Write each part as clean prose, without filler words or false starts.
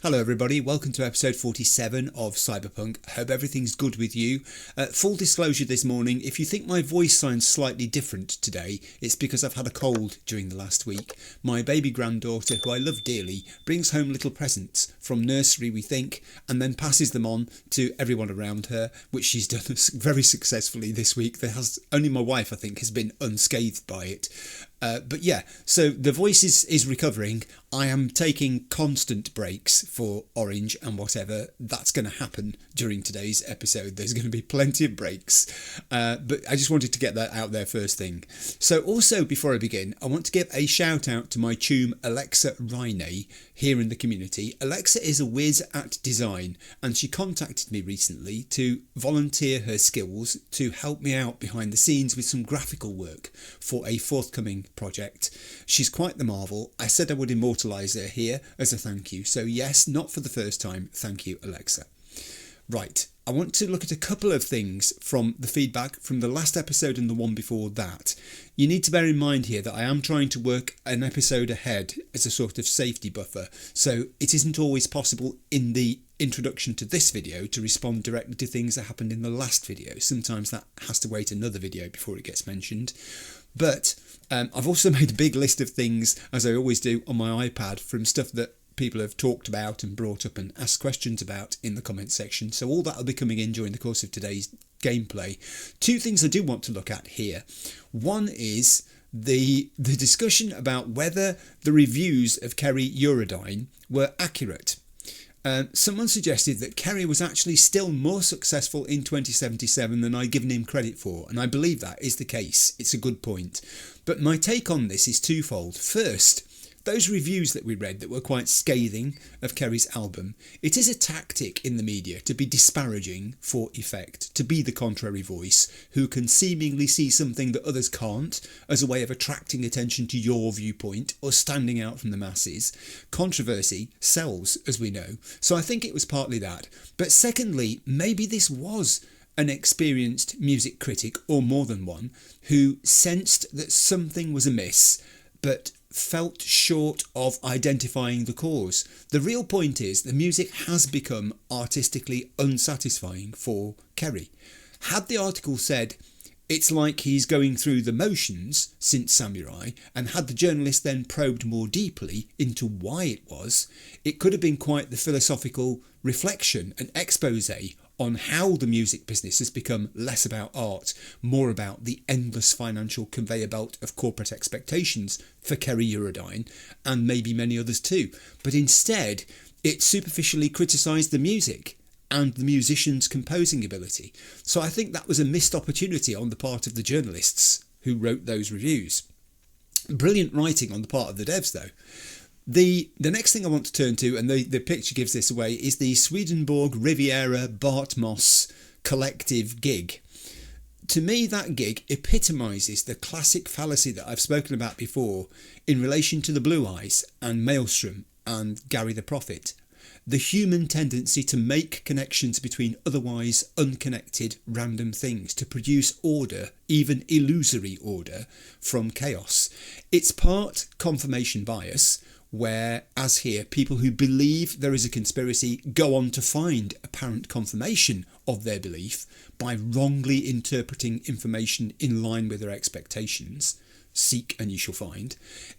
Hello everybody, welcome to episode 47 of Cyberpunk. Hope everything's good with you. Full disclosure this morning, if you think my voice sounds slightly different today, it's because I've had a cold during the last week. My baby granddaughter, who I love dearly, brings home little presents from nursery, we think, and then passes them on to everyone around her, which she's done very successfully this week. Only my wife, I think, has been unscathed by it. But yeah, so the voice is recovering. I am taking constant breaks for Orange and whatever. That's going to happen during today's episode. There's going to be plenty of breaks. But I just wanted to get that out there first thing. So also, before I begin, I want to give a shout out to my tune Ep47 here in the community. Alexa is a whiz at design, and she contacted me recently to volunteer her skills to help me out behind the scenes with some graphical work for a forthcoming project. She's quite the marvel. I said I would immortalise her here as a thank you. So yes, not for the first time. Thank you, Alexa. Right, I want to look at a couple of things from the feedback from the last episode and the one before that. You need to bear in mind here that I am trying to work an episode ahead as a sort of safety buffer, so it isn't always possible in the introduction to this video to respond directly to things that happened in the last video. Sometimes that has to wait another video before it gets mentioned. But I've also made a big list of things, as I always do, on my iPad from stuff that people have talked about and brought up and asked questions about in the comment section. So all that will be coming in during the course of today's gameplay. Two things I do want to look at here. One is the discussion about whether the reviews of Kerry Eurodyne were accurate. Someone suggested that Kerry was actually still more successful in 2077 than I'd given him credit for, and I believe that is the case. It's a good point. But my take on this is twofold. First, those reviews that we read that were quite scathing of Kerry's album, it is a tactic in the media to be disparaging for effect, to be the contrary voice who can seemingly see something that others can't as a way of attracting attention to your viewpoint or standing out from the masses. Controversy sells, as we know, so I think it was partly that. But secondly, maybe this was an experienced music critic, or more than one, who sensed that something was amiss, but felt short of identifying the cause. The real point is the music has become artistically unsatisfying for Kerry. Had the article said it's like he's going through the motions since Samurai, and had the journalist then probed more deeply into why it was, it could have been quite the philosophical reflection and expose on how the music business has become less about art, more about the endless financial conveyor belt of corporate expectations for Kerry Eurodyne, and maybe many others too. But instead, it superficially criticised the music and the musician's composing ability. So I think that was a missed opportunity on the part of the journalists who wrote those reviews. Brilliant writing on the part of the devs though. The next thing I want to turn to, and the picture gives this away, is the Swedenborg Riviera Bart Moss collective gig. To me, that gig epitomises the classic fallacy that I've spoken about before in relation to the Blue Eyes and Maelstrom and Gary the Prophet. The human tendency to make connections between otherwise unconnected random things, to produce order, even illusory order, from chaos. It's part confirmation bias, where, as here, people who believe there is a conspiracy go on to find apparent confirmation of their belief by wrongly interpreting information in line with their expectations. Seek and you shall find.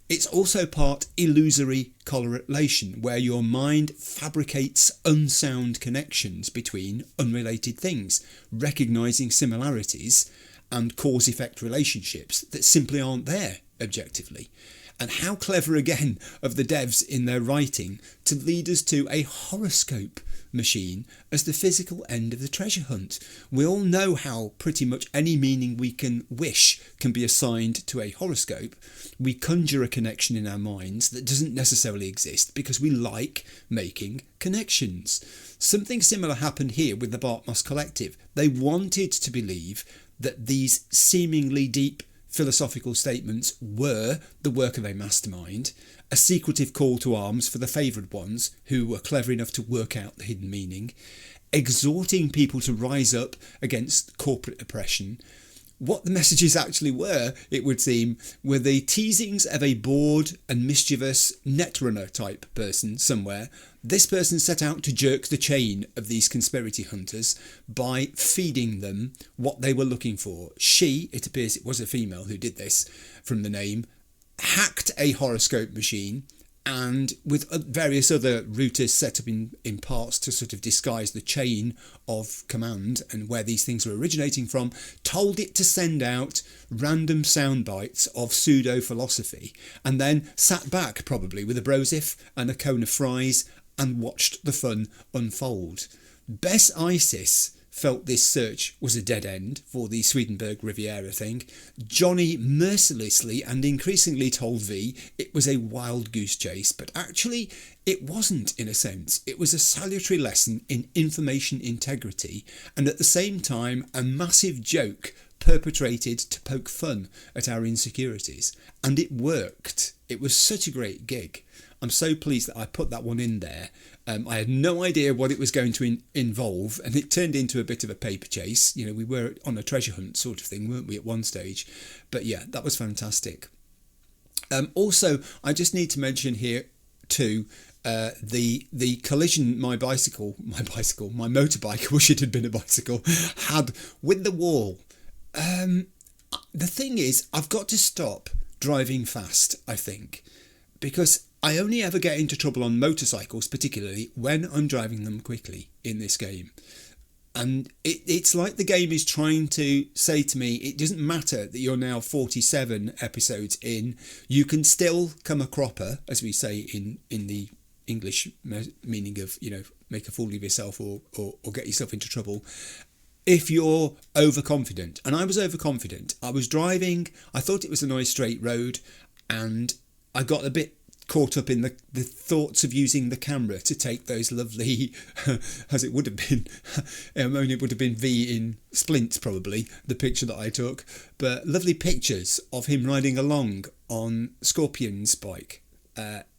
It's also part illusory correlation, where your mind fabricates unsound connections between unrelated things, recognising similarities and cause-effect relationships that simply aren't there objectively. And how clever again of the devs in their writing to lead us to a horoscope machine as the physical end of the treasure hunt. We all know how pretty much any meaning we can wish can be assigned to a horoscope. We conjure a connection in our minds that doesn't necessarily exist because we like making connections. Something similar happened here with the Bart Moss Collective. They wanted to believe that these seemingly deep philosophical statements were the work of a mastermind, a secretive call to arms for the favoured ones who were clever enough to work out the hidden meaning, exhorting people to rise up against corporate oppression, What the messages actually were, it would seem, were the teasings of a bored and mischievous netrunner type person somewhere. This person set out to jerk the chain of these conspiracy hunters by feeding them what they were looking for. She, it appears it was a female who did this from the name, hacked a horoscope machine, and with various other routers set up in parts to sort of disguise the chain of command and where these things were originating from, told it to send out random sound bites of pseudo-philosophy, and then sat back probably with a brosif and a cone of fries and watched the fun unfold. Bess ISIS felt this search was a dead end for the Swedenborg Riviera thing. Johnny mercilessly and increasingly told V it was a wild goose chase, but actually it wasn't in a sense. It was a salutary lesson in information integrity and at the same time a massive joke perpetrated to poke fun at our insecurities. And it worked. It was such a great gig. I'm so pleased that I put that one in there. I had no idea what it was going to involve, and it turned into a bit of a paper chase. You know, we were on a treasure hunt sort of thing, weren't we, at one stage? But yeah, that was fantastic. Also, I just need to mention here too, the collision my motorbike, I wish it had been a bicycle, had with the wall. The thing is, I've got to stop driving fast, I think, because I only ever get into trouble on motorcycles, particularly when I'm driving them quickly in this game. And it's like the game is trying to say to me, it doesn't matter that you're now 47 episodes in, you can still come a cropper, as we say in the English meaning of, you know, make a fool of yourself or get yourself into trouble, if you're overconfident. And I was overconfident. I was driving, I thought it was a nice straight road, and I got a bit caught up in the thoughts of using the camera to take those lovely, as it would have been, only it would have been V in splints probably, the picture that I took, but lovely pictures of him riding along on Scorpion's bike.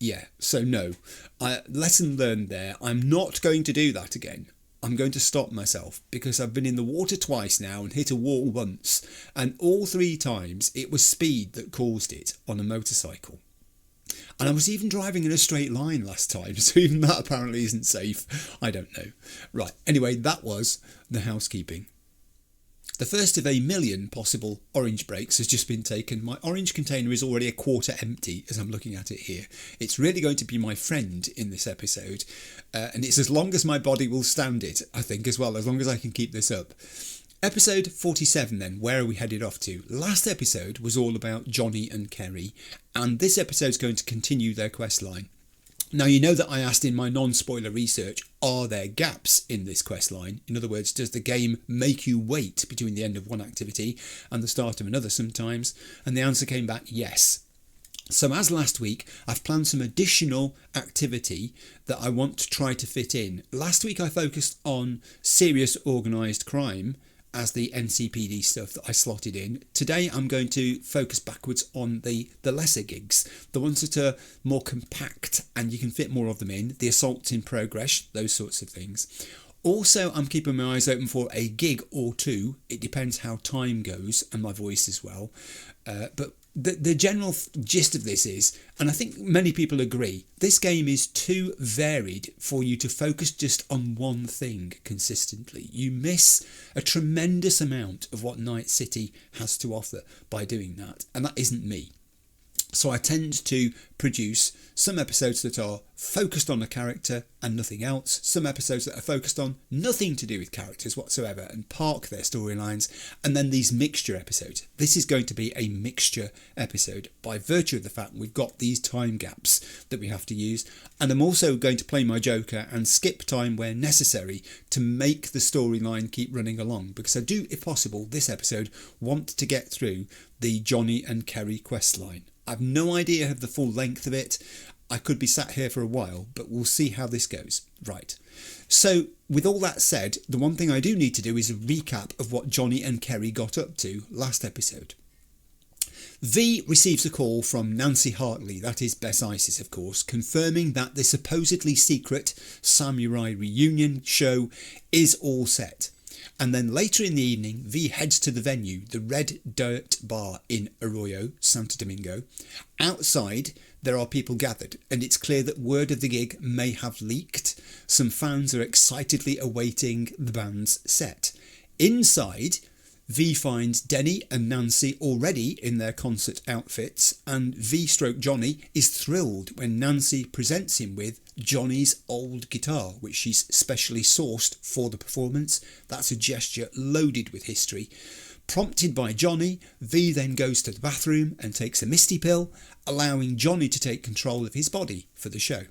Yeah, so no, lesson learned there. I'm not going to do that again. I'm going to stop myself because I've been in the water twice now and hit a wall once, and all 3 times it was speed that caused it on a motorcycle. And I was even driving in a straight line last time, so even that apparently isn't safe. I don't know. Right, anyway, that was the housekeeping. The first of a million possible orange breaks has just been taken. My orange container is already a quarter empty as I'm looking at it here. It's really going to be my friend in this episode, and it's as long as my body will stand it, I think, as well, as long as I can keep this up. Episode 47 then, where are we headed off to? Last episode was all about Johnny and Kerry, and this episode's going to continue their quest line. Now, you know that I asked in my non-spoiler research, are there gaps in this quest line? In other words, does the game make you wait between the end of one activity and the start of another sometimes? And the answer came back yes. So as last week, I've planned some additional activity that I want to try to fit in. Last week I focused on serious organised crime as the NCPD stuff that I slotted in. Today I'm going to focus backwards on the lesser gigs, the ones that are more compact and you can fit more of them in, the assaults in progress, those sorts of things. Also, I'm keeping my eyes open for a gig or two. It depends how time goes and my voice as well. But the general gist of this is, and I think many people agree, this game is too varied for you to focus just on one thing consistently. You miss a tremendous amount of what Night City has to offer by doing that, and that isn't me. So I tend to produce some episodes that are focused on a character and nothing else, some episodes that are focused on nothing to do with characters whatsoever and park their storylines, and then these mixture episodes. This is going to be a mixture episode by virtue of the fact we've got these time gaps that we have to use, and I'm also going to play my Joker and skip time where necessary to make the storyline keep running along, because I do, if possible, this episode want to get through the Johnny and Kerry quest line. I've no idea of the full length of it. I could be sat here for a while, but we'll see how this goes. Right. So, with all that said, the one thing I do need to do is a recap of what Johnny and Kerry got up to last episode. V receives a call from Nancy Hartley, that is Bess Isis of course, confirming that the supposedly secret Samurai reunion show is all set. And then later in the evening, V heads to the venue, the Red Dirt Bar in Arroyo, Santo Domingo. Outside, there are people gathered, and it's clear that word of the gig may have leaked. Some fans are excitedly awaiting the band's set. Inside, V finds Denny and Nancy already in their concert outfits, and V/Johnny is thrilled when Nancy presents him with Johnny's old guitar, which she's specially sourced for the performance. That's a gesture loaded with history. Prompted by Johnny, V then goes to the bathroom and takes a misty pill, allowing Johnny to take control of his body for the show.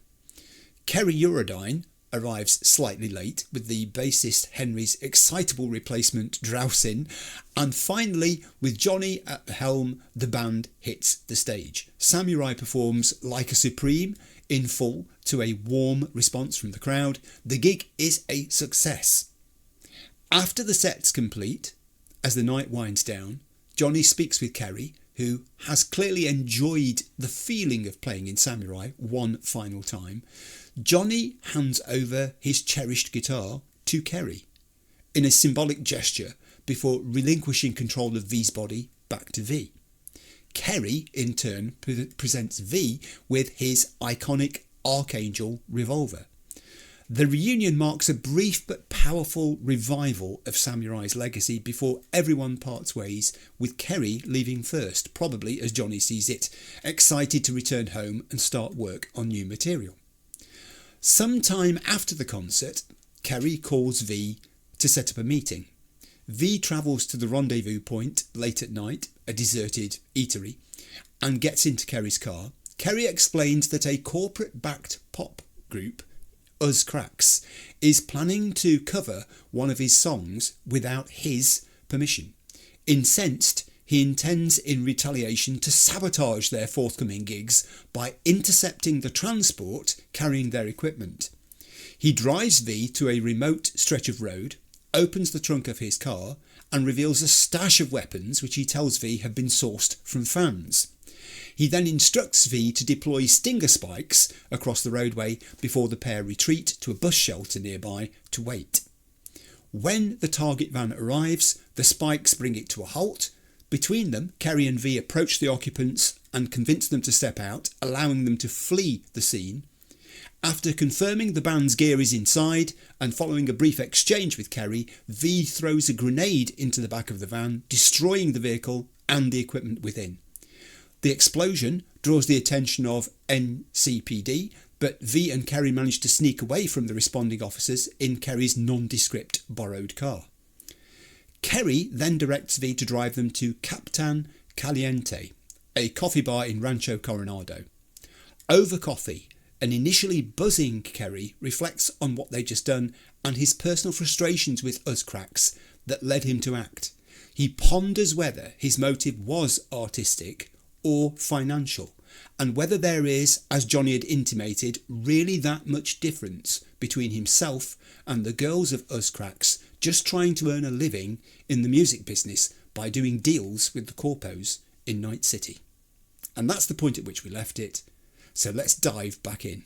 Kerry Eurodyne arrives slightly late with the bassist Henry's excitable replacement Drowsin, and finally, with Johnny at the helm, the band hits the stage. Samurai performs Like a Supreme in full to a warm response from the crowd. The gig is a success. After the set's complete, as the night winds down, Johnny speaks with Kerry, who has clearly enjoyed the feeling of playing in Samurai one final time. Johnny hands over his cherished guitar to Kerry in a symbolic gesture before relinquishing control of V's body back to V. Kerry in turn presents V with his iconic Archangel revolver. The reunion marks a brief but powerful revival of Samurai's legacy before everyone parts ways, with Kerry leaving first, probably as Johnny sees it, excited to return home and start work on new material. Sometime after the concert, Kerry calls V to set up a meeting. V travels to the rendezvous point late at night, a deserted eatery, and gets into Kerry's car. Kerry explains that a corporate-backed pop group, Us Cracks, is planning to cover one of his songs without his permission. Incensed, he intends in retaliation to sabotage their forthcoming gigs by intercepting the transport carrying their equipment. He drives V to a remote stretch of road, opens the trunk of his car and reveals a stash of weapons which he tells V have been sourced from fans. He then instructs V to deploy stinger spikes across the roadway before the pair retreat to a bus shelter nearby to wait. When the target van arrives, the spikes bring it to a halt. Between them, Kerry and V approach the occupants and convince them to step out, allowing them to flee the scene. After confirming the band's gear is inside and following a brief exchange with Kerry, V throws a grenade into the back of the van, destroying the vehicle and the equipment within. The explosion draws the attention of NCPD, but V and Kerry manage to sneak away from the responding officers in Kerry's nondescript borrowed car. Kerry then directs V to drive them to Captain Caliente, a coffee bar in Rancho Coronado. Over coffee, an initially buzzing Kerry reflects on what they'd just done and his personal frustrations with Us Cracks that led him to act. He ponders whether his motive was artistic or financial, and whether there is, as Johnny had intimated, really that much difference between himself and the girls of Us Cracks just trying to earn a living in the music business by doing deals with the corpos in Night City. And that's the point at which we left it, so let's dive back in.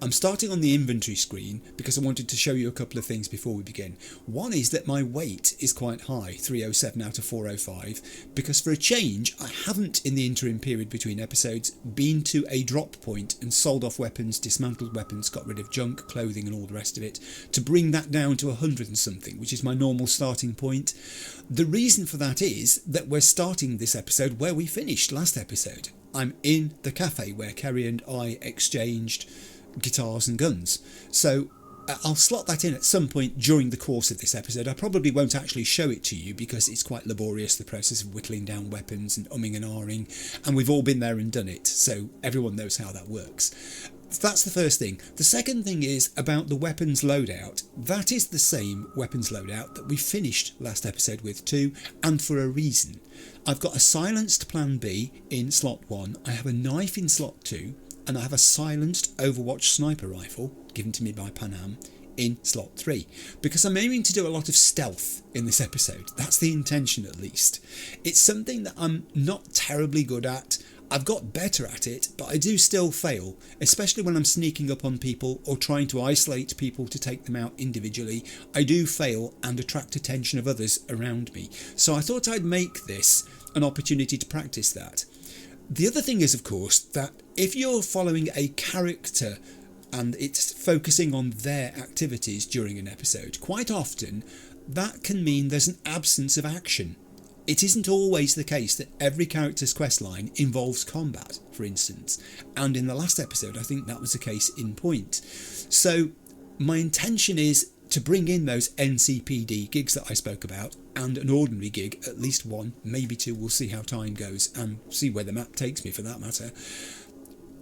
I'm starting on the inventory screen because I wanted to show you a couple of things before we begin. One is that my weight is quite high, 307 out of 405, because for a change I haven't in the interim period between episodes been to a drop point and sold off weapons, dismantled weapons, got rid of junk, clothing and all the rest of it, to bring that down to 100 and something, which is my normal starting point. The reason for that is that we're starting this episode where we finished last episode. I'm in the cafe where Kerry and I exchanged guitars and guns, so I'll slot that in at some point during the course of this episode. I probably won't actually show it to you because it's quite laborious, the process of whittling down weapons and umming and ahhing, and we've all been there and done it, so everyone knows how that works. That's the first thing. The second thing is about the weapons loadout. That is the same weapons loadout that we finished last episode with too, and for a reason. I've got a silenced Plan B in slot 1, I have a knife in slot 2, and I have a silenced Overwatch sniper rifle, given to me by Panam, in slot 3, because I'm aiming to do a lot of stealth in this episode. That's the intention, at least. It's something that I'm not terribly good at. I've got better at it, but I do still fail, especially when I'm sneaking up on people or trying to isolate people to take them out individually. I do fail and attract attention of others around me. So I thought I'd make this an opportunity to practice that. The other thing is, of course, that if you're following a character and it's focusing on their activities during an episode, quite often that can mean there's an absence of action. It isn't always the case that every character's questline involves combat, for instance, and in the last episode I think that was the case in point. So my intention is to bring in those NCPD gigs that I spoke about, and an ordinary gig, at least one, maybe two, we'll see how time goes and see where the map takes me for that matter.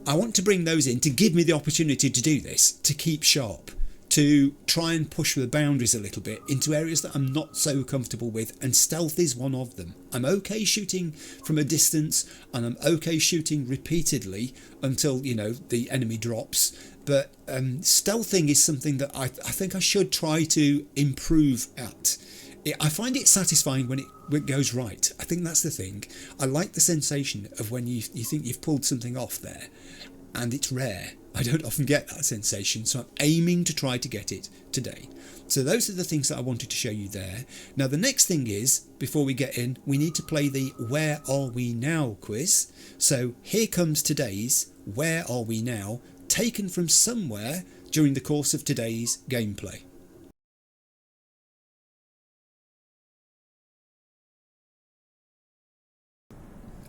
I want to bring those in to give me the opportunity to do this, to keep sharp, to try and push the boundaries a little bit into areas that I'm not so comfortable with, and stealth is one of them. I'm okay shooting from a distance and I'm okay shooting repeatedly until, you know, the enemy drops, but stealthing is something that I think I should try to improve at. I find it satisfying when it goes right. I think that's the thing. I like the sensation of when you think you've pulled something off there, and it's rare. I don't often get that sensation, so I'm aiming to try to get it today. So those are the things that I wanted to show you there. Now the next thing is, before we get in, we need to play the Where Are We Now quiz. So here comes today's Where Are We Now, taken from somewhere during the course of today's gameplay.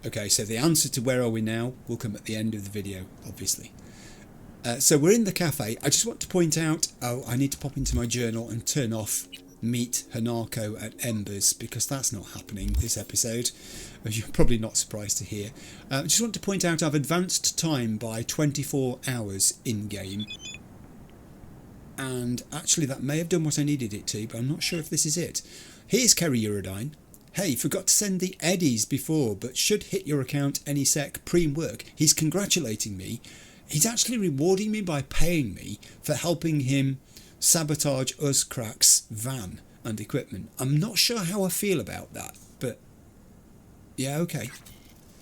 Okay, so the answer to Where Are We Now will come at the end of the video, obviously. So we're in the cafe. I just want to point out, I need to pop into my journal and turn off Meet Hanako at Embers, because that's not happening this episode, as you're probably not surprised to hear. I just want to point out I've advanced time by 24 hours in-game. And actually that may have done what I needed it to, but I'm not sure if this is it. Here's Kerry Eurodyne. Hey, forgot to send the Eddies before, but should hit your account any sec. Preem work. He's congratulating me. He's actually rewarding me by paying me for helping him sabotage Uzcrack's van and equipment. I'm not sure how I feel about that, but yeah, okay.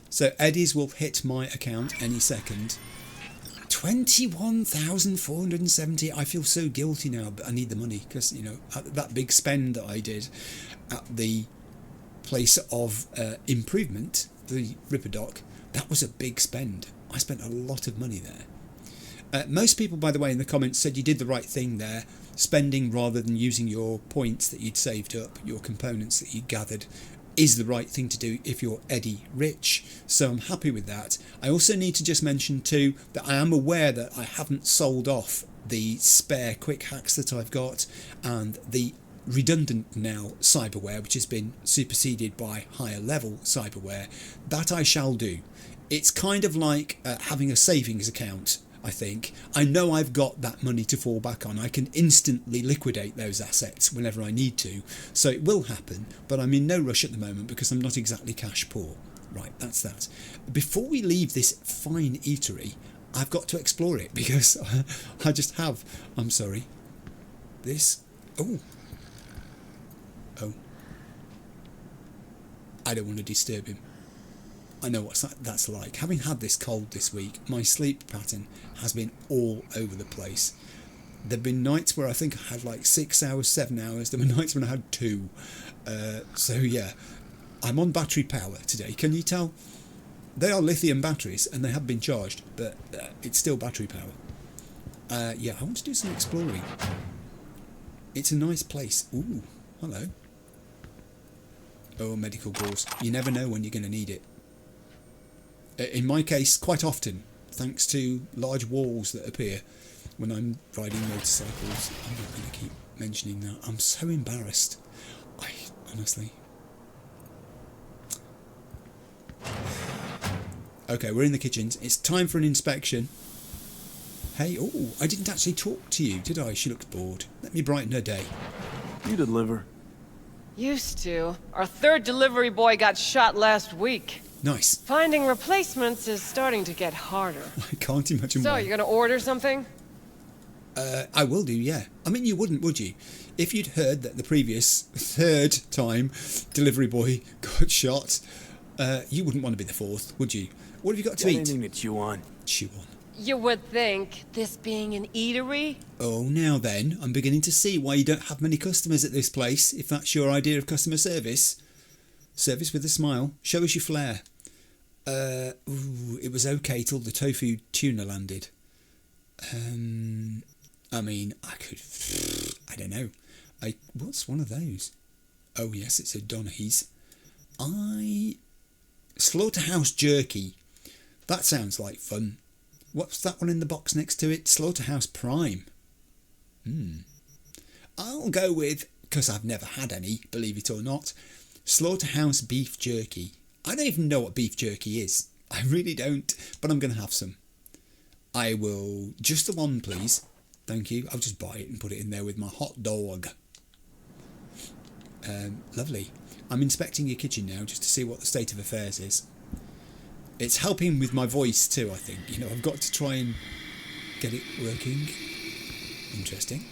So Eddies will hit my account any second. 21,470. I feel so guilty now, but I need the money because, you know, that big spend that I did at the place of improvement, the Ripper Dock, that was a big spend. I spent a lot of money there. Most people, by the way, in the comments said you did the right thing there, spending rather than using your points that you'd saved up, your components that you gathered, is the right thing to do if you're Eddie rich. So I'm happy with that. I also need to just mention too that I am aware that I haven't sold off the spare quick hacks that I've got and the redundant now cyberware, which has been superseded by higher level cyberware. That I shall do. It's kind of like having a savings account, I think. I know I've got that money to fall back on. I can instantly liquidate those assets whenever I need to. So it will happen, but I'm in no rush at the moment because I'm not exactly cash poor. Right, that's that. Before we leave this fine eatery, I've got to explore it because I just have. I'm sorry. This. Oh. I don't want to disturb him. I know what that's like. Having had this cold this week, my sleep pattern has been all over the place. There have been nights where I think I had like 6 hours, 7 hours. There were nights when I had 2. So yeah, I'm on battery power today. Can you tell? They are lithium batteries and they have been charged, but it's still battery power. Yeah, I want to do some exploring. It's a nice place. Ooh, hello. Oh, medical balls. You never know when you're going to need it. In my case, quite often, thanks to large walls that appear when I'm riding motorcycles. I'm not going to keep mentioning that. I'm so embarrassed. Honestly. Okay, we're in the kitchens. It's time for an inspection. Hey, oh, I didn't actually talk to you, did I? She looks bored. Let me brighten her day. You deliver. Used to. Our third delivery boy got shot last week. Nice. Finding replacements is starting to get harder. I can't imagine So, why. you gonna order something? I will do, yeah. I mean, you wouldn't, would you? If you'd heard that the previous third time delivery boy got shot, you wouldn't want to be the fourth, would you? What have you got to Got eat? anything to chew on? Chew on. You would think, this being an eatery? Oh, now then, I'm beginning to see why you don't have many customers at this place, if that's your idea of customer service. Service with a smile. Show us your flair. It was okay till the tofu tuna landed. I mean, I don't know. What's one of those? Oh yes, it's a Donny's. Slaughterhouse jerky. That sounds like fun. What's that one in the box next to it? Slaughterhouse Prime. I'll go with, because I've never had any, believe it or not, Slaughterhouse beef jerky. I don't even know what beef jerky is. I really don't, but I'm going to have some. I will, just the one please. Thank you. I'll just buy it and put it in there with my hot dog. Lovely. I'm inspecting your kitchen now just to see what the state of affairs is. It's helping with my voice too, I think. You know, I've got to try and get it working. Interesting.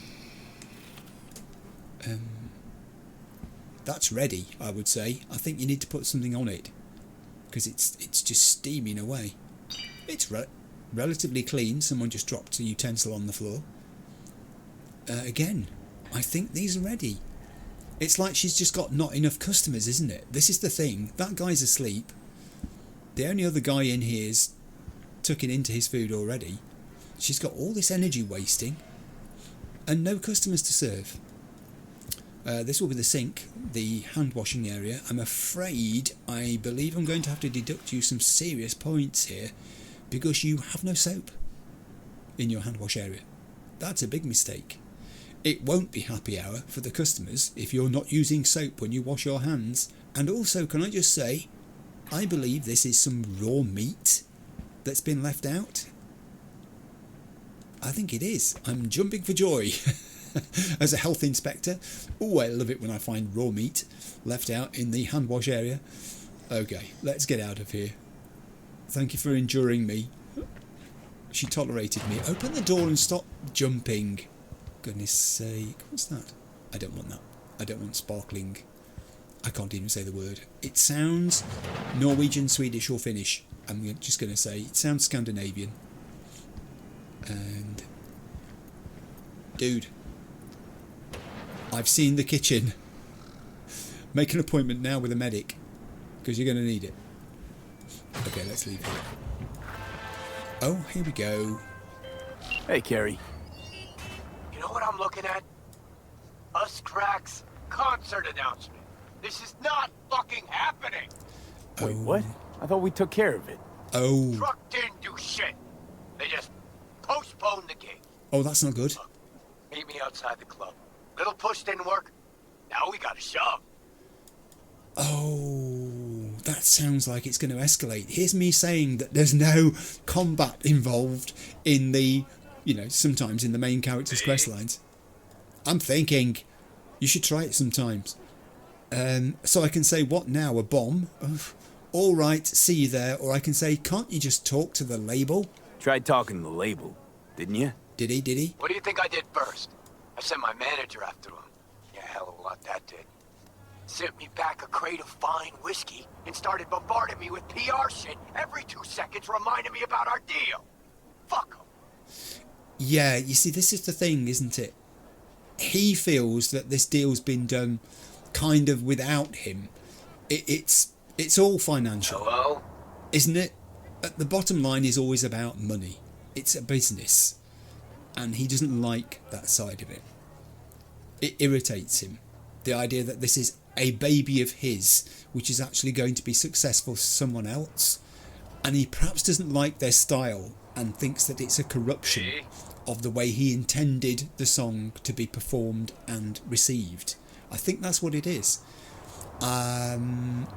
That's ready, I would say. I think you need to put something on it because it's just steaming away. It's relatively clean. Someone just dropped a utensil on the floor. Again, I think these are ready. It's like she's just got not enough customers, isn't it? This is the thing. That guy's asleep. The only other guy in here's tucking into his food already. She's got all this energy wasting and no customers to serve. This will be the sink, the hand washing area. I'm afraid, I believe I'm going to have to deduct you some serious points here because you have no soap in your hand wash area. That's a big mistake. It won't be happy hour for the customers if you're not using soap when you wash your hands. And also, can I just say, I believe this is some raw meat that's been left out. I think it is. I'm jumping for joy as a health inspector. Oh, I love it when I find raw meat left out in the hand wash area. Okay, let's get out of here. Thank you for enduring me. She tolerated me. Open the door and stop jumping. Goodness sake, what's that? I don't want that. I don't want sparkling. I can't even say the word. It sounds Norwegian, Swedish or Finnish. I'm just going to say it sounds Scandinavian. And dude, I've seen the kitchen. Make an appointment now with a medic because you're going to need it. Okay, let's leave here. Oh, here we go. Hey, Kerry. You know what I'm looking at? Us cracks concert announcement. This is not fucking happening. Wait, what? I thought we took care of it. Oh. Truck didn't do shit. They just postponed the gig. Oh, that's not good. Look, meet me outside the club. Little push didn't work. Now we gotta shove. Oh, that sounds like it's going to escalate. Here's me saying that there's no combat involved in the, you know, sometimes in the main character's quest lines. I'm thinking you should try it sometimes. So I can say, what now, a bomb? All right, see you there. Or I can say, can't you just talk to the label? Tried talking to the label, didn't you? Did he? What do you think I did first? I sent my manager after him. Yeah, hell of a lot that did. Sent me back a crate of fine whiskey and started bombarding me with PR shit every 2 seconds, reminding me about our deal. Fuck him. Yeah, you see, this is the thing, isn't it? He feels that this deal's been done kind of without him. It's all financial. Hello? Isn't it? The bottom line is always about money. It's a business. And he doesn't like that side of it. It irritates him. The idea that this is a baby of his, which is actually going to be successful for someone else. And he perhaps doesn't like their style and thinks that it's a corruption of the way he intended the song to be performed and received. I think that's what it is. I'm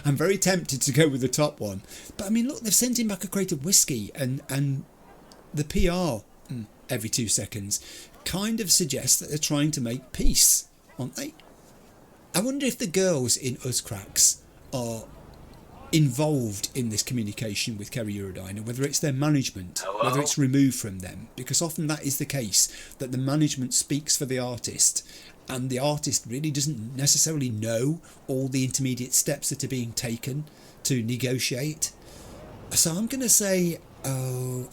very tempted to go with the top one. But I mean, look, they've sent him back a crate of whiskey and the PR every 2 seconds kind of suggests that they're trying to make peace, aren't they? I wonder if the girls in Us Cracks are involved in this communication with Kerry Eurodyne, and whether it's their management, whether it's removed from them, because often that is the case, that the management speaks for the artist and the artist really doesn't necessarily know all the intermediate steps that are being taken to negotiate. So I'm going to say, all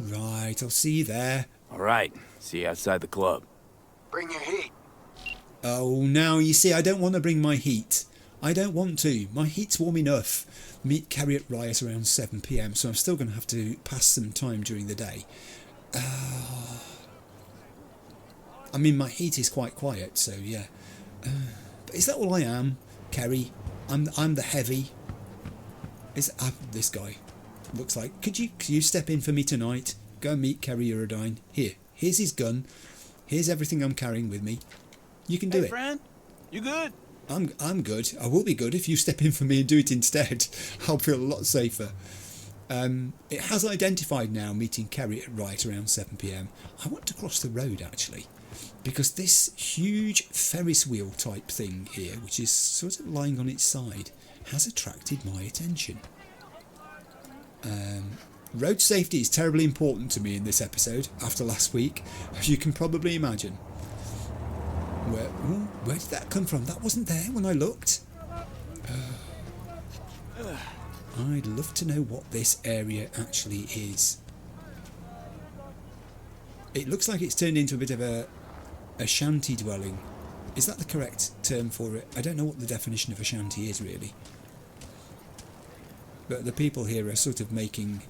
right, I'll see you there. All right. See you outside the club. Bring your heat. Oh, now you see, I don't want to bring my heat. I don't want to. My heat's warm enough. Meet Kerry at Riot around 7 PM, so I'm still going to have to pass some time during the day. I mean, my heat is quite quiet, so yeah. But is that all I am, Kerry? I'm the heavy. This guy looks like. Could you step in for me tonight? Go and meet Kerry Eurodyne. Here's his gun. Here's everything I'm carrying with me. You can do it. Friend, you good? I'm good. I will be good if you step in for me and do it instead. I'll feel a lot safer. It has identified now meeting Kerry at Riot around 7 PM. I want to cross the road actually, because this huge Ferris wheel type thing here, which is sort of lying on its side, has attracted my attention. Road safety is terribly important to me in this episode after last week, as you can probably imagine. Where did that come from? That wasn't there when I looked. I'd love to know what this area actually is. It looks like it's turned into a bit of a shanty dwelling. Is that the correct term for it? I don't know what the definition of a shanty is really. But the people here are sort of making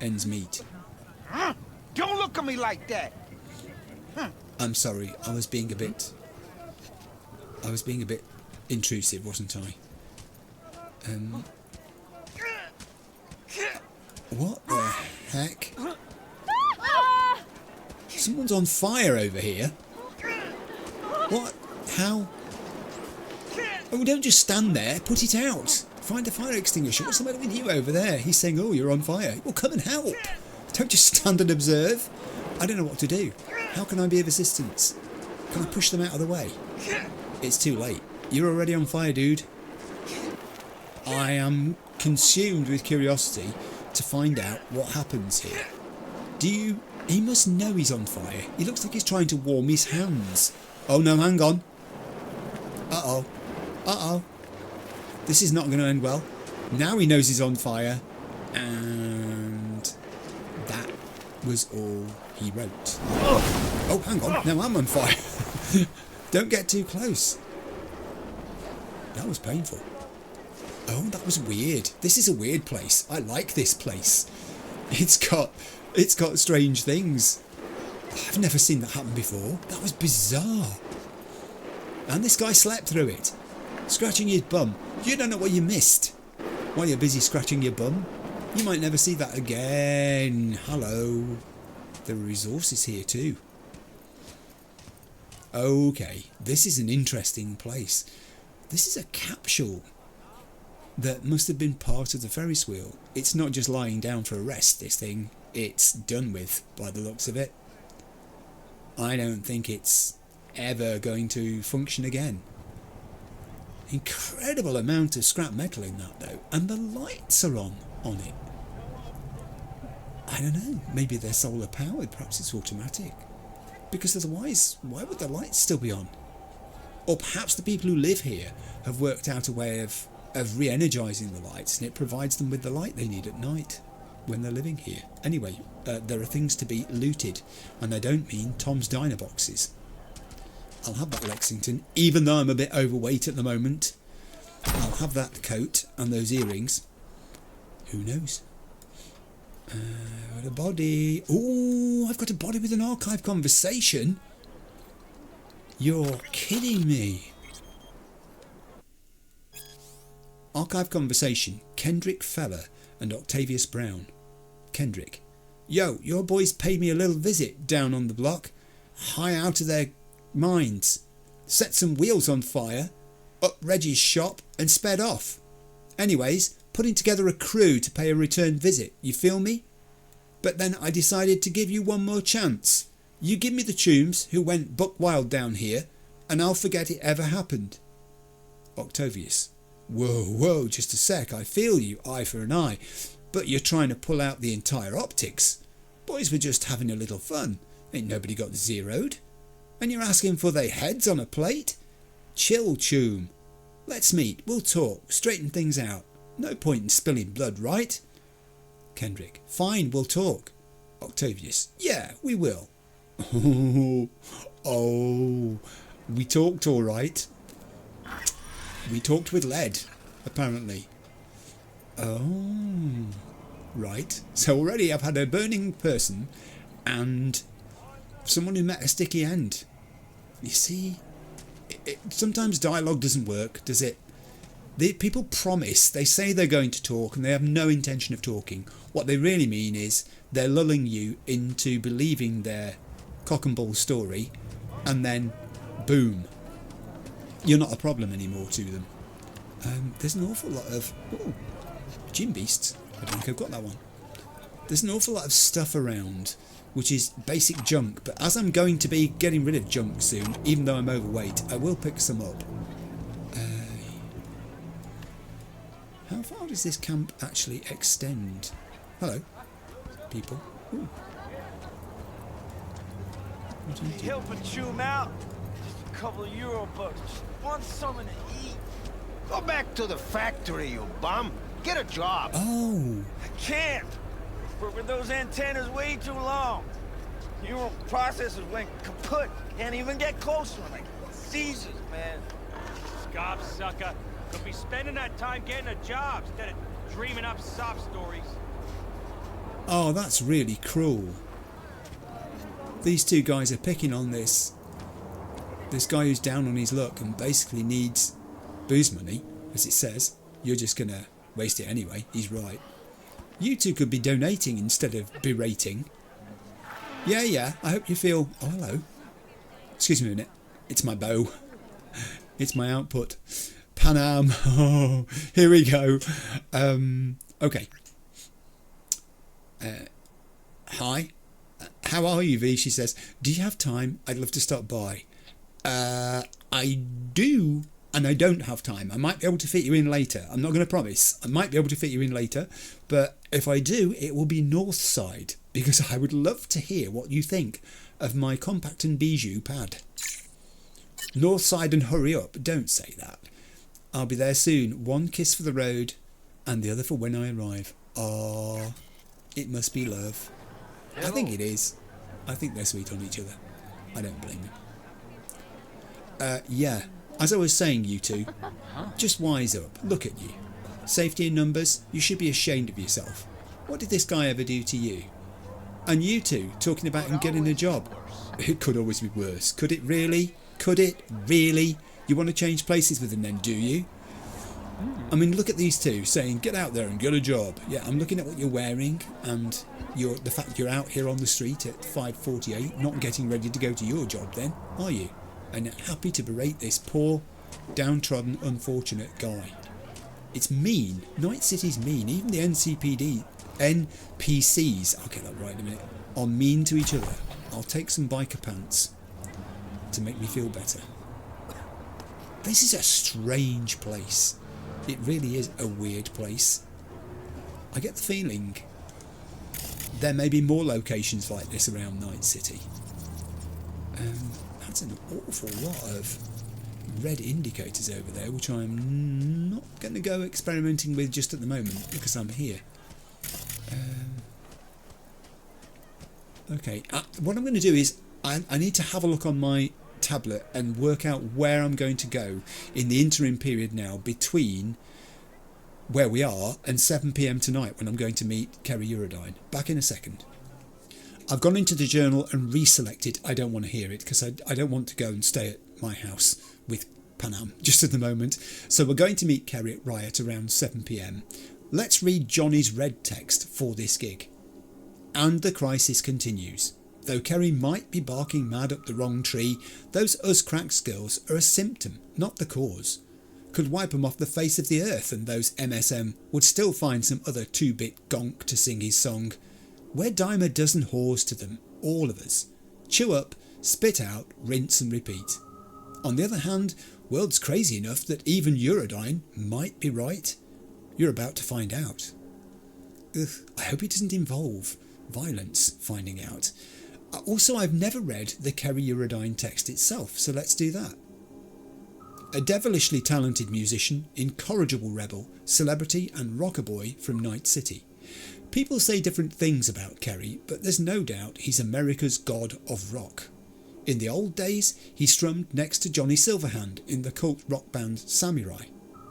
ends meet. Don't look at me like that. I'm sorry, I was being a bit intrusive, wasn't I? What the heck? Someone's on fire over here. What? How? Oh, don't just stand there. Put it out. Find a fire extinguisher. What's the matter with you over there? He's saying, oh, you're on fire. Well, come and help. Don't just stand and observe. I don't know what to do. How can I be of assistance? Can I push them out of the way? It's too late. You're already on fire, dude. I am consumed with curiosity to find out what happens here. He must know he's on fire. He looks like he's trying to warm his hands. Oh no, hang on. Uh-oh. This is not going to end well. Now he knows he's on fire. And that was all he wrote. Oh, hang on. Now I'm on fire. Don't get too close. That was painful. Oh, that was weird. This is a weird place. I like this place. It's got strange things. I've never seen that happen before. That was bizarre. And this guy slept through it. Scratching his bum. You don't know what you missed while you're busy scratching your bum. You might never see that again. Hello. There are resources here too. Okay, this is an interesting place. This is a capsule that must have been part of the Ferris wheel. It's not just lying down for a rest, this thing. It's done with, by the looks of it. I don't think it's ever going to function again. Incredible amount of scrap metal in that though, and the lights are on it. I don't know, maybe they're solar powered, perhaps it's automatic. Because otherwise, why would the lights still be on? Or perhaps the people who live here have worked out a way of re-energising the lights, and it provides them with the light they need at night when they're living here. Anyway, there are things to be looted, and I don't mean Tom's Diner boxes. I'll have that Lexington, even though I'm a bit overweight at the moment. I'll have that coat and those earrings. Who knows? Got a body. Oh, I've got a body with an archive conversation. You're kidding me. Archive conversation. Kendrick Feller and Octavius Brown. Kendrick. Yo, your boys paid me a little visit down on the block. High out of their minds. Set some wheels on fire. Up Reggie's shop and sped off. Anyways, putting together a crew to pay a return visit. You feel me? But then I decided to give you one more chance. You give me the tombs who went buck wild down here, and I'll forget it ever happened. Octavius. Whoa, just a sec. I feel you, eye for an eye. But you're trying to pull out the entire optics. Boys were just having a little fun. Ain't nobody got zeroed. And you're asking for their heads on a plate? Chill, Choom. Let's meet, we'll talk, straighten things out. No point in spilling blood, right? Kendrick, fine, we'll talk. Octavius, yeah, we will. Oh, we talked all right. We talked with lead, apparently. Oh, right. So already I've had a burning person and someone who met a sticky end. You see, sometimes dialogue doesn't work, does it? People promise, they say they're going to talk and they have no intention of talking. What they really mean is they're lulling you into believing their cock and bull story, and then boom, you're not a problem anymore to them. There's an awful lot of gym beasts. I don't think I've got that one. There's an awful lot of stuff around which is basic junk, but as I'm going to be getting rid of junk soon, even though I'm overweight, I will pick some up. How far does this camp actually extend? Hello, people. Ooh. What do you do? Helping Choom out. Just a couple of Euro bucks. Just want something to eat. Go back to the factory, you bum. Get a job. Oh. I can't. With those antennas way too long. Euro processors went kaput. Can't even get close to them. Like seizures, man. Scoff sucker. Could be spending that time getting a job instead of dreaming up sob stories. Oh, that's really cruel. These two guys are picking on this guy who's down on his luck and basically needs booze money, as it says. You're just gonna waste it anyway. He's right. You two could be donating instead of berating. Yeah, I hope you feel... Oh, hello. Excuse me a minute. It's my bow. It's my output. Panam. Oh, here we go. Okay. Hi. How are you, V? She says. Do you have time? I'd love to stop by. I do, and I don't have time. I might be able to fit you in later. I'm not going to promise. I might be able to fit you in later, but if I do, it will be north side, because I would love to hear what you think of my compact and bijou pad. North side and hurry up. Don't say that. I'll be there soon. One kiss for the road and the other for when I arrive. Ah, it must be love. I think it is. I think they're sweet on each other. I don't blame them. Yeah, as I was saying, you two, just wise up. Look at you. Safety in numbers, you should be ashamed of yourself. What did this guy ever do to you? And you two, talking about him getting a job. It could always be worse. Could it really? Could it really? You want to change places with them then, do you? I mean, look at these two saying, get out there and get a job. Yeah, I'm looking at what you're wearing and the fact you're out here on the street at 5:48, not getting ready to go to your job then, are you? And happy to berate this poor, downtrodden, unfortunate guy. It's mean. Night City's mean. Even the NCPD, NPCs, I'll get that right in a minute, are mean to each other. I'll take some biker pants to make me feel better. This is a strange place. It really is a weird place. I get the feeling there may be more locations like this around Night City. That's an awful lot of red indicators over there, which I'm not going to go experimenting with just at the moment because I'm here. Okay, what I'm going to do is I need to have a look on my tablet and work out where I'm going to go in the interim period now between where we are and 7 PM tonight when I'm going to meet Kerry Eurodyne. Back in a second. I've gone into the journal and reselected I don't want to hear it because I don't want to go and stay at my house with Panam just at the moment. So we're going to meet Kerry at Riot around 7 PM. Let's read Johnny's red text for this gig. And the crisis continues. Though Kerry might be barking mad up the wrong tree, those us-crack skills are a symptom, not the cause. Could wipe 'em off the face of the earth and those MSM would still find some other 2-bit gonk to sing his song. We're dime a dozen whores to them, all of us. Chew up, spit out, rinse and repeat. On the other hand, world's crazy enough that even Eurodyne might be right. You're about to find out. Ugh, I hope it doesn't involve violence finding out. Also, I've never read the Kerry Eurodyne text itself, so let's do that. A devilishly talented musician, incorrigible rebel, celebrity and rocker boy from Night City. People say different things about Kerry, but there's no doubt he's America's god of rock. In the old days, he strummed next to Johnny Silverhand in the cult rock band Samurai.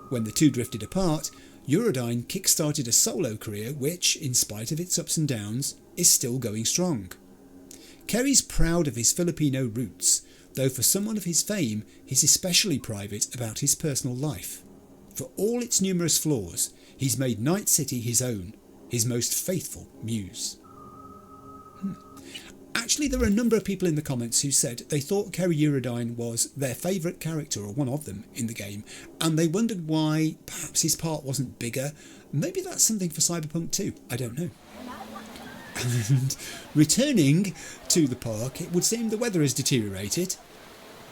When the two drifted apart, Eurodyne kick-started a solo career which, in spite of its ups and downs, is still going strong. Kerry's proud of his Filipino roots, though for someone of his fame, he's especially private about his personal life. For all its numerous flaws, he's made Night City his own, his most faithful muse. Actually, there were a number of people in the comments who said they thought Kerry Eurodyne was their favourite character, or one of them, in the game, and they wondered why perhaps his part wasn't bigger. Maybe that's something for Cyberpunk 2, I don't know. And returning to the park, it would seem the weather has deteriorated,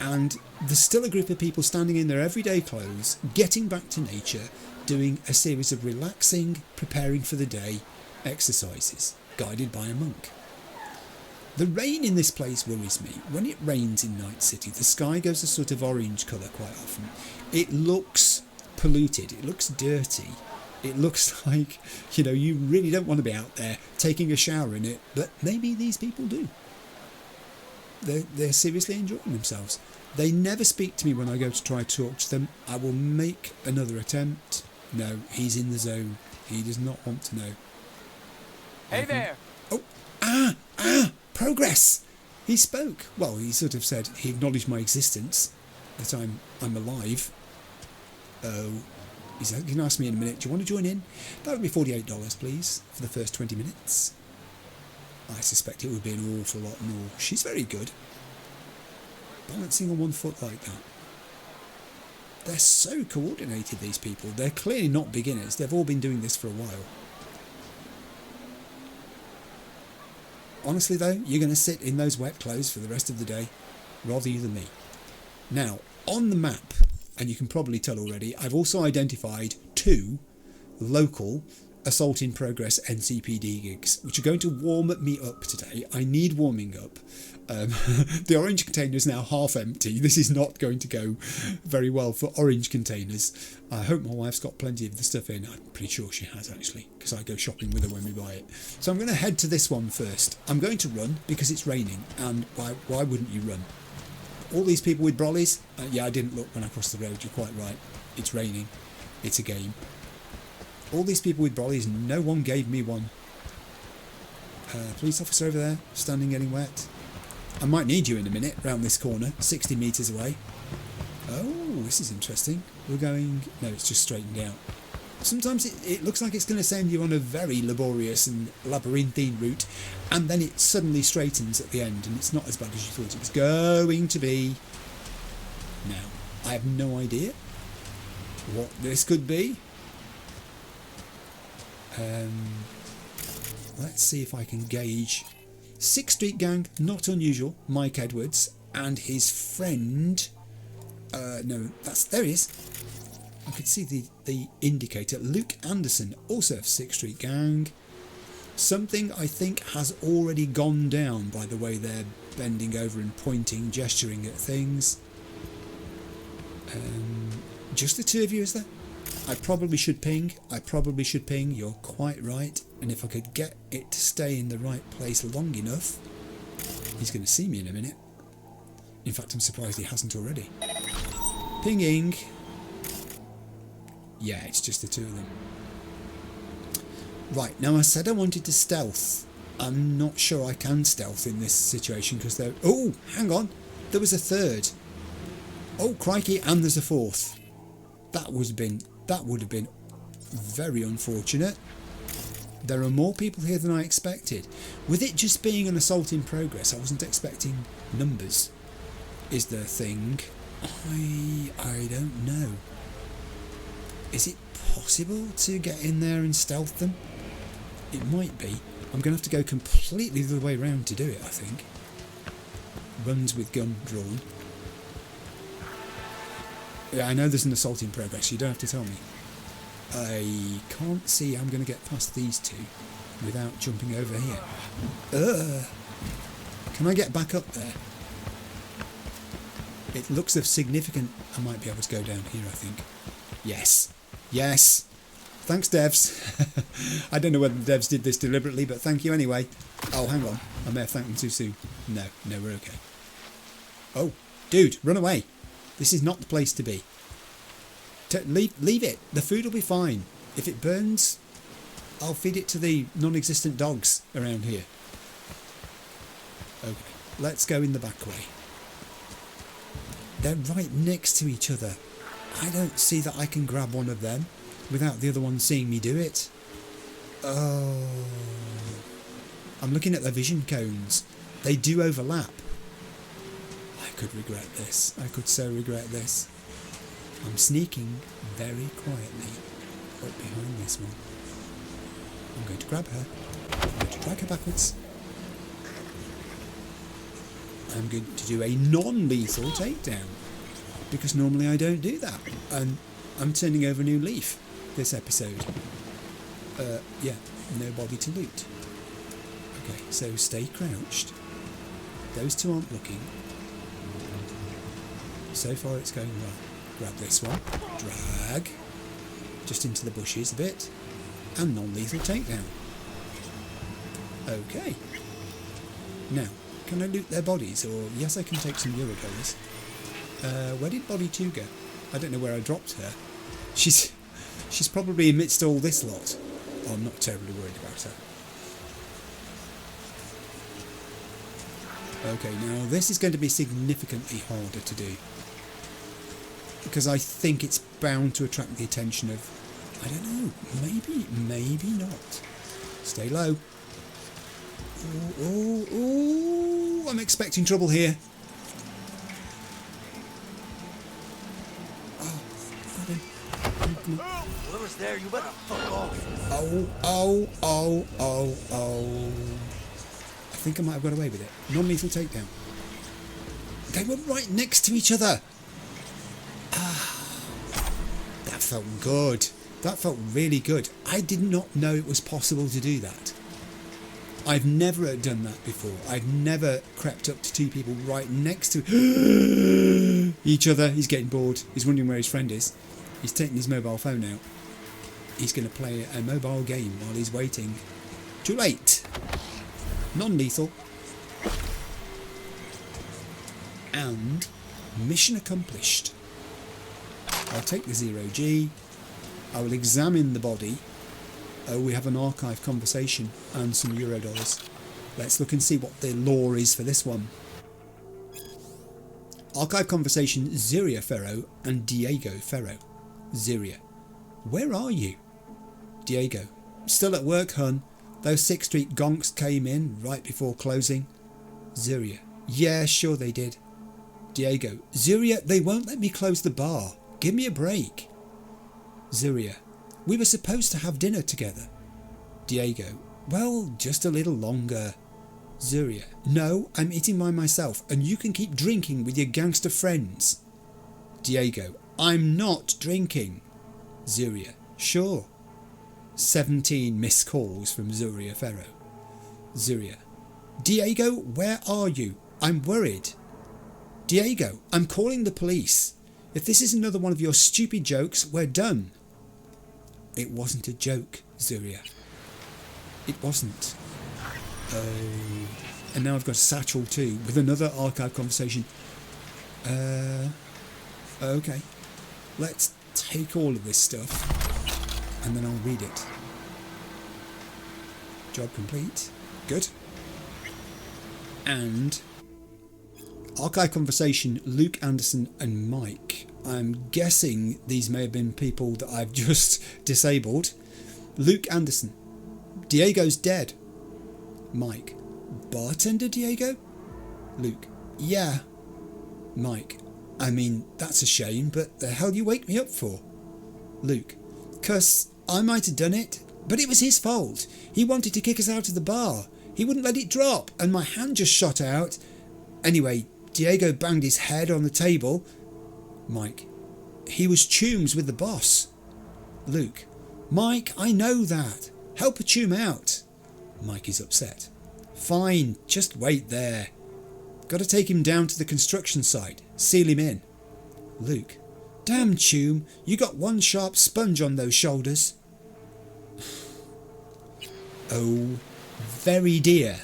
and there's still a group of people standing in their everyday clothes, getting back to nature, doing a series of relaxing, preparing for the day exercises, guided by a monk. The rain in this place worries me. When it rains in Night City, the sky goes a sort of orange colour quite often. It looks polluted, it looks dirty. It looks like, you really don't want to be out there taking a shower in it, but maybe these people do. They're seriously enjoying themselves. They never speak to me when I go to try to talk to them. I will make another attempt. No, he's in the zone. He does not want to know. Hey there! Oh, progress! He spoke. Well, he sort of said he acknowledged my existence, that I'm alive. Oh. He's going to ask me in a minute, do you want to join in? That would be $48, please, for the first 20 minutes. I suspect it would be an awful lot more. She's very good. Balancing on one foot like that. They're so coordinated, these people. They're clearly not beginners. They've all been doing this for a while. Honestly, though, you're going to sit in those wet clothes for the rest of the day. Rather you than me. Now, on the map, and you can probably tell already, I've also identified 2 local Assault in Progress NCPD gigs, which are going to warm me up today. I need warming up. The orange container is now half empty. This is not going to go very well for orange containers. I hope my wife's got plenty of the stuff in. I'm pretty sure she has, actually, because I go shopping with her when we buy it. So I'm going to head to this one first. I'm going to run because it's raining, and why wouldn't you run? All these people with brollies, yeah, I didn't look when I crossed the road, you're quite right. It's raining. It's a game. All these people with brollies, no one gave me one. Police officer over there, standing getting wet. I might need you in a minute, round this corner, 60 metres away. Oh, this is interesting. We're going... No, it's just straightened out. Sometimes it looks like it's going to send you on a very laborious and labyrinthine route, and then it suddenly straightens at the end, and it's not as bad as you thought it was going to be. Now, I have no idea what this could be. Let's see if I can gauge. 6th Street Gang, not unusual, Mike Edwards, and his friend... no, there he is. I could see the indicator. Luke Anderson, also of 6th Street Gang. Something I think has already gone down by the way they're bending over and pointing, gesturing at things. Just the 2 of you, is there? I probably should ping. You're quite right. And if I could get it to stay in the right place long enough... He's going to see me in a minute. In fact, I'm surprised he hasn't already. Pinging. Yeah, it's just the 2 of them. Right, now I said I wanted to stealth. I'm not sure I can stealth in this situation because they're... Oh, hang on. There was a 3rd. Oh, crikey, and there's a 4th. That would have been very unfortunate. There are more people here than I expected. With it just being an assault in progress, I wasn't expecting numbers. Is the thing. I don't know. Is it possible to get in there and stealth them? It might be. I'm going to have to go completely the other way around to do it, I think. Runs with gun drawn. Yeah, I know there's an assault in progress, you don't have to tell me. I can't see how I'm going to get past these 2 without jumping over here. Can I get back up there? It looks of significant. I might be able to go down here, I think. Yes. Yes. Thanks, devs. I don't know whether the devs did this deliberately, but thank you anyway. Oh, hang on. I may have thanked them too soon. No, we're okay. Oh, dude, run away. This is not the place to be. Leave it. The food will be fine. If it burns, I'll feed it to the non-existent dogs around here. Okay, let's go in the back way. They're right next to each other. I don't see that I can grab one of them without the other one seeing me do it. Oh. I'm looking at their vision cones. They do overlap. I could regret this. I could so regret this. I'm sneaking very quietly up behind this one. I'm going to grab her. I'm going to drag her backwards. I'm going to do a non-lethal takedown, because normally I don't do that, and I'm turning over a new leaf this episode. Yeah, no body to loot. Okay, so stay crouched. Those two aren't looking. So far it's going well. Grab this one, drag, just into the bushes a bit, and non-lethal takedown. Okay. Now, can I loot their bodies? Or, yes, I can take some Eurodollars. Where did body 2 go? I don't know where I dropped her. She's probably amidst all this lot. Oh, I'm not terribly worried about her. Okay, now this is going to be significantly harder to do, because I think it's bound to attract the attention of, I don't know, maybe not. Stay low. Oh, I'm expecting trouble here. Oh, got him. Whoever's there, you better fuck off. Oh. I think I might have got away with it. Non-lethal takedown. They were right next to each other. That felt good. That felt really good. I did not know it was possible to do that. I've never done that before. I've never crept up to two people right next to each other. He's getting bored. He's wondering where his friend is. He's taking his mobile phone out. He's going to play a mobile game while he's waiting. Too late. Non-lethal. And mission accomplished. I'll take the 0G. I will examine the body. Oh, we have an archive conversation and some Eurodollars. Let's look and see what the lore is for this one. Archive conversation, Ziria Ferro and Diego Ferro. Ziria. Where are you? Diego. Still at work, hun. Those 6th Street gonks came in right before closing. Ziria. Yeah, sure they did. Diego. Ziria, they won't let me close the bar. Give me a break. Ziria. We were supposed to have dinner together. Diego. Well, just a little longer. Ziria. No, I'm eating by myself, and you can keep drinking with your gangster friends. Diego. I'm not drinking. Ziria. Sure. 17 missed calls from Ziria Ferro. Ziria. Diego, where are you? I'm worried. Diego, I'm calling the police. If this is another one of your stupid jokes, we're done. It wasn't a joke, Ziria. It wasn't. Oh. And now I've got a satchel too, with another archive conversation. Okay. Let's take all of this stuff, and then I'll read it. Job complete. Good. And archive conversation, Luke Anderson and Mike. I'm guessing these may have been people that I've just disabled. Luke Anderson. Diego's dead. Mike. Bartender Diego? Luke. Yeah. Mike. I mean, that's a shame, but the hell you wake me up for? Luke. 'Cause I might have done it, but it was his fault. He wanted to kick us out of the bar. He wouldn't let it drop, and my hand just shot out. Anyway, Diego banged his head on the table. Mike. He was chooms with the boss. Luke. Mike, I know that. Help a choom out. Mike is upset. Fine, just wait there. Got to take him down to the construction site. Seal him in. Luke. Damn, Tume, you got one sharp sponge on those shoulders. Oh, very dear.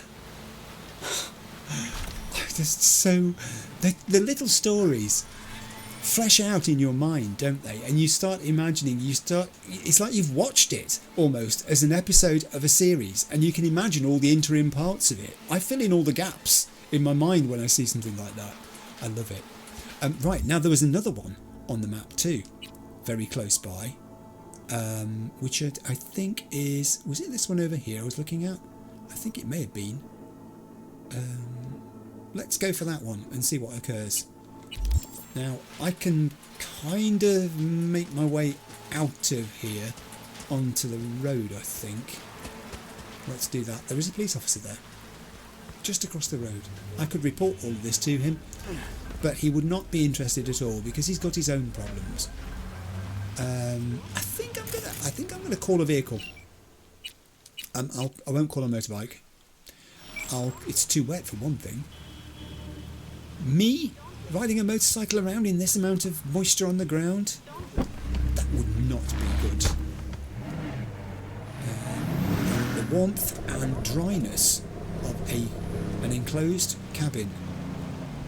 Just so... The little stories flesh out in your mind, don't they? And you start imagining, it's like you've watched it almost as an episode of a series, and you can imagine all the interim parts of it. I fill in all the gaps in my mind when I see something like that. I love it. Right, now there was another one on the map too, very close by, which I think is... Was it this one over here I was looking at? I think it may have been. Let's go for that one and see what occurs. Now, I can kind of make my way out of here onto the road, I think. Let's do that. There is a police officer there, just across the road. I could report all of this to him, but he would not be interested at all because he's got his own problems. I think I'm gonna call a vehicle. I won't call a motorbike. It's too wet for one thing. Me riding a motorcycle around in this amount of moisture on the ground? That would not be good. The warmth and dryness of an enclosed cabin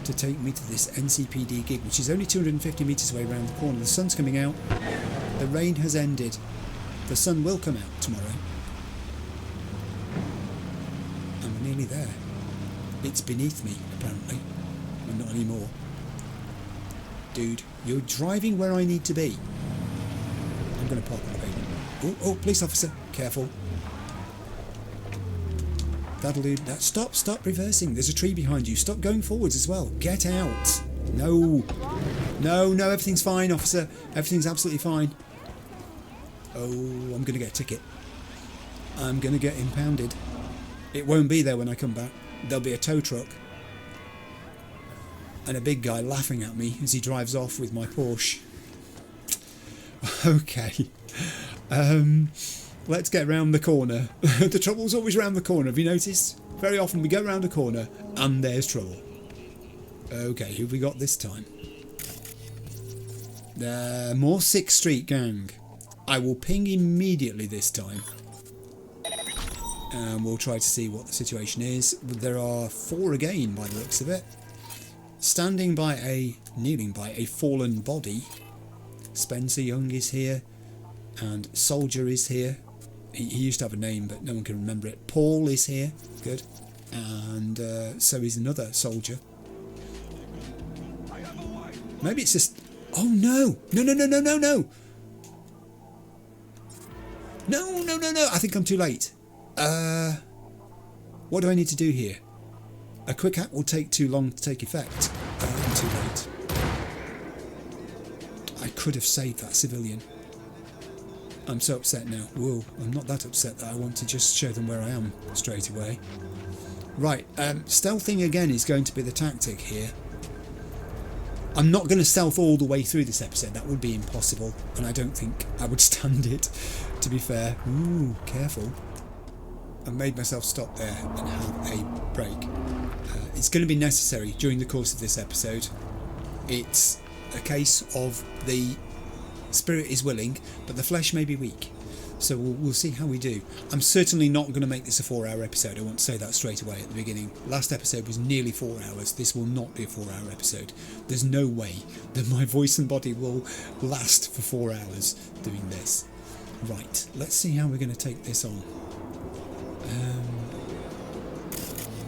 to take me to this NCPD gig, which is only 250 metres away around the corner. The sun's coming out. The rain has ended. The sun will come out tomorrow. I'm nearly there. It's beneath me, apparently. But not anymore. Dude, you're driving where I need to be. I'm going to park on the pavement. Oh, police officer. Careful. That'll do. Stop reversing. There's a tree behind you. Stop going forwards as well. Get out. No, everything's fine, officer. Everything's absolutely fine. Oh, I'm going to get a ticket. I'm going to get impounded. It won't be there when I come back. There'll be a tow truck. And a big guy laughing at me as he drives off with my Porsche. Okay. Let's get round the corner. The trouble's always round the corner, have you noticed? Very often we go round a corner and there's trouble. Okay, who have we got this time? More 6th Street gang. I will ping immediately this time. And we'll try to see what the situation is. There are 4 again by the looks of it. Kneeling by a fallen body. Spencer Young is here. And Soldier is here. He used to have a name, but no one can remember it. Paul is here. Good. And so is another soldier. Maybe it's just... Oh, no. No. No. I think I'm too late. What do I need to do here? A quick act will take too long to take effect. I'm too late. I could have saved that civilian. I'm so upset now. Whoa, I'm not that upset that I want to just show them where I am straight away. Right, stealthing again is going to be the tactic here. I'm not going to stealth all the way through this episode. That would be impossible, and I don't think I would stand it, to be fair. Ooh, careful. I've made myself stop there and have a break. It's going to be necessary during the course of this episode. It's a case of the spirit is willing, but the flesh may be weak. So we'll see how we do. I'm certainly not going to make this a 4-hour episode. I want to say that straight away at the beginning. Last episode was nearly 4 hours. This will not be a 4-hour episode. There's no way that my voice and body will last for 4 hours doing this. Right, let's see how we're going to take this on.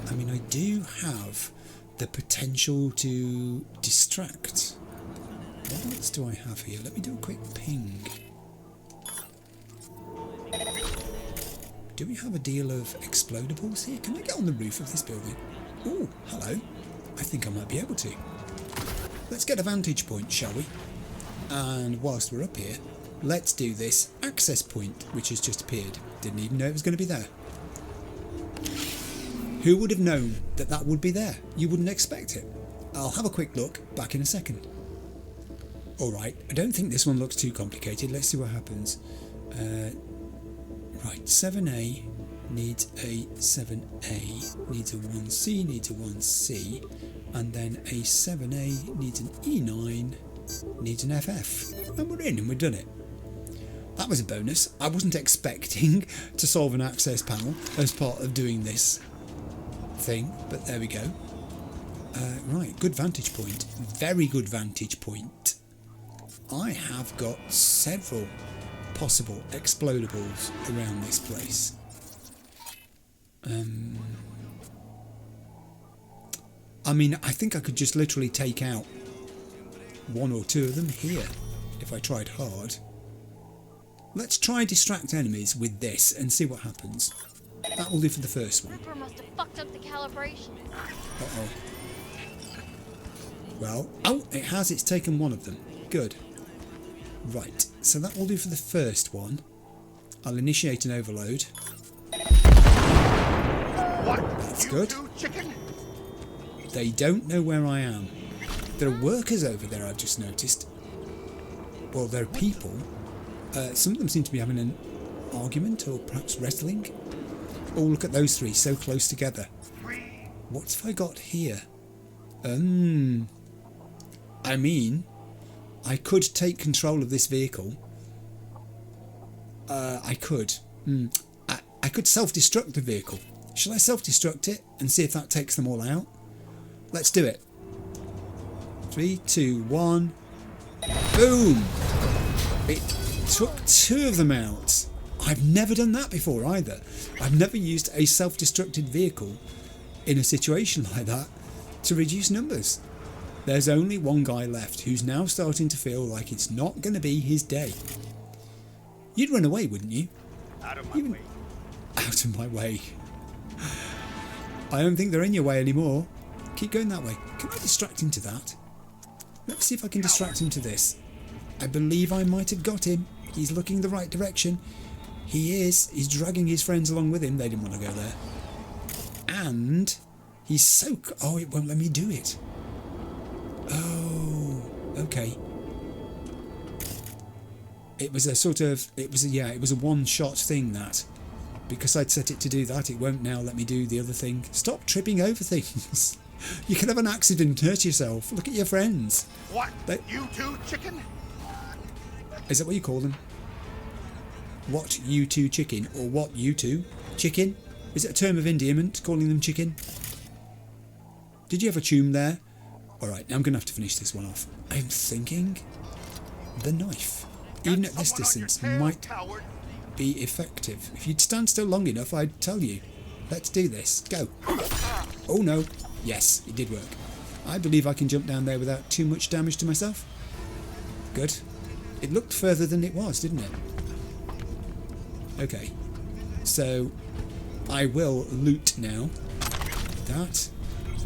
I mean, I do have the potential to distract. What else do I have here? Let me do a quick ping. Do we have a deal of explodables here? Can I get on the roof of this building? Oh, hello. I think I might be able to. Let's get a vantage point, shall we? And whilst we're up here, let's do this access point, which has just appeared. Didn't even know it was going to be there. Who would have known that that would be there? You wouldn't expect it. I'll have a quick look, back in a second. Alright, I don't think this one looks too complicated. Let's see what happens. Right, 7A needs a 7A, needs a 1C, needs a 1C, And then a 7A needs an E9, needs an FF. And we're in and we've done it. That was a bonus. I wasn't expecting to solve an access panel as part of doing this thing, but there we go. Right, good vantage point. Very good vantage point. I have got several possible explodables around this place. I mean, I think I could just literally take out one or two of them here if I tried hard. Let's try distract enemies with this and see what happens. That will do for the first one. Ripper must have fucked up the calibration. Uh-oh. Well, oh, it has. It's taken one of them. Good. Right, so that will do for the first one. I'll initiate an overload. What? That's You good. two, chicken? They don't know where I am. There are workers over there, I've just noticed. Well, there are people. Some of them seem to be having an argument or perhaps wrestling. Oh, look at those three, so close together. What have I got here? I mean, I could take control of this vehicle. I could. I could self-destruct the vehicle. Shall I self-destruct it and see if that takes them all out? Let's do it. 3, 2, 1. Boom! It took two of them out. I've never done that before either. I've never used a self-destructed vehicle in a situation like that to reduce numbers. There's only one guy left who's now starting to feel like it's not going to be his day. You'd run away, wouldn't you? Out of my way. Out of my way. I don't think they're in your way anymore. Keep going that way. Can I distract him to that? Let's see if I can distract him to this. I believe I might have got him. He's looking the right direction. He is. He's dragging his friends along with him. They didn't want to go there. And he's so... Oh, it won't let me do it. Oh, okay. It was a sort of... It was a one-shot thing, that. Because I'd set it to do that, it won't now let me do the other thing. Stop tripping over things. You can have an accident and hurt yourself. Look at your friends. What? You two, chicken? Is that what you call them? What, you two chicken? Or what, you two? Chicken? Is it a term of endearment, calling them chicken? Did you have a tune there? Alright, now I'm going to have to finish this one off. I'm thinking the knife, even at this distance, might be effective. If you'd stand still long enough, I'd tell you. Let's do this. Go. Oh no. Yes, it did work. I believe I can jump down there without too much damage to myself. Good. It looked further than it was, didn't it? Okay. So, I will loot now. That.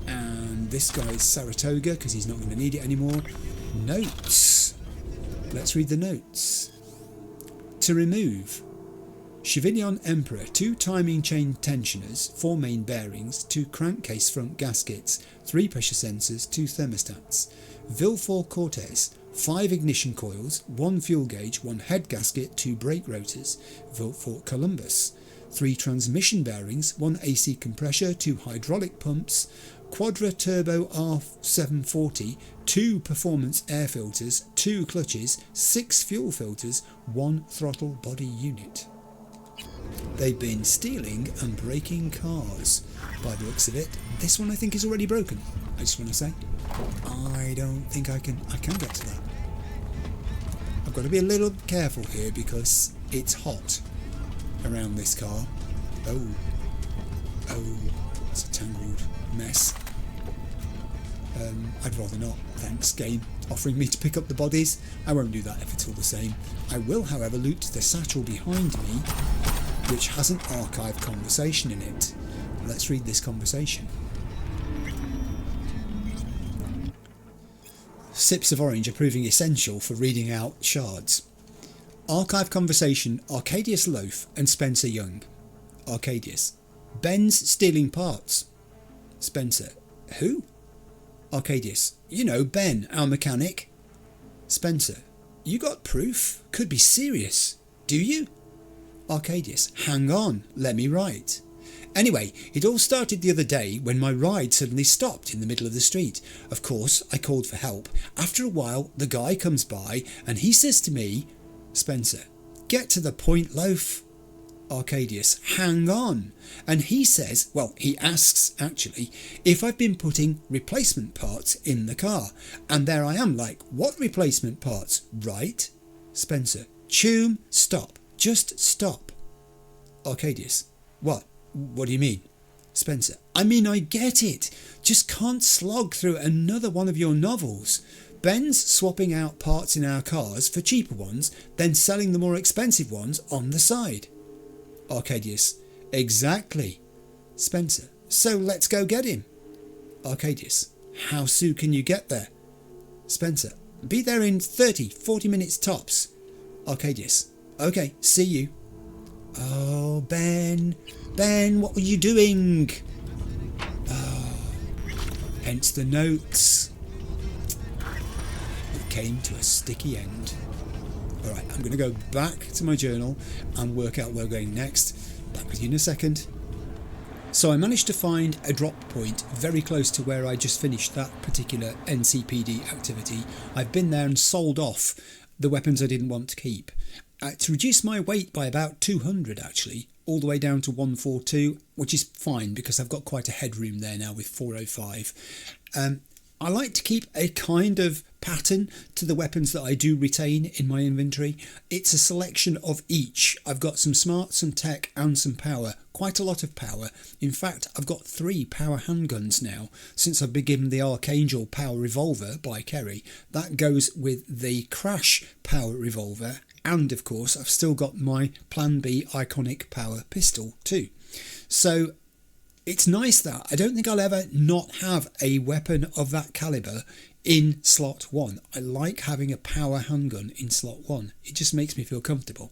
And this guy's Saratoga, because he's not going to need it anymore. Notes. Let's read the notes. To remove. Chevignon Emperor, 2 timing chain tensioners, 4 main bearings, 2 crankcase front gaskets, 3 pressure sensors, 2 thermostats. Villefort Cortez, 5 ignition coils, 1 fuel gauge, 1 head gasket, 2 brake rotors. Villefort Columbus, 3 transmission bearings, 1 AC compressor, 2 hydraulic pumps, Quadra Turbo R740, 2 performance air filters, 2 clutches, 6 fuel filters, 1 throttle body unit. They've been stealing and breaking cars by the looks of it. This one I think is already broken. I just want to say, I don't think I can get to that. I've got to be a little careful here because it's hot around this car. Oh, it's a tangled mess. I'd rather not, thanks game, offering me to pick up the bodies. I won't do that if it's all the same. I will, however, loot the satchel behind me, which has an archived conversation in it. Let's read this conversation. Sips of orange are proving essential for reading out shards. Archive conversation, Arcadius Loaf and Spencer Young. Arcadius. Ben's stealing parts. Spencer. Who? Arcadius. You know, Ben, our mechanic. Spencer. You got proof? Could be serious. Do you? Arcadius. Hang on, let me write. Anyway, it all started the other day when my ride suddenly stopped in the middle of the street. Of course, I called for help. After a while, the guy comes by and he says to me, Spencer, get to the point, loaf. Arcadius, hang on. And he says, well, he asks actually, if I've been putting replacement parts in the car. And there I am like, what replacement parts? Right? Spencer, Choom, stop. Just stop. Arcadius, what? What do you mean? Spencer, I mean, I get it. Just can't slog through another one of your novels. Ben's swapping out parts in our cars for cheaper ones, then selling the more expensive ones on the side. Arcadius, exactly. Spencer, so let's go get him. Arcadius, how soon can you get there? Spencer, be there in 30-40 minutes tops. Arcadius, okay, see you. Oh, Ben, what were you doing? Oh, hence the notes. It came to a sticky end. Alright, I'm going to go back to my journal and work out where we're going next. Back with you in a second. So I managed to find a drop point very close to where I just finished that particular NCPD activity. I've been there and sold off the weapons I didn't want to keep. To reduce my weight by about 200 actually, all the way down to 142, which is fine because I've got quite a headroom there now with 405. I like to keep a kind of pattern to the weapons that I do retain in my inventory. It's a selection of each. I've got some smart, some tech and some power. Quite a lot of power. In fact, I've got 3 power handguns now since I've been given the Archangel power revolver by Kerry. That goes with the Crash power revolver, and of course I've still got my Plan B iconic power pistol too. So it's nice that I don't think I'll ever not have a weapon of that caliber in slot 1. I like having a power handgun in slot 1. It just makes me feel comfortable.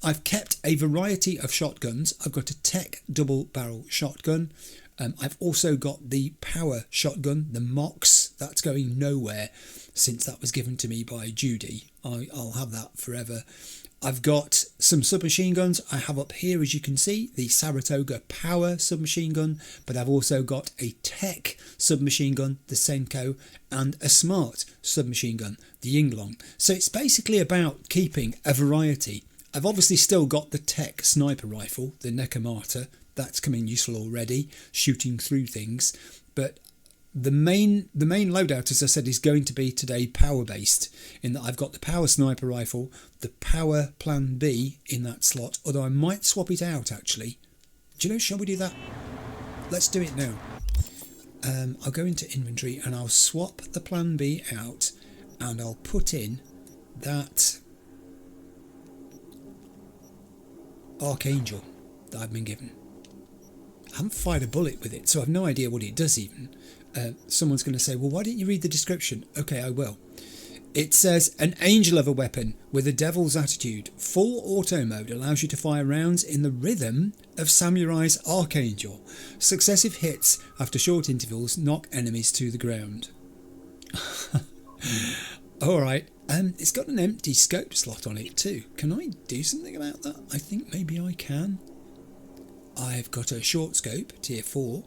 I've kept a variety of shotguns. I've got a tech double barrel shotgun. I've also got the power shotgun, the Mox. That's going nowhere since that was given to me by Judy. I'll have that forever. I've got some submachine guns. I have up here, as you can see, the Saratoga Power submachine gun, but I've also got a tech submachine gun, the Senko, and a smart submachine gun, the Yinglong. So it's basically about keeping a variety. I've obviously still got the tech sniper rifle, the Nekomata. That's coming useful already, shooting through things. But the main loadout, as I said, is going to be today power based, in that I've got the power sniper rifle, the power Plan B in that slot, although I might swap it out actually. Do you know, shall we do that? Let's do it now. I'll go into inventory and I'll swap the Plan B out and I'll put in that Archangel that I've been given. I haven't fired a bullet with it, so I've no idea what it does even. Someone's going to say, well, why didn't you read the description? Okay, I will. It says, an angel of a weapon with a devil's attitude. Full auto mode allows you to fire rounds in the rhythm of Samurai's Archangel. Successive hits after short intervals knock enemies to the ground. Alright, it's got an empty scope slot on it too. Can I do something about that? I think maybe I can. I've got a short scope, tier 4.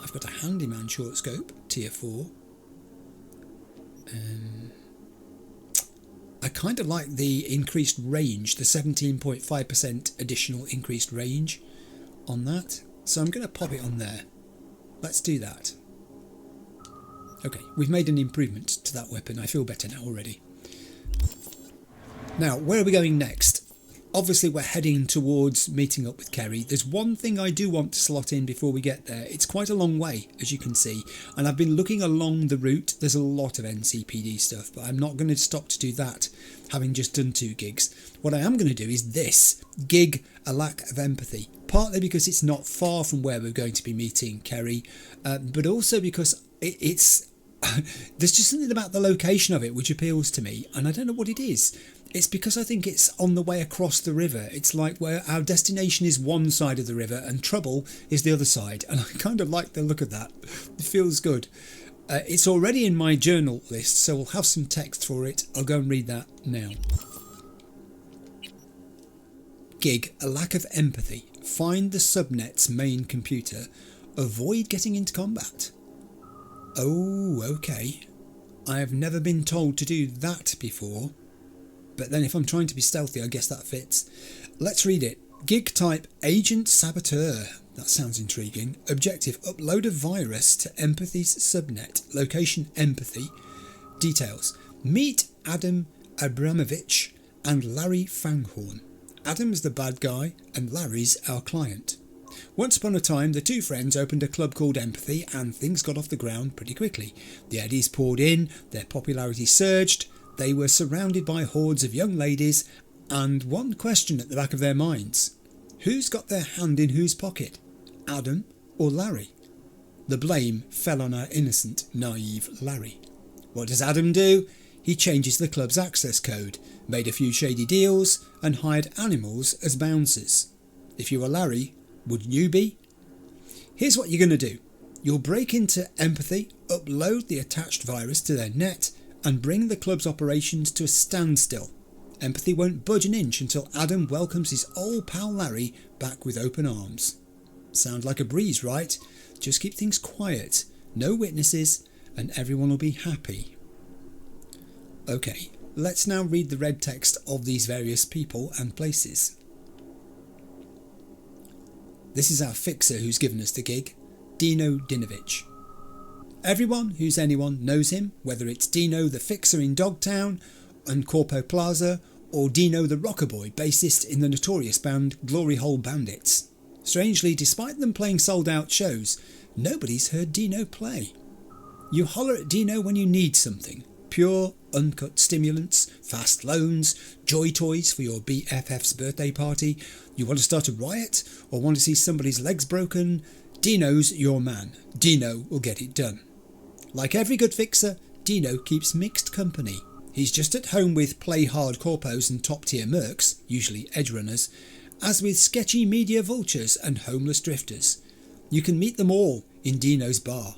I've got a handyman short scope, tier 4. I kind of like the increased range, the 17.5% additional increased range on that. So I'm going to pop it on there. Let's do that. Okay, we've made an improvement to that weapon. I feel better now already. Now, where are we going next? Obviously we're heading towards meeting up with Kerry. There's one thing I do want to slot in before we get there. It's quite a long way, as you can see, and I've been looking along the route. There's a lot of NCPD stuff, but I'm not going to stop to do that, having just done 2 gigs. What I am going to do is this gig, A Lack of Empathy, partly because it's not far from where we're going to be meeting Kerry, but also because it's there's just something about the location of it which appeals to me, and I don't know what it is. It's because I think it's on the way across the river. It's like where our destination is one side of the river and trouble is the other side. And I kind of like the look of that. It feels good. It's already in my journal list, so we'll have some text for it. I'll go and read that now. Gig, A Lack of Empathy. Find the subnet's main computer. Avoid getting into combat. Oh, okay. I have never been told to do that before. But then if I'm trying to be stealthy, I guess that fits. Let's read it. Gig type Agent Saboteur. That sounds intriguing. Objective, upload a virus to Empathy's subnet. Location, Empathy. Details. Meet Adam Abramovich and Larry Fanghorn. Adam's the bad guy and Larry's our client. Once upon a time, the two friends opened a club called Empathy and things got off the ground pretty quickly. The eddies poured in, their popularity surged, they were surrounded by hordes of young ladies and one question at the back of their minds. Who's got their hand in whose pocket? Adam or Larry? The blame fell on our innocent, naive Larry. What does Adam do? He changes the club's access code, made a few shady deals and hired animals as bouncers. If you were Larry, wouldn't you be? Here's what you're going to do. You'll break into Empathy, upload the attached virus to their net and bring the club's operations to a standstill. Empathy won't budge an inch until Adam welcomes his old pal Larry back with open arms. Sounds like a breeze, right? Just keep things quiet, no witnesses, and everyone will be happy. Okay, let's now read the red text of these various people and places. This is our fixer who's given us the gig, Dino Dinovich. Everyone who's anyone knows him, whether it's Dino the fixer in Dogtown and Corpo Plaza, or Dino the rocker boy, bassist in the notorious band Glory Hole Bandits. Strangely, despite them playing sold-out shows, nobody's heard Dino play. You holler at Dino when you need something. Pure, uncut stimulants, fast loans, joy toys for your BFF's birthday party. You want to start a riot or want to see somebody's legs broken? Dino's your man. Dino will get it done. Like every good fixer, Dino keeps mixed company. He's just at home with play hard corpos and top tier mercs, usually edge runners, as with sketchy media vultures and homeless drifters. You can meet them all in Dino's bar.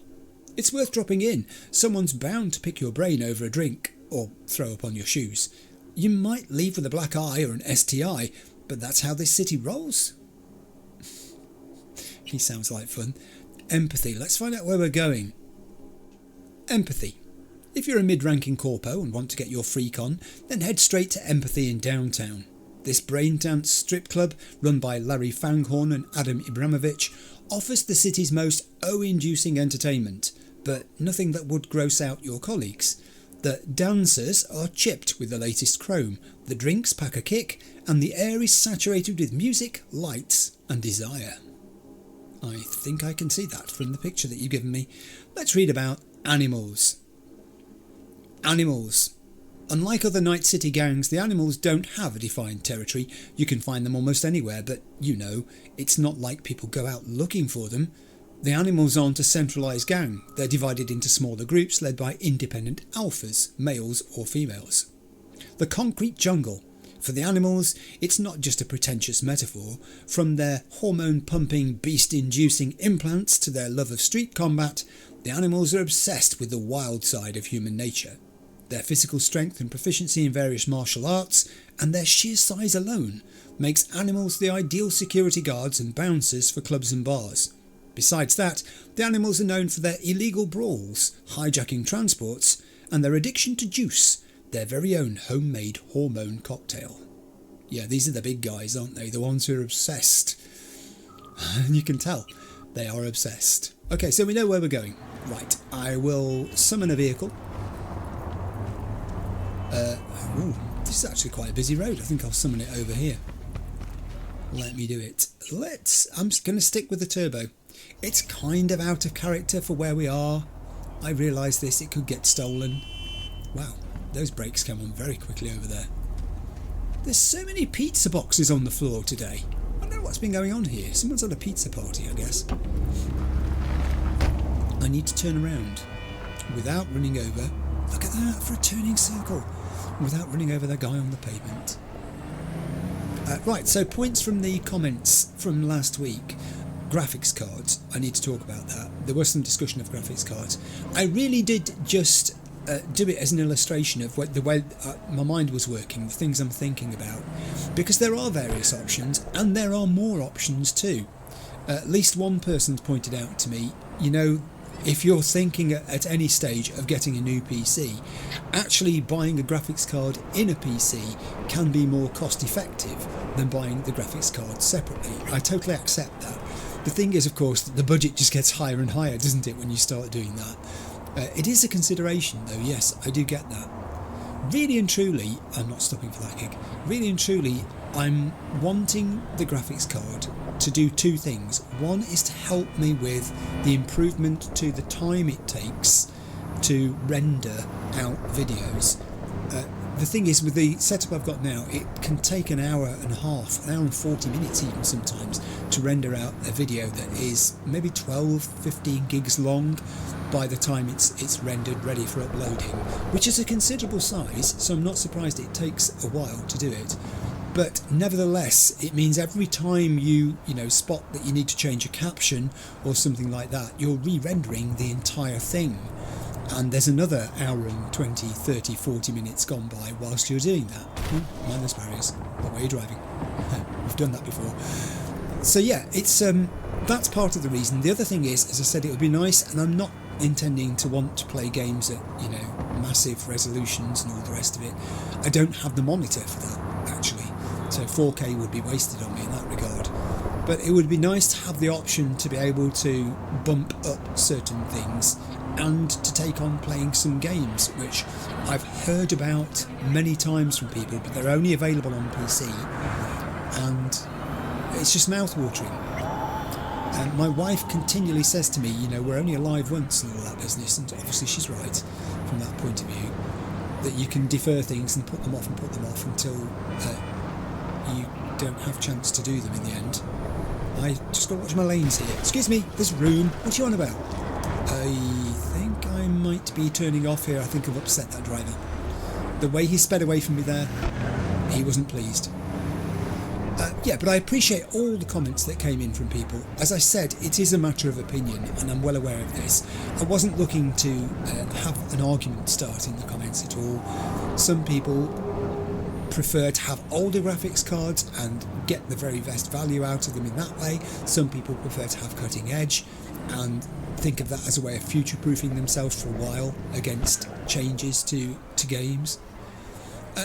It's worth dropping in. Someone's bound to pick your brain over a drink or throw up on your shoes. You might leave with a black eye or an STI, but that's how this city rolls. He sounds like fun. Empathy. Let's find out where we're going. Empathy. If you're a mid-ranking corpo and want to get your freak on, then head straight to Empathy in downtown. This brain dance strip club, run by Larry Fanghorn and Adam Abramovich, offers the city's most O-inducing entertainment, but nothing that would gross out your colleagues. The dancers are chipped with the latest chrome, the drinks pack a kick, and the air is saturated with music, lights and desire. I think I can see that from the picture that you've given me. Let's read about animals. Animals. Unlike other Night City gangs, the animals don't have a defined territory. You can find them almost anywhere, but you know, it's not like people go out looking for them. The animals aren't a centralised gang. They're divided into smaller groups led by independent alphas, males or females. The concrete jungle. For the animals, it's not just a pretentious metaphor. From their hormone-pumping, beast-inducing implants to their love of street combat, the animals are obsessed with the wild side of human nature. Their physical strength and proficiency in various martial arts, and their sheer size alone, makes animals the ideal security guards and bouncers for clubs and bars. Besides that, the animals are known for their illegal brawls, hijacking transports, and their addiction to juice, their very own homemade hormone cocktail. Yeah, these are the big guys, aren't they? The ones who are obsessed. And you can tell they are obsessed. Okay, so we know where we're going. Right, I will summon a vehicle. This is actually quite a busy road. I think I'll summon it over here. Let me do it. I'm just going to stick with the turbo. It's kind of out of character for where we are. I realise this, it could get stolen. Wow, those brakes came on very quickly over there. There's so many pizza boxes on the floor today. I don't know what's been going on here. Someone's had a pizza party, I guess. I need to turn around without running over. Look at that, for a turning circle. Without running over that guy on the pavement. Right, so points from the comments from last week. Graphics cards. I need to talk about that. There was some discussion of graphics cards. I really did just do it as an illustration of the way my mind was working, the things I'm thinking about, because there are various options, and there are more options too. At least one person's pointed out to me, you know, if you're thinking at any stage of getting a new PC, actually buying a graphics card in a PC can be more cost effective than buying the graphics card separately. I totally accept that. The thing is, of course, that the budget just gets higher and higher, doesn't it, when you start doing that? It is a consideration though, yes, I do get that. Really and truly, I'm not stopping for that gig, really and truly, I'm wanting the graphics card to do two things. One is to help me with the improvement to the time it takes to render out videos. The thing is, with the setup I've got now, it can take an hour and a half, an hour and 40 minutes even sometimes, to render out a video that is maybe 12, 15 gigs long by the time it's rendered ready for uploading, which is a considerable size, so I'm not surprised it takes a while to do it. But nevertheless, it means every time you spot that you need to change a caption or something like that, you're re-rendering the entire thing. And there's another hour and 20, 30, 40 minutes gone by whilst you're doing that. Mind those barriers. What way are you driving? We've done that before. So yeah, it's that's part of the reason. The other thing is, as I said, it would be nice, and I'm not intending to want to play games at, massive resolutions and all the rest of it. I don't have the monitor for that, actually. So 4K would be wasted on me in that regard. But it would be nice to have the option to be able to bump up certain things and to take on playing some games, which I've heard about many times from people, but they're only available on PC, and it's just mouth-watering. And my wife continually says to me, we're only alive once and all that business, and obviously she's right from that point of view, that you can defer things and put them off until you don't have a chance to do them in the end. I just got to watch my lanes here. Excuse me, there's room. What are you on about? I think I might be turning off here. I think I've upset that driver. The way he sped away from me there, he wasn't pleased. Yeah, but I appreciate all the comments that came in from people. As I said, it is a matter of opinion, and I'm well aware of this. I wasn't looking to have an argument start in the comments at all. Some people prefer to have older graphics cards and get the very best value out of them in that way. Some people prefer to have cutting edge and think of that as a way of future-proofing themselves for a while against changes to games.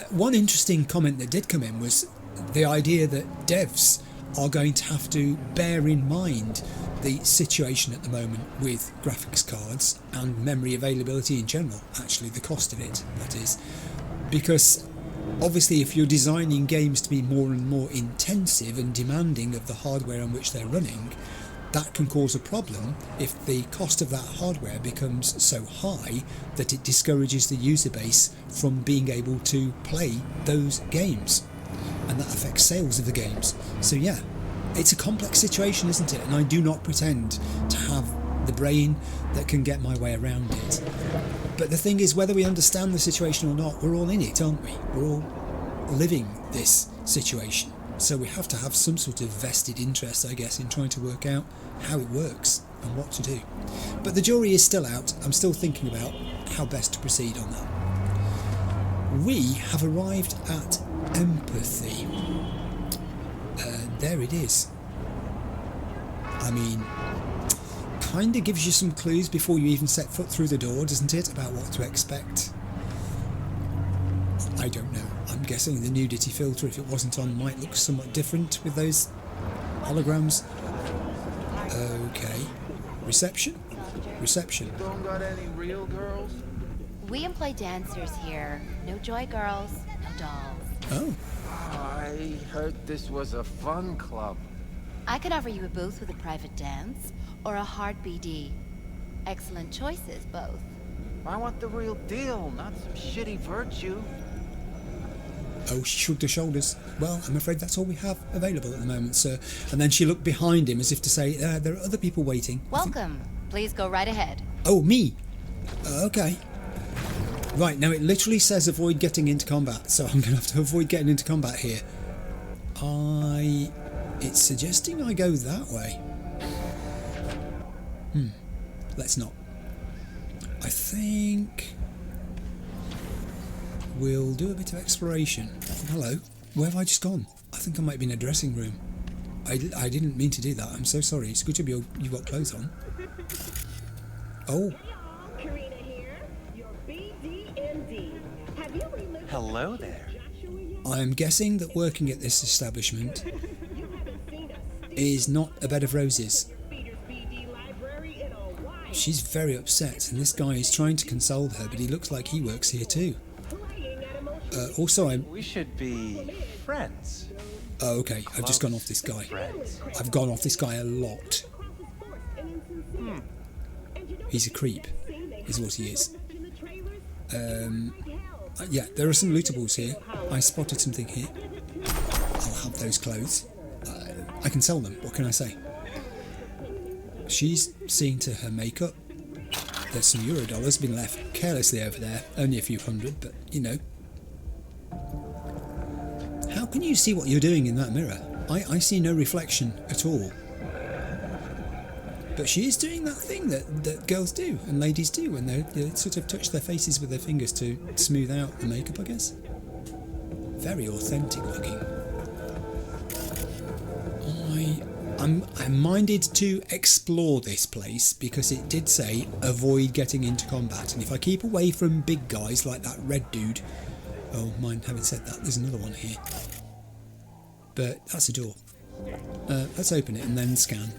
One interesting comment that did come in was the idea that devs are going to have to bear in mind the situation at the moment with graphics cards and memory availability in general, actually the cost of it, that is, because obviously if you're designing games to be more and more intensive and demanding of the hardware on which they're running, that can cause a problem if the cost of that hardware becomes so high that it discourages the user base from being able to play those games, and that affects sales of the games. So yeah, it's a complex situation, isn't it? And I do not pretend to have the brain that can get my way around it. But the thing is, whether we understand the situation or not, we're all in it, aren't we? We're all living this situation. So we have to have some sort of vested interest, I guess, in trying to work out how it works and what to do. But the jury is still out. I'm still thinking about how best to proceed on that. We have arrived at empathy. There it is. I mean, kind of gives you some clues before you even set foot through the door, doesn't it, about what to expect? I don't know. I'm guessing the nudity filter, if it wasn't on, might look somewhat different with those holograms. Okay. Reception? Reception. Don't got any real girls? We employ dancers here. No joy girls, no dolls. Oh. I heard this was a fun club. I could offer you a booth with a private dance, or a hard BD. Excellent choices, both. I want the real deal, not some shitty virtue. Oh, she shrugged her shoulders. Well, I'm afraid that's all we have available at the moment, sir. And then she looked behind him as if to say, there are other people waiting. Welcome. Please go right ahead. Oh, me? Okay. Right, now it literally says avoid getting into combat, so I'm going to have to avoid getting into combat here. It's suggesting I go that way. Let's not. I think we'll do a bit of exploration. Oh, hello. Where have I just gone? I think I might be in a dressing room. I didn't mean to do that. I'm so sorry. It's good to be you've got clothes on. Oh. Hello there. I'm guessing that working at this establishment is not a bed of roses. She's very upset, and this guy is trying to console her, but he looks like he works here too. We should be friends. Oh, okay. I've just gone off this guy. I've gone off this guy a lot. He's a creep, is what he is. Yeah, there are some lootables here. I spotted something here. I'll have those clothes. I can sell them. What can I say? She's seeing to her makeup. There's some Eurodollars been left carelessly over there. Only a few hundred, but you know. How can you see what you're doing in that mirror? I see no reflection at all. But she is doing that thing that girls do and ladies do when they sort of touch their faces with their fingers to smooth out the makeup, I guess. Very authentic looking. I'm minded to explore this place because it did say avoid getting into combat, and if I keep away from big guys like that red dude. Oh, mind having said that, there's another one here. But that's a door. Let's open it and then scan.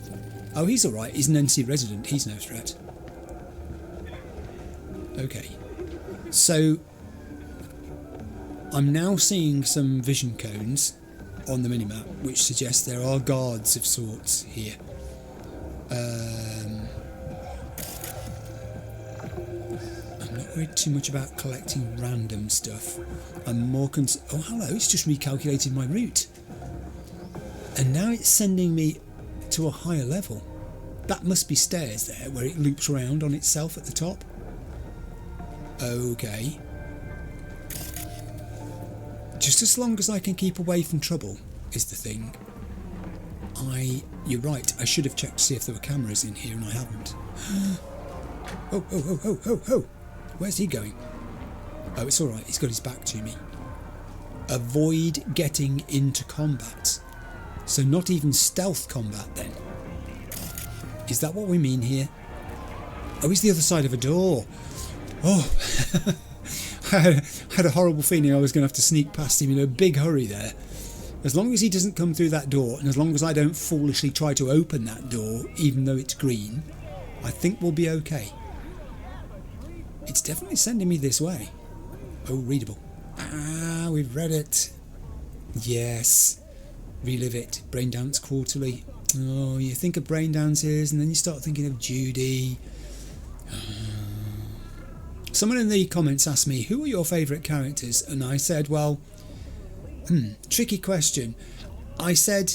Oh, he's alright. He's an NC resident. He's no threat. Okay. So, I'm now seeing some vision cones on the minimap, which suggests there are guards of sorts here. I'm not worried too much about collecting random stuff. I'm more concerned... Oh, hello. It's just recalculated my route. And now it's sending me to a higher level. That must be stairs there, where it loops around on itself at the top. Okay. Just as long as I can keep away from trouble is the thing. You're right, I should have checked to see if there were cameras in here and I haven't. Oh. Where's he going? Oh, it's alright, he's got his back to me. Avoid getting into combat. So not even stealth combat then. Is that what we mean here? Oh, he's the other side of a door. Oh, I had a horrible feeling I was going to have to sneak past him in a big hurry there. As long as he doesn't come through that door, and as long as I don't foolishly try to open that door, even though it's green, I think we'll be okay. It's definitely sending me this way. Oh, readable. Ah, we've read it. Yes. Relive it. Brain Dance Quarterly. Oh, you think of brain dances and then you start thinking of Judy. Someone in the comments asked me, who are your favourite characters? And I said, well, tricky question. I said,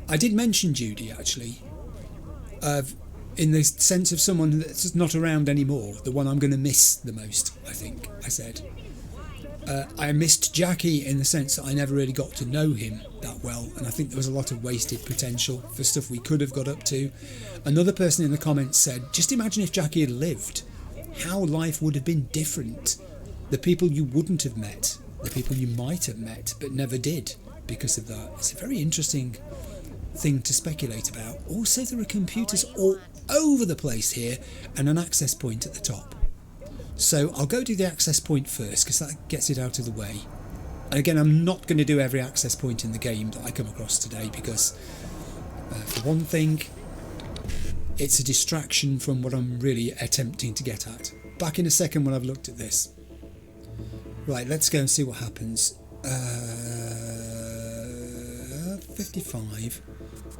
I did mention Judy actually, in the sense of someone that's not around anymore, the one I'm going to miss the most, I think, I said. I missed Jackie in the sense that I never really got to know him that well, and I think there was a lot of wasted potential for stuff we could have got up to. Another person in the comments said, just imagine if Jackie had lived, how life would have been different. The people you wouldn't have met, the people you might have met but never did because of that. It's a very interesting thing to speculate about. Also, there are computers all over the place here and an access point at the top. So I'll go do the access point first because that gets it out of the way. And again, I'm not going to do every access point in the game that I come across today because, for one thing, it's a distraction from what I'm really attempting to get at. Back in a second when I've looked at this. Right, let's go and see what happens. 55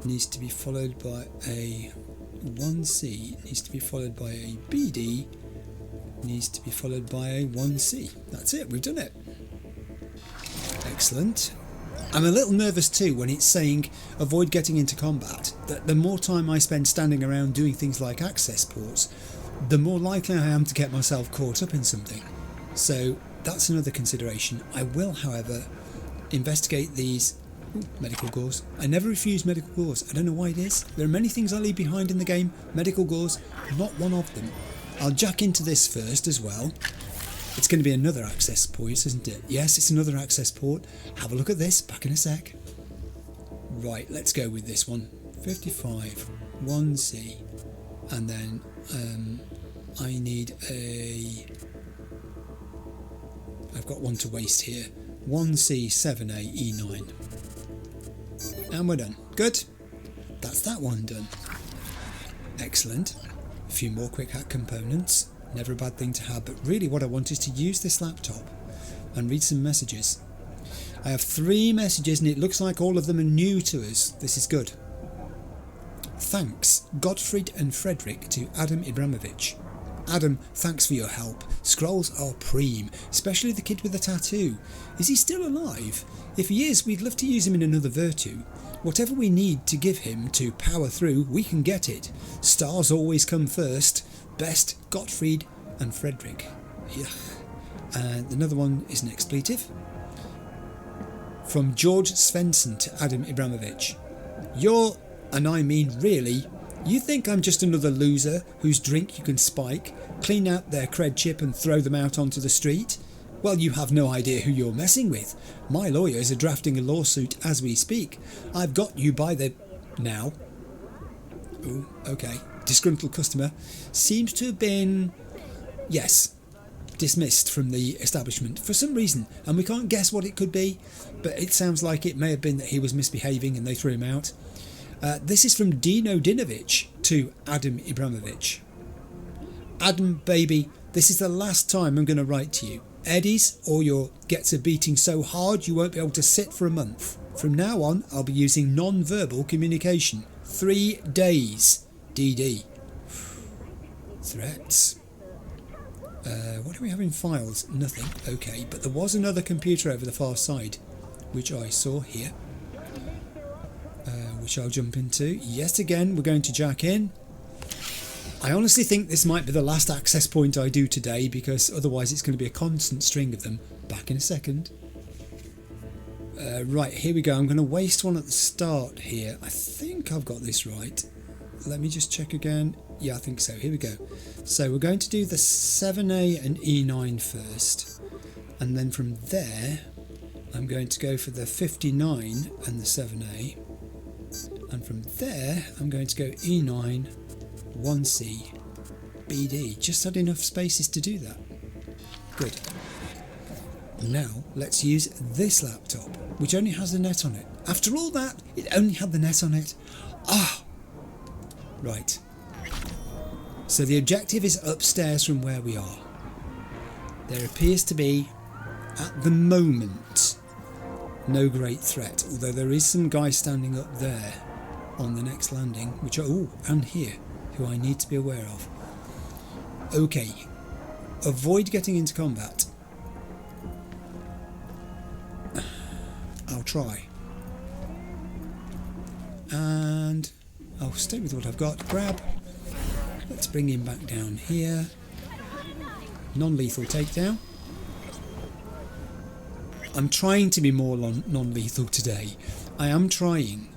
needs to be followed by a 1C, needs to be followed by a BD, needs to be followed by a 1C. That's it, we've done it. Excellent. I'm a little nervous too when it's saying avoid getting into combat, that the more time I spend standing around doing things like access ports, the more likely I am to get myself caught up in something. So that's another consideration. I will, however, investigate these medical gauze. I never refuse medical gauze. I don't know why it is. There are many things I leave behind in the game. Medical gauze, not one of them. I'll jack into this first as well. It's going to be another access point, isn't it? Yes, it's another access port. Have a look at this, back in a sec. Right, let's go with this one. 55, 1C. And then I need a... I've got one to waste here. 1C, 7A, E9. And we're done. Good. That's that one done. Excellent. A few more quick hack components. Never a bad thing to have, but really what I want is to use this laptop and read some messages. I have 3 messages and it looks like all of them are new to us. This is good. Thanks, Gottfried and Frederick, to Adam Ibramovich. Adam, thanks for your help. Scrolls are preem, especially the kid with the tattoo. Is he still alive? If he is, we'd love to use him in another Virtue. Whatever we need to give him to power through, we can get it. Stars always come first. Best, Gottfried and Frederick. Yuck. And another one is an expletive. From George Svensson to Adam Ibramovich. You're, and I mean really, you think I'm just another loser whose drink you can spike, clean out their cred chip and throw them out onto the street? Well, you have no idea who you're messing with. My lawyers are drafting a lawsuit as we speak. I've got you by the... now. Oh, okay. Disgruntled customer seems to have been... yes, dismissed from the establishment for some reason, and we can't guess what it could be, but it sounds like it may have been that he was misbehaving and they threw him out. This is from Dino Dinovich to Adam Ibramovich. Adam, baby, this is the last time I'm going to write to you. Eddie's or your gets a beating so hard you won't be able to sit for a month. From now on, I'll be using non-verbal communication. 3 days. DD. Threats. What do we have in files? Nothing. Okay, but there was another computer over the far side, which I saw here. Which I'll jump into. Yet again, we're going to jack in. I honestly think this might be the last access point I do today, because otherwise it's going to be a constant string of them. Back in a second. Right, here we go. I'm going to waste one at the start here. I think I've got this right. Let me just check again. Yeah, I think so. Here we go. So we're going to do the 7A and E9 first. And then from there, I'm going to go for the 59 and the 7A. And from there, I'm going to go E9, 1C, BD. Just had enough spaces to do that. Good. Now, let's use this laptop, which only has the net on it. After all that, it only had the net on it. Ah! Right. So the objective is upstairs from where we are. There appears to be, at the moment, no great threat, although there is some guy standing up there on the next landing, which are, oh, and here, who I need to be aware of. Okay, avoid getting into combat. I'll try. And I'll stay with what I've got. Grab. Let's bring him back down here. Non-lethal takedown. I'm trying to be more non-lethal today. I am trying.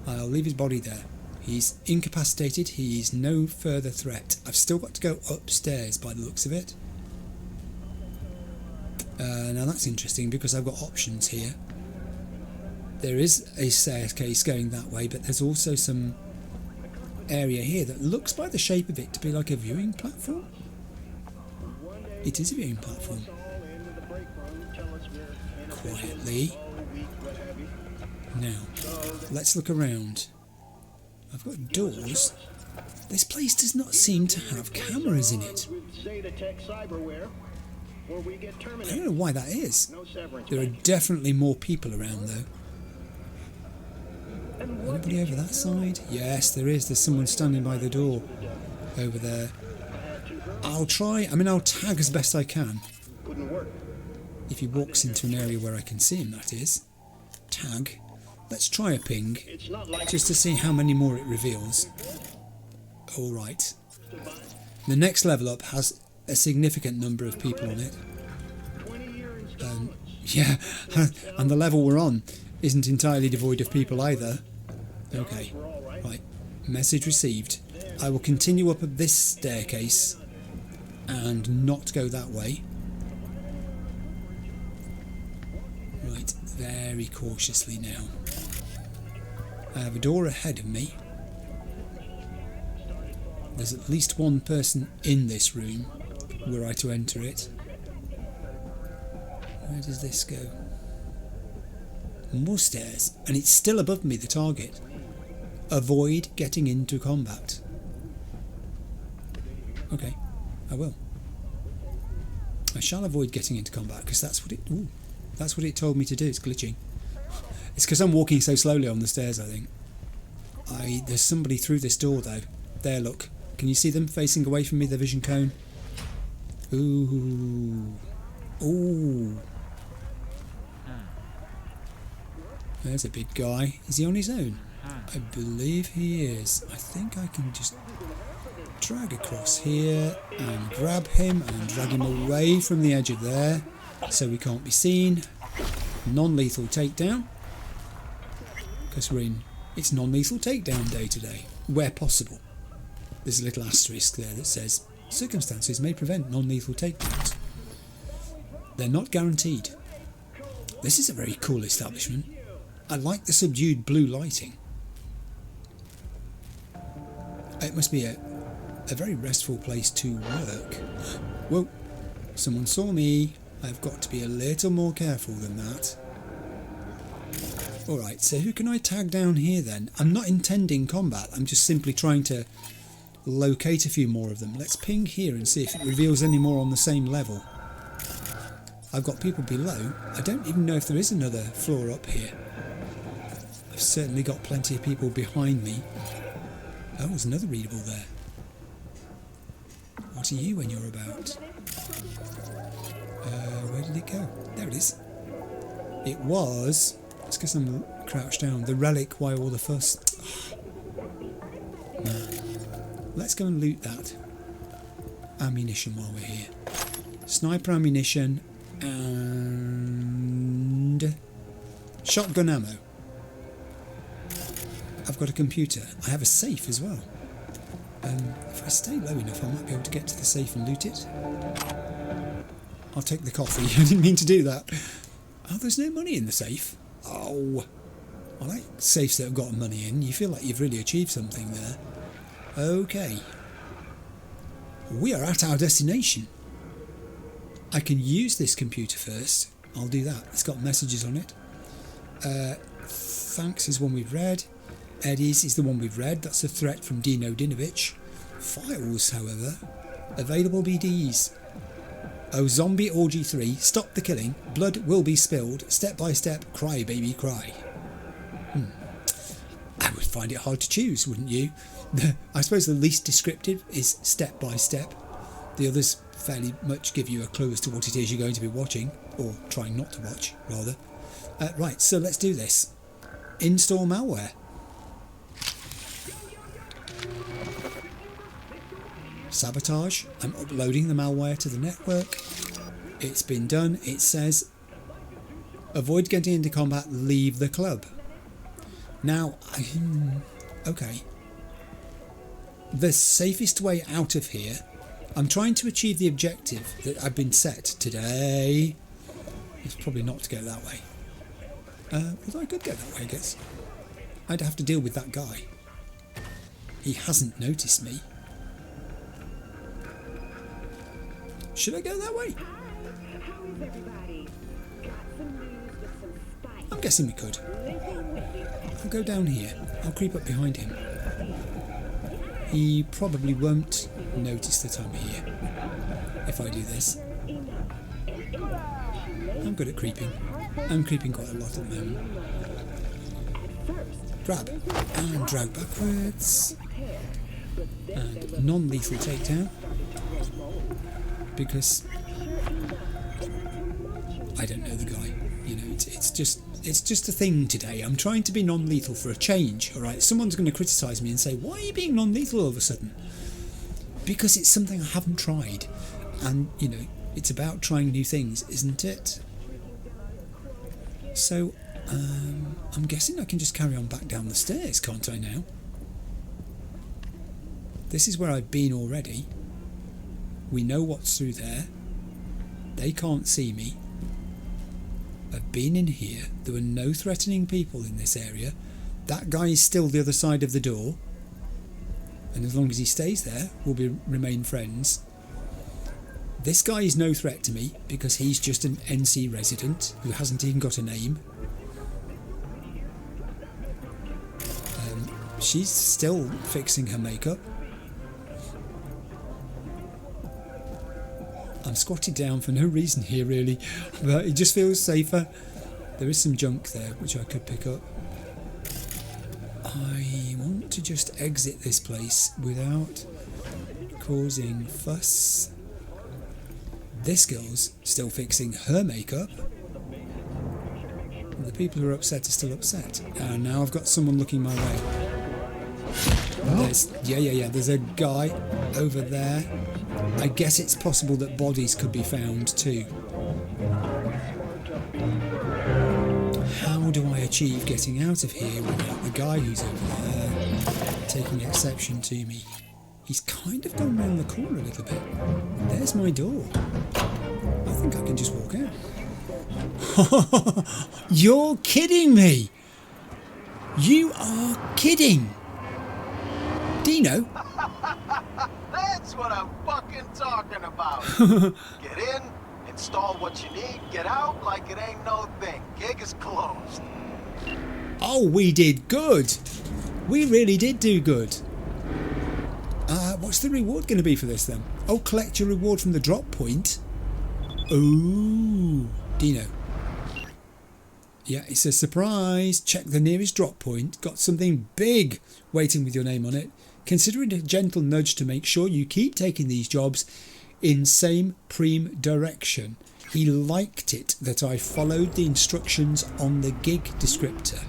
I'll leave his body there. He's incapacitated. He is no further threat. I've still got to go upstairs by the looks of it. Now that's interesting because I've got options here. There is a staircase going that way, but there's also some area here that looks by the shape of it to be like a viewing platform. It is a viewing platform. Quietly. Now, let's look around. I've got doors. This place does not seem to have cameras in it. I don't know why that is. There are definitely more people around though. Anybody over that side? Yes, there is. There's someone standing by the door over there. I'll try. I mean, I'll tag as best I can. If he walks into an area where I can see him, that is. Tag. Let's try a ping, just to see how many more it reveals. Alright. The next level up has a significant number of people on it. Yeah, and the level we're on isn't entirely devoid of people either. Okay, right. Message received. I will continue up this staircase and not go that way. Right, very cautiously now. I have a door ahead of me. There's at least one person in this room were I to enter it. Where does this go? More stairs, and it's still above me, the target. Avoid getting into combat. Okay, I will. I shall avoid getting into combat because that's what it. Ooh, that's what it told me to do. It's glitching. It's because I'm walking so slowly on the stairs, I think. There's somebody through this door though. There, look. Can you see them facing away from me? The vision cone. Ooh. Ooh. There's a big guy. Is he on his own? I believe he is. I think I can just drag across here and grab him and drag him away from the edge of there so we can't be seen. Non-lethal takedown. Because it's non-lethal takedown day today, where possible. There's a little asterisk there that says circumstances may prevent non-lethal takedowns. They're not guaranteed. This is a very cool establishment. I like the subdued blue lighting. It must be a very restful place to work. Whoa, someone saw me. I've got to be a little more careful than that. Alright, so who can I tag down here then? I'm not intending combat, I'm just simply trying to locate a few more of them. Let's ping here and see if it reveals any more on the same level. I've got people below. I don't even know if there is another floor up here. I've certainly got plenty of people behind me. Oh, there's another readable there. What are you when you're about? Where did it go? There it is. It was... It's because I'm crouched down. The relic, why all the fuss? Man. Let's go and loot that. Ammunition while we're here. Sniper ammunition and... shotgun ammo. I've got a computer. I have a safe as well. If I stay low enough, I might be able to get to the safe and loot it. I'll take the coffee. I didn't mean to do that. Oh, there's no money in the safe. Oh. I like safes that have got money in. You feel like you've really achieved something there. Okay. We are at our destination. I can use this computer first. I'll do that. It's got messages on it. Thanks is one we've read. Eddie's is the one we've read. That's a threat from Dino Dinovich. Files, however. Available BDs. Oh, Zombie Orgy 3. Stop the killing. Blood will be spilled. Step by step. Cry, baby, cry. I would find it hard to choose, wouldn't you? I suppose the least descriptive is step by step. The others fairly much give you a clue as to what it is you're going to be watching. Or trying not to watch, rather. Right, so let's do this. Install malware. Sabotage. I'm uploading the malware to the network. It's been done. It says avoid getting into combat, leave the club. Now, okay. The safest way out of here, I'm trying to achieve the objective that I've been set today. It's probably not to go that way. Although I could go that way, I guess. I'd have to deal with that guy. He hasn't noticed me. Should I go that way? I'm guessing we could. I'll go down here. I'll creep up behind him. He probably won't notice that I'm here if I do this. I'm good at creeping. I'm creeping quite a lot at the moment. Grab and drag backwards. And non-lethal takedown. Because I don't know the guy, you know. It's just a thing today. I'm trying to be non-lethal for a change. All right, someone's going to criticise me and say, "Why are you being non-lethal all of a sudden?" Because it's something I haven't tried, and you know, it's about trying new things, isn't it? So I'm guessing I can just carry on back down the stairs, can't I now? This is where I've been already. We know what's through there. They can't see me. I've been in here. There were no threatening people in this area. That guy is still the other side of the door. And as long as he stays there, we'll remain friends. This guy is no threat to me because he's just an NC resident who hasn't even got a name. She's still fixing her makeup. I'm squatted down for no reason here really, but it just feels safer. There is some junk there which I could pick up. I want to just exit this place without causing fuss. This girl's still fixing her makeup. The people who are upset are still upset. And now I've got someone looking my way. There's a guy over there. I guess it's possible that bodies could be found too. How do I achieve getting out of here without the guy who's over there taking exception to me? He's kind of gone round the corner a little bit. There's my door. I think I can just walk out. You're kidding me! You are kidding! Dino? That's what I'm fucking talking about. Get in, install what you need, get out like it ain't no thing. Gig is closed. Oh, we did good. We really did do good. What's the reward going to be for this then? Oh, collect your reward from the drop point. Ooh, Dino. Yeah, it says surprise. Check the nearest drop point. Got something big waiting with your name on it. Consider it a gentle nudge to make sure you keep taking these jobs in same preem direction. He liked it that I followed the instructions on the gig descriptor.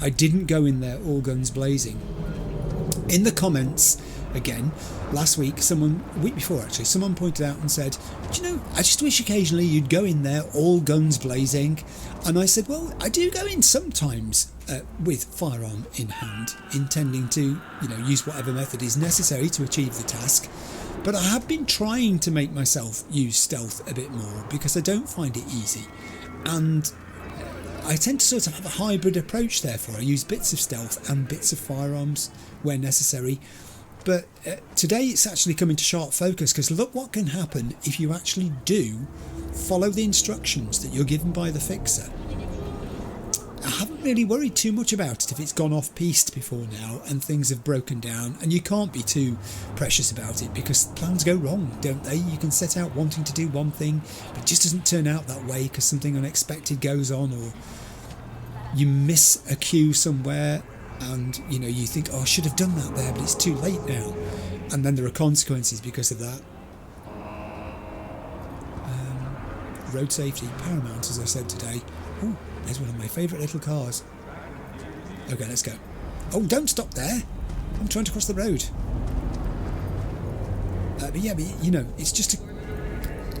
I didn't go in there all guns blazing. In the comments, again, week before actually, someone pointed out and said, do you know, I just wish occasionally you'd go in there all guns blazing. And I said, well, I do go in sometimes with firearm in hand, intending to, use whatever method is necessary to achieve the task. But I have been trying to make myself use stealth a bit more because I don't find it easy. And I tend to sort of have a hybrid approach therefore. I use bits of stealth and bits of firearms where necessary. But today it's actually come into sharp focus because look what can happen if you actually do follow the instructions that you're given by the fixer. I haven't really worried too much about it if it's gone off-piste before now and things have broken down, and you can't be too precious about it because plans go wrong, don't they? You can set out wanting to do one thing, but it just doesn't turn out that way because something unexpected goes on, or you miss a cue somewhere and you think, oh, I should have done that there, but it's too late now, and then there are consequences because of that. Road safety paramount, as I said today. Ooh, there's one of my favourite little cars. Okay, let's go. Oh, don't stop there. I'm trying to cross the road. But it's just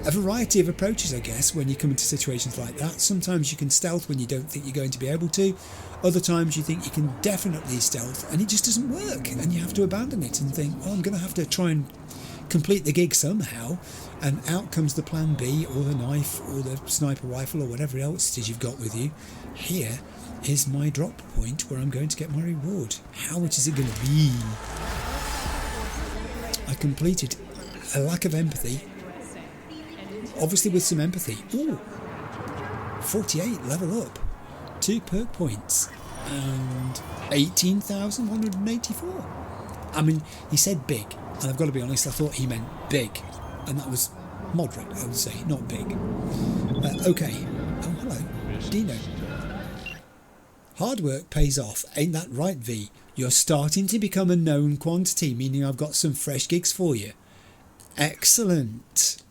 a variety of approaches, I guess, when you come into situations like that. Sometimes you can stealth when you don't think you're going to be able to. Other times you think you can definitely stealth and it just doesn't work. And you have to abandon it and think, well, I'm going to have to try and complete the gig somehow. And out comes the plan B, or the knife, or the sniper rifle, or whatever else it is you've got with you. Here is my drop point where I'm going to get my reward. How much is it going to be? I completed a lack of empathy. Obviously with some empathy. Ooh, 48, level up. 2 perk points. And 18,184. I mean, he said big. And I've got to be honest, I thought he meant big. And that was moderate, I would say, not big. Okay. Oh, hello. Dino. Hard work pays off, ain't that right, V? You're starting to become a known quantity, meaning I've got some fresh gigs for you. Excellent.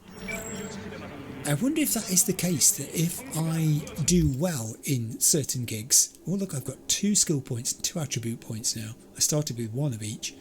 I wonder if that is the case, that if I do well in certain gigs... Oh, look, I've got 2 skill points and 2 attribute points now. I started with 1 of each.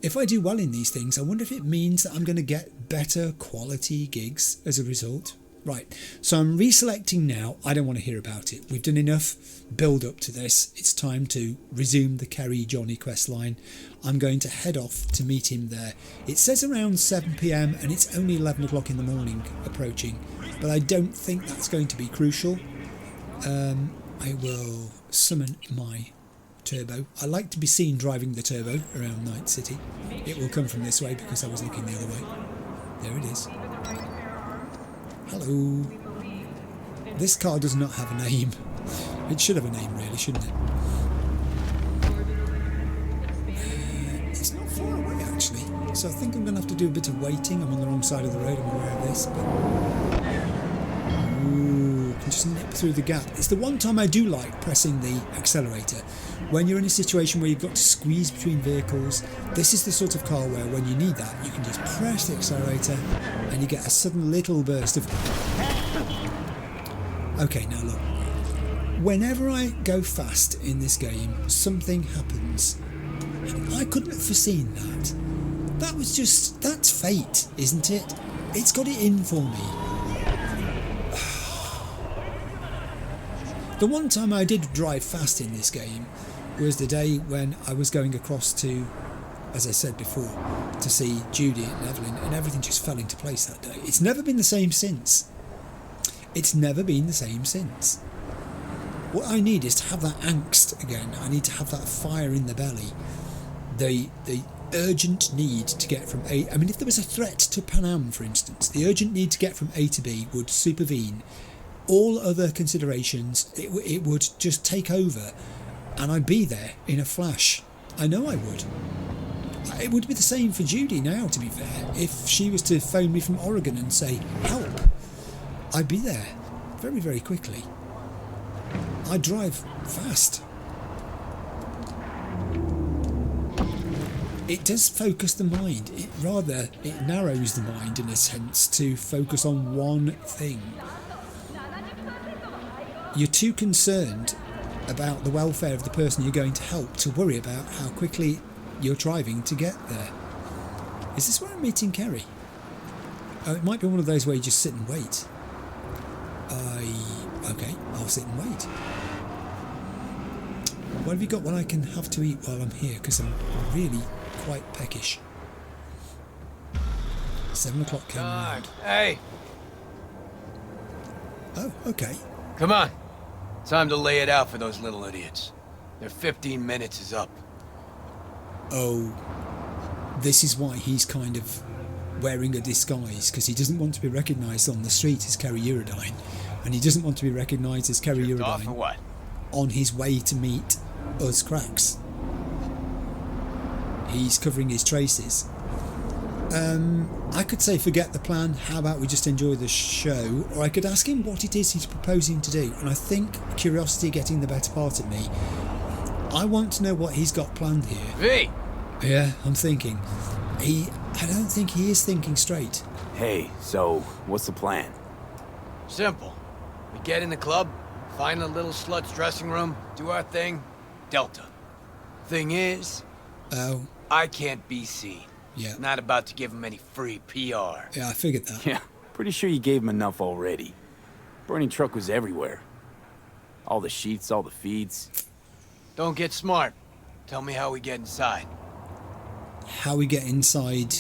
If I do well in these things, I wonder if it means that I'm going to get better quality gigs as a result. Right, so I'm reselecting now. I don't want to hear about it. We've done enough build up to this. It's time to resume the Kerry Johnny quest line. I'm going to head off to meet him there. It says around 7 PM and it's only 11 o'clock in the morning approaching, but I don't think that's going to be crucial. I will summon my turbo. I like to be seen driving the turbo around Night City. It will come from this way because I was looking the other way. There it is. Hello. This car does not have a name. It should have a name really, shouldn't it? It's not far away actually, so I think I'm going to have to do a bit of waiting. I'm on the wrong side of the road, I'm aware of this. But... Ooh, I can just nip through the gap. It's the one time I do like pressing the accelerator. When you're in a situation where you've got to squeeze between vehicles, this is the sort of car where when you need that, you can just press the accelerator and you get a sudden little burst of... Okay, now look. Whenever I go fast in this game, something happens. And I couldn't have foreseen that. That was just... That's fate, isn't it? It's got it in for me. The one time I did drive fast in this game was the day when I was going across to, as I said before, to see Judy and Evelyn, and everything just fell into place that day. It's never been the same since. It's never been the same since. What I need is to have that angst again. I need to have that fire in the belly. The urgent need to get from A... I mean, if there was a threat to Panam, for instance, the urgent need to get from A to B would supervene all other considerations. It would just take over. And I'd be there in a flash. I know I would. It would be the same for Judy now, to be fair. If she was to phone me from Oregon and say, help, I'd be there very, very quickly. I drive fast. It does focus the mind. It narrows the mind in a sense to focus on one thing. You're too concerned about the welfare of the person you're going to help to worry about how quickly you're driving to get there. Is this where I'm meeting Kerry? Oh, it might be one of those where you just sit and wait. Okay, I'll sit and wait. What have you got what I can have to eat while I'm here? Because I'm really quite peckish. 7 o'clock came around. Hey! Oh, okay. Come on. Time to lay it out for those little idiots. Their 15 minutes is up. Oh, this is why he's kind of wearing a disguise, because he doesn't want to be recognised on the street as Kerry Eurodyne, and he doesn't want to be recognised as Kerry Eurodyne or what? On his way to meet us cracks. He's covering his traces. I could say forget the plan, how about we just enjoy the show, or I could ask him what it is he's proposing to do, and I think curiosity getting the better part of me. I want to know what he's got planned here. V! Yeah, I'm thinking. I don't think he is thinking straight. Hey, so what's the plan? Simple. We get in the club, find a little slut's dressing room, do our thing, Delta. Thing is, Oh. I can't be seen. Yeah. Not about to give him any free PR. Yeah, I figured that. Yeah, pretty sure you gave him enough already. Burning truck was everywhere. All the sheets, all the feeds. Don't get smart. Tell me how we get inside. How we get inside...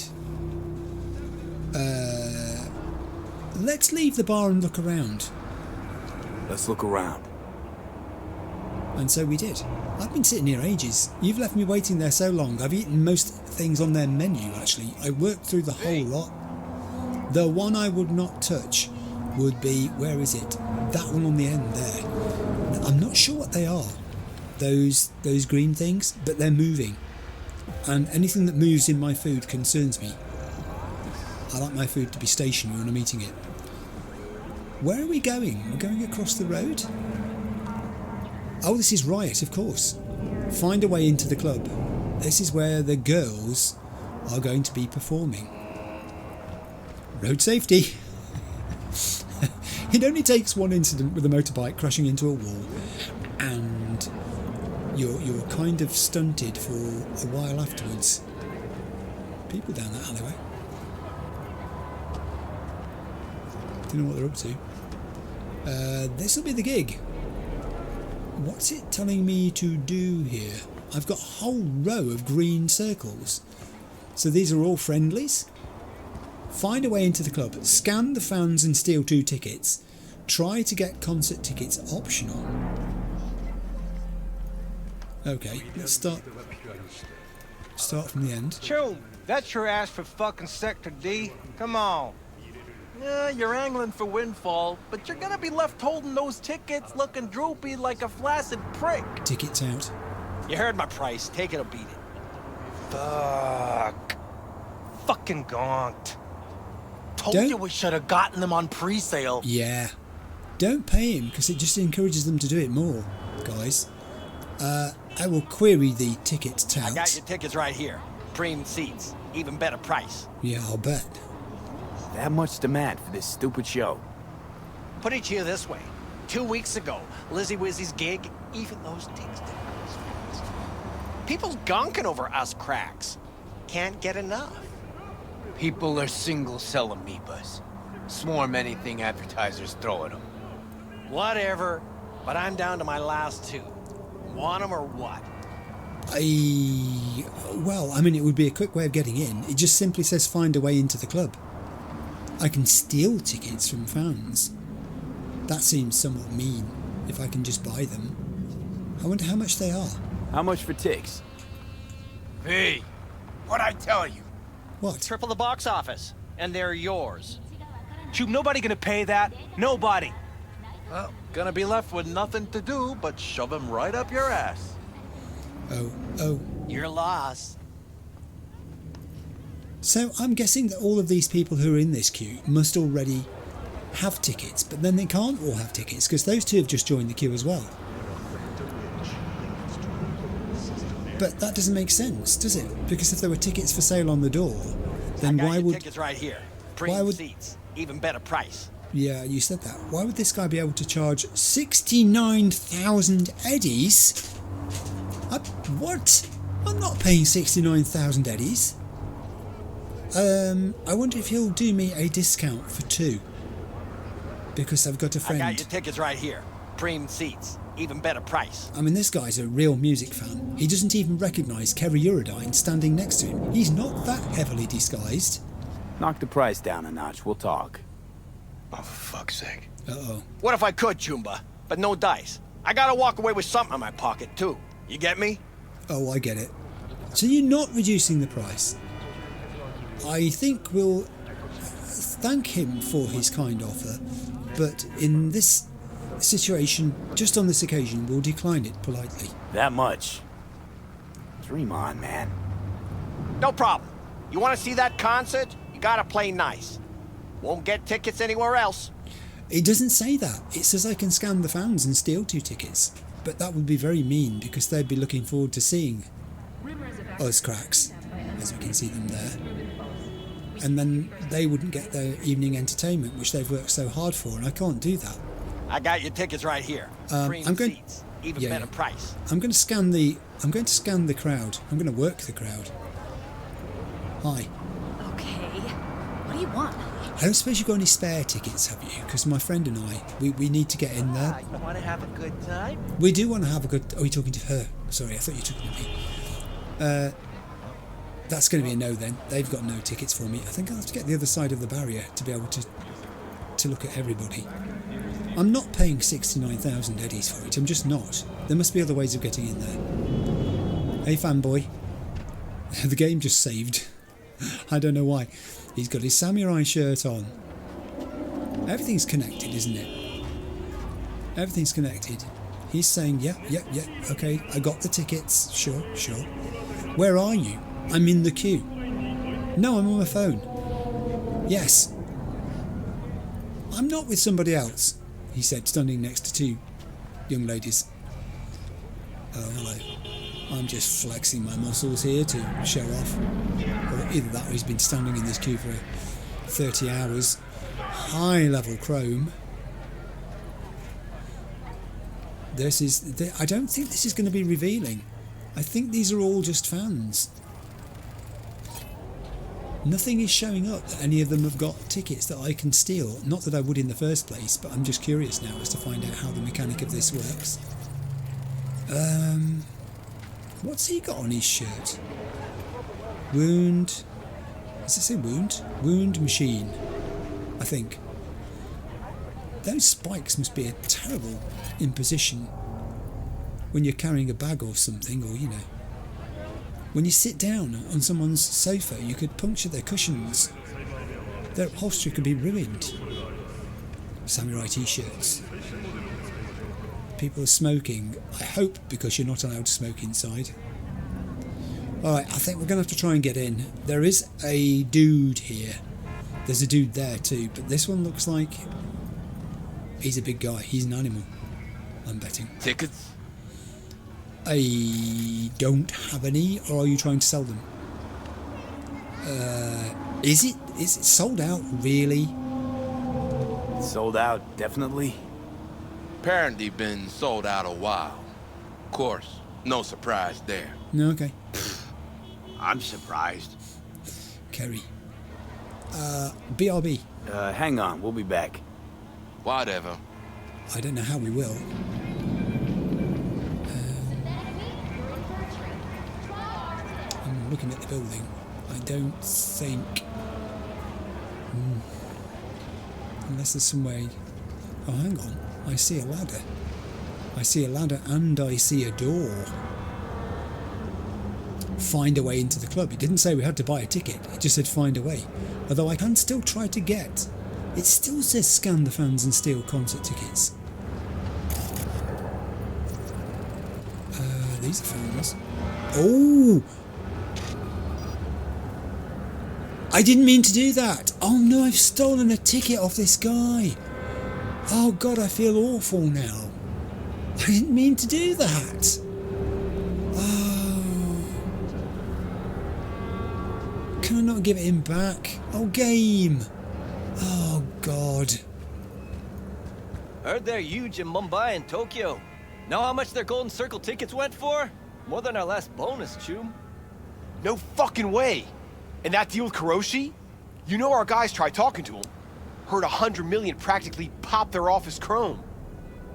let's leave the bar and look around. Let's look around. And so we did. I've been sitting here ages. You've left me waiting there so long. I've eaten most things on their menu, actually. I worked through the whole lot. The one I would not touch would be... Where is it? That one on the end there. I'm not sure what they are. Those green things, but they're moving. And anything that moves in my food concerns me. I like my food to be stationary when I'm eating it. Where are we going? We're going across the road? Oh, this is Riot, of course. Find a way into the club. This is where the girls are going to be performing. Road safety. It only takes one incident with a motorbike crashing into a wall and you're kind of stunted for a while afterwards. People down that alleyway. Don't know what they're up to. This will be the gig. What's it telling me to do here? I've got a whole row of green circles. So these are all friendlies. Find a way into the club. Scan the fans and steal 2 tickets. Try to get concert tickets optional. Okay, let's start from the end. Chum, that's your ass for fucking Sector D. Come on. Yeah, you're angling for windfall, but you're gonna be left holding those tickets looking droopy like a flaccid prick. Tickets out. You heard my price. Take it or beat it. Fuck. Fucking gonked. Told you we should have gotten them on pre-sale. Yeah. Don't pay him, because it just encourages them to do it more, guys. I will query the ticket tout. I got your tickets right here. Premium seats. Even better price. Yeah, I'll bet. That much demand for this stupid show. Put it to you this way. 2 weeks ago, Lizzie Wizzy's gig, even those things didn't go as fast. People's gonking over us cracks. Can't get enough. People are single-cell amoebas. Swarm anything advertisers throw at them. Whatever, but I'm down to my last 2. Want them or what? Well, I mean, it would be a quick way of getting in. It just simply says find a way into the club. I can steal tickets from fans. That seems somewhat mean, if I can just buy them. I wonder how much they are. How much for ticks? Hey, what'd I tell you? What? Triple the box office, and they're yours. Chum, nobody gonna pay that. Nobody. Well, gonna be left with nothing to do but shove him right up your ass. Oh. You're lost. So I'm guessing that all of these people who are in this queue must already have tickets, but then they can't all have tickets because those 2 have just joined the queue as well. But that doesn't make sense, does it? Because if there were tickets for sale on the door, then why would... tickets right here. Premium seats. Even better price. Yeah, you said that. Why would this guy be able to charge 69,000 eddies? What? I'm not paying 69,000 eddies. I wonder if he'll do me a discount for 2. Because I've got a friend. I got your tickets right here. Premium seats. Even better price. I mean, this guy's a real music fan. He doesn't even recognise Kerry Eurodyne standing next to him. He's not that heavily disguised. Knock the price down a notch, we'll talk. Oh, for fuck's sake. Uh-oh. What if I could, Chumba? But no dice. I gotta walk away with something in my pocket, too. You get me? Oh, I get it. So you're not reducing the price. I think we'll thank him for his kind offer, but in this situation, just on this occasion, we'll decline it politely. That much? Dream on, man. No problem. You want to see that concert? You gotta play nice. Won't get tickets anywhere else. It doesn't say that. It says I can scan the fans and steal 2 tickets. But that would be very mean because they'd be looking forward to seeing us cracks, as we can see them there. And then they wouldn't get their evening entertainment, which they've worked so hard for, and I can't do that. I got your tickets right here. I'm going. Seats, even better price. I'm going to scan the crowd. I'm going to work the crowd. Hi. Okay. What do you want? I don't suppose you've got any spare tickets, have you? Because my friend and I, we need to get in there. You want to have a good time? We do want to have a good... Oh, you're talking to her. Sorry, I thought you were talking to me. That's going to be a no then. They've got no tickets for me. I think I'll have to get the other side of the barrier to be able to look at everybody. I'm not paying 69,000 eddies for it. I'm just not. There must be other ways of getting in there. Hey, fanboy. The game just saved. I don't know why. He's got his samurai shirt on. Everything's connected, isn't it? Everything's connected. He's saying, yeah, okay, I got the tickets. Sure. Where are you? I'm in the queue. No, I'm on my phone. Yes. I'm not with somebody else, he said, standing next to 2 young ladies. Oh, hello. I'm just flexing my muscles here to show off. Or either that or he's been standing in this queue for 30 hours. High level chrome. I don't think this is going to be revealing. I think these are all just fans. Nothing is showing up that any of them have got tickets that I can steal. Not that I would in the first place, but I'm just curious now as to find out how the mechanic of this works. What's he got on his shirt? Wound. Does it say wound? Wound machine, I think. Those spikes must be a terrible imposition when you're carrying a bag or something, or, you know. When you sit down on someone's sofa, you could puncture their cushions. Their upholstery could be ruined. Samurai t-shirts. People are smoking. I hope because you're not allowed to smoke inside. Alright, I think we're going to have to try and get in. There is a dude here. There's a dude there too, but this one looks like he's a big guy. He's an animal, I'm betting. Tickets? I don't have any, or are you trying to sell them? Is it sold out, really? Sold out, definitely. Apparently been sold out a while. Of course, no surprise there. No, okay. I'm surprised. Kerry. BRB. Hang on, we'll be back. Whatever. I don't know how we will. I'm looking at the building. I don't think... Unless there's some way... Oh, hang on. I see a ladder. I see a ladder and I see a door. Find a way into the club. It didn't say we had to buy a ticket. It just said find a way. Although I can still try to get... It still says scan the fans and steal concert tickets. These are fans. Oh! I didn't mean to do that. Oh no, I've stolen a ticket off this guy. Oh God, I feel awful now. I didn't mean to do that. Oh. Can I not give it him back? Oh, game. Oh God. Heard they're huge in Mumbai and Tokyo. Know how much their Golden Circle tickets went for? More than our last bonus, Chum. No fucking way. And that deal with Kuroshi? You know our guys tried talking to him. Heard 100 million practically pop their office chrome.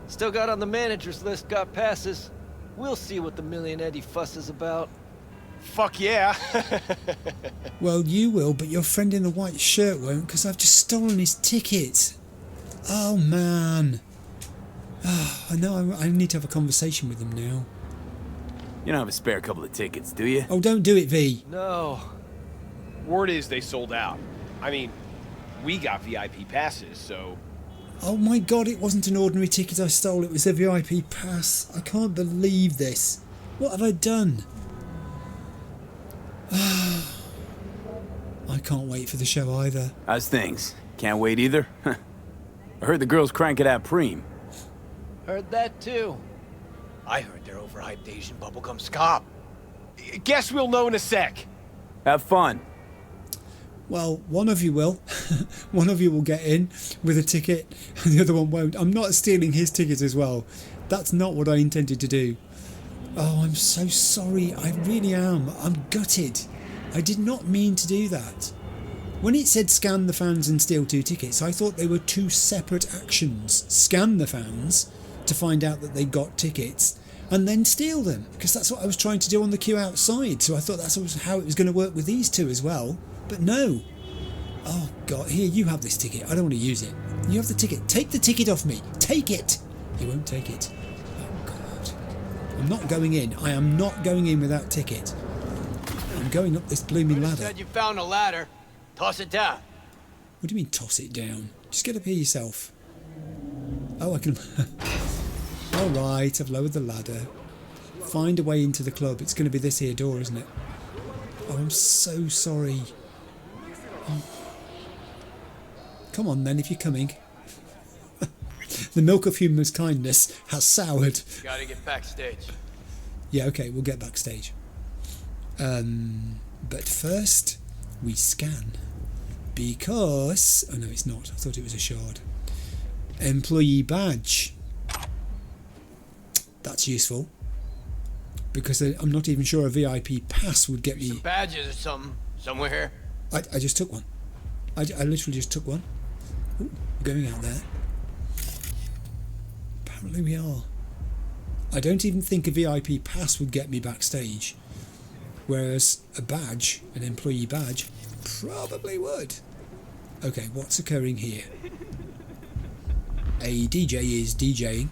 Still got on the manager's list, got passes. We'll see what the Million Eddie fuss is about. Fuck yeah. Well, you will, but your friend in the white shirt won't, because I've just stolen his ticket. Oh, man. Oh, I know I need to have a conversation with him now. You don't have a spare couple of tickets, do you? Oh, don't do it, V. No. Word is they sold out. I mean, we got VIP passes, so... Oh my God, it wasn't an ordinary ticket I stole, it was a VIP pass. I can't believe this. What have I done? I can't wait for the show either. How's things? Can't wait either? I heard the girls crank it out preem. Heard that too. I heard they're overhyped Asian bubblegum scop. Guess we'll know in a sec. Have fun. Well, one of you will. One of you will get in with a ticket and the other one won't. I'm not stealing his ticket as well. That's not what I intended to do. Oh, I'm so sorry. I really am. I'm gutted. I did not mean to do that. When it said scan the fans and steal 2 tickets, I thought they were 2 separate actions. Scan the fans to find out that they got tickets and then steal them, because that's what I was trying to do on the queue outside. So I thought that's how it was going to work with these 2 as well. But no. Oh God, here, you have this ticket. I don't want to use it. You have the ticket. Take the ticket off me. Take it. He won't take it. Oh God. I'm not going in. I am not going in with that ticket. I'm going up this blooming ladder. Said you found a ladder. Toss it down. What do you mean toss it down? Just get up here yourself. Oh, I can... Alright, I've lowered the ladder. Find a way into the club. It's going to be this here door, isn't it? Oh, I'm so sorry. Oh. Come on then, if you're coming. The milk of human kindness has soured. Gotta get backstage. Yeah, okay, we'll get backstage. But first, we scan. Because... Oh no, it's not. I thought it was a shard. Employee badge. That's useful. Because I'm not even sure a VIP pass would get me... Some badges or something. Somewhere here. I just took one. I literally just took one. Ooh, we're going out there. Apparently we are. I don't even think a VIP pass would get me backstage, whereas a badge, an employee badge, probably would. Okay, what's occurring here? A DJ is DJing.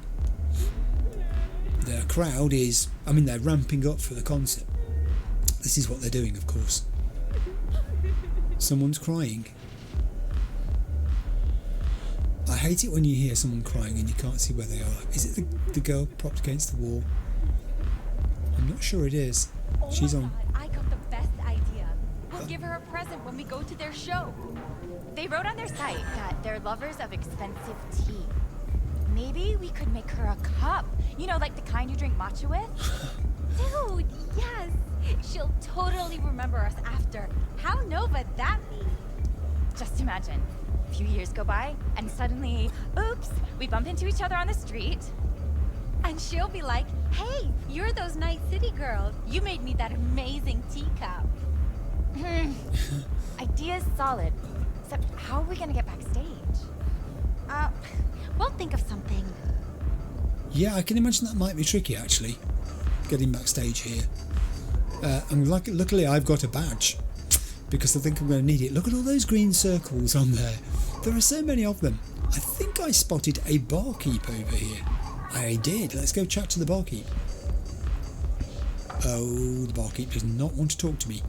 The crowd is, I mean, they're ramping up for the concert. This is what they're doing, of course. Someone's crying. I hate it when you hear someone crying and you can't see where they are. Is it the girl propped against the wall? I'm not sure it is. She's on. I got the best idea. I'll give her a present when we go to their show. They wrote on their site that they're lovers of expensive tea. Maybe we could make her a cup. You know, like the kind you drink matcha with? Dude, yes. She'll totally remember us after. How nova that be? Just imagine. A few years go by, and suddenly, oops, we bump into each other on the street. And she'll be like, hey, you're those Night City girls. You made me that amazing teacup. Idea's solid. Except, how are we gonna get backstage? We'll think of something. Yeah, I can imagine that might be tricky, actually. Getting backstage here. And luckily I've got a badge, because I think I'm going to need it. Look at all those green circles on there. There are so many of them. I think I spotted a barkeep over here. I did. Let's go chat to the barkeep. Oh, the barkeep does not want to talk to me.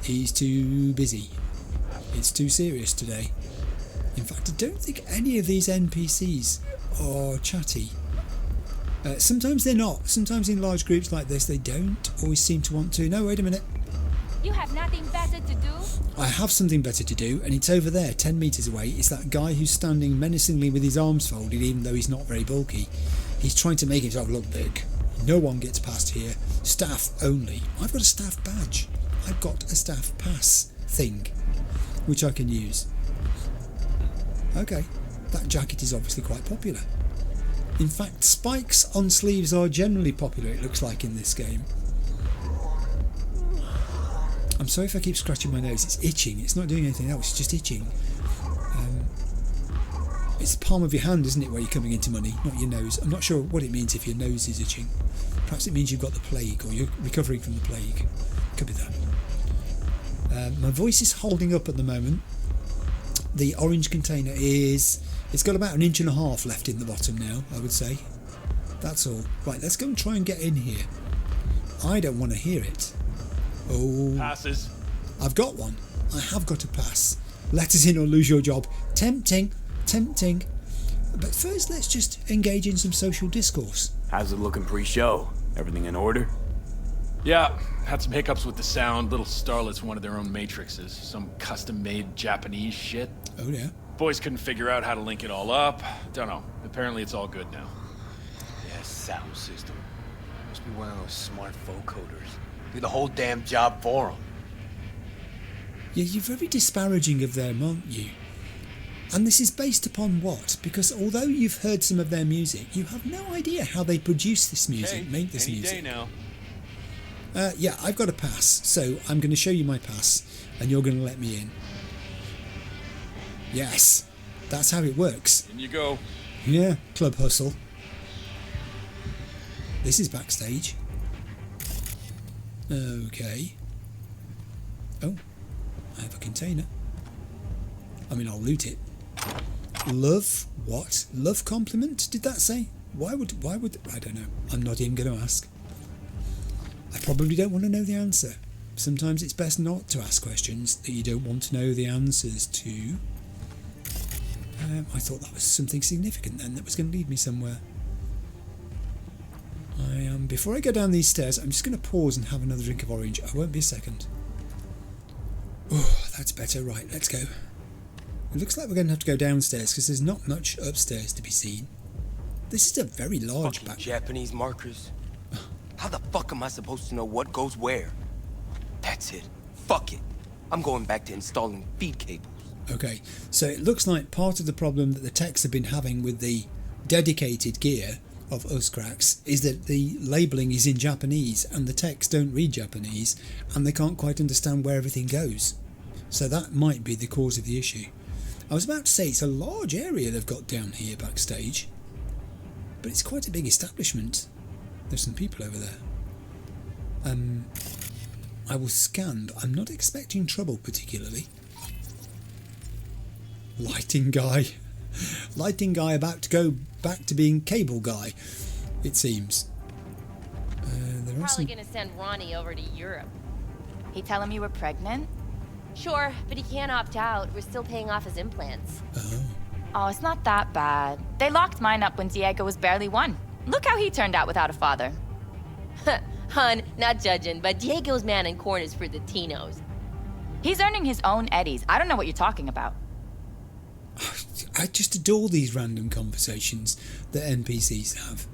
He's too busy. It's too serious today. In fact, I don't think any of these NPCs are chatty. Sometimes they're not. Sometimes in large groups like this, they don't always seem to want to. No, wait a minute. You have nothing better to do? I have something better to do, and it's over there, 10 metres away. It's that guy who's standing menacingly with his arms folded, even though he's not very bulky. He's trying to make himself look big. No one gets past here. Staff only. I've got a staff badge. I've got a staff pass thing, which I can use. Okay, that jacket is obviously quite popular. In fact, spikes on sleeves are generally popular, it looks like, in this game. I'm sorry if I keep scratching my nose. It's itching. It's not doing anything else. It's just itching. It's the palm of your hand, isn't it, where you're coming into money, not your nose. I'm not sure what it means if your nose is itching. Perhaps it means you've got the plague, or you're recovering from the plague. Could be that. My voice is holding up at the moment. The orange container is... It's got about 1.5 inches left in the bottom now, I would say. That's all. Right, let's go and try and get in here. I don't want to hear it. Oh. Passes. I've got one. I have got a pass. Let us in or lose your job. Tempting. Tempting. But first, let's just engage in some social discourse. How's it looking pre-show? Everything in order? Yeah, had some hiccups with the sound. Little starlets wanted their own matrices. Some custom-made Japanese shit. Oh, yeah? Boys couldn't figure out how to link it all up. Don't know. Apparently it's all good now. Yeah, sound system. Must be one of those smart vocoders. Do the whole damn job for them. Yeah, you're very disparaging of them, aren't you? And this is based upon what? Because although you've heard some of their music, you have no idea how they produce this music, make this any music. Day now. Yeah, I've got a pass, so I'm going to show you my pass, and you're going to let me in. Yes, that's how it works. In you go. Yeah, club hustle. This is backstage. Okay. Oh, I have a container. I mean, I'll loot it. Love what? Love compliment? Did that say? Why would I don't know. I'm not even going to ask. I probably don't want to know the answer. Sometimes it's best not to ask questions that you don't want to know the answers to. I thought that was something significant then that was going to lead me somewhere. Before I go down these stairs, I'm just going to pause and have another drink of orange. I won't be a second. Oh, that's better. Right, let's go. It looks like we're going to have to go downstairs because there's not much upstairs to be seen. This is a very large back. Japanese markers. How the fuck am I supposed to know what goes where? That's it. Fuck it. I'm going back to installing feed cables. Okay, so it looks like part of the problem that the techs have been having with the dedicated gear of us cracks is that the labelling is in Japanese and the techs don't read Japanese and they can't quite understand where everything goes. So that might be the cause of the issue. I was about to say it's a large area they've got down here backstage, but it's quite a big establishment. There's some people over there. I will scan, but I'm not expecting trouble particularly. Lighting guy. Lighting guy about to go back to being cable guy, it seems. Probably gonna send Ronnie over to Europe. He tell him you were pregnant? Sure, but he can't opt out. We're still paying off his implants. Oh, it's not that bad. They locked mine up when Diego was barely 1. Look how he turned out without a father. Hun, not judging, but Diego's man in corn is for the Tinos. He's earning his own eddies. I don't know what you're talking about. I just adore these random conversations that NPCs have.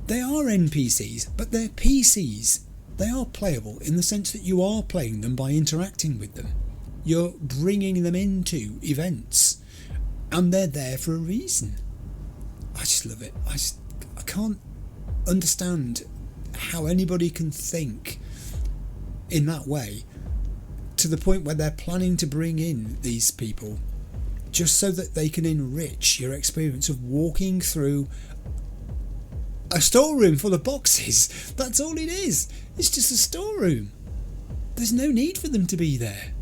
They are NPCs, but they're PCs. They are playable in the sense that you are playing them by interacting with them. You're bringing them into events, and they're there for a reason. I just love it. I can't understand how anybody can think in that way, to the point where they're planning to bring in these people just so that they can enrich your experience of walking through a storeroom full of boxes. That's all it is. It's just a storeroom. There's no need for them to be there.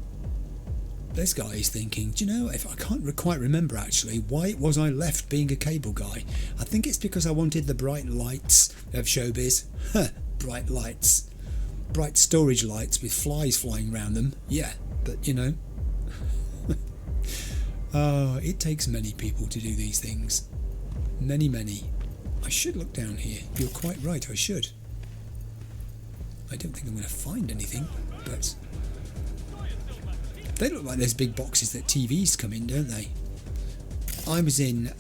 This guy is thinking, do you know, if I can't quite remember actually why it was I left being a cable guy. I think it's because I wanted the bright lights of showbiz. Bright lights. Bright storage lights with flies flying around them. Yeah, but you know. It takes many people to do these things. Many. I should look down here. You're quite right, I should. I don't think I'm going to find anything, but they look like those big boxes that TVs come in, don't they? I was in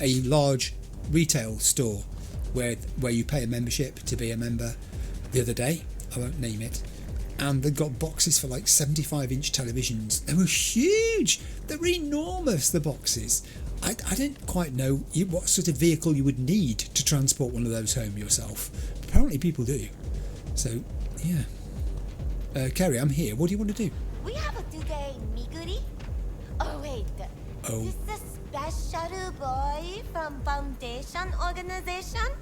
a large retail store where you pay a membership to be a member the other day. I won't name it. And they've got boxes for like 75-inch televisions. They were huge. They were enormous, the boxes. I don't quite know what sort of vehicle you would need to transport one of those home yourself. Apparently people do. So, yeah. Kerry, I'm here. What do you want to do? We have a today Miguri. Oh, wait. Oh. Is this the special boy from Foundation organization?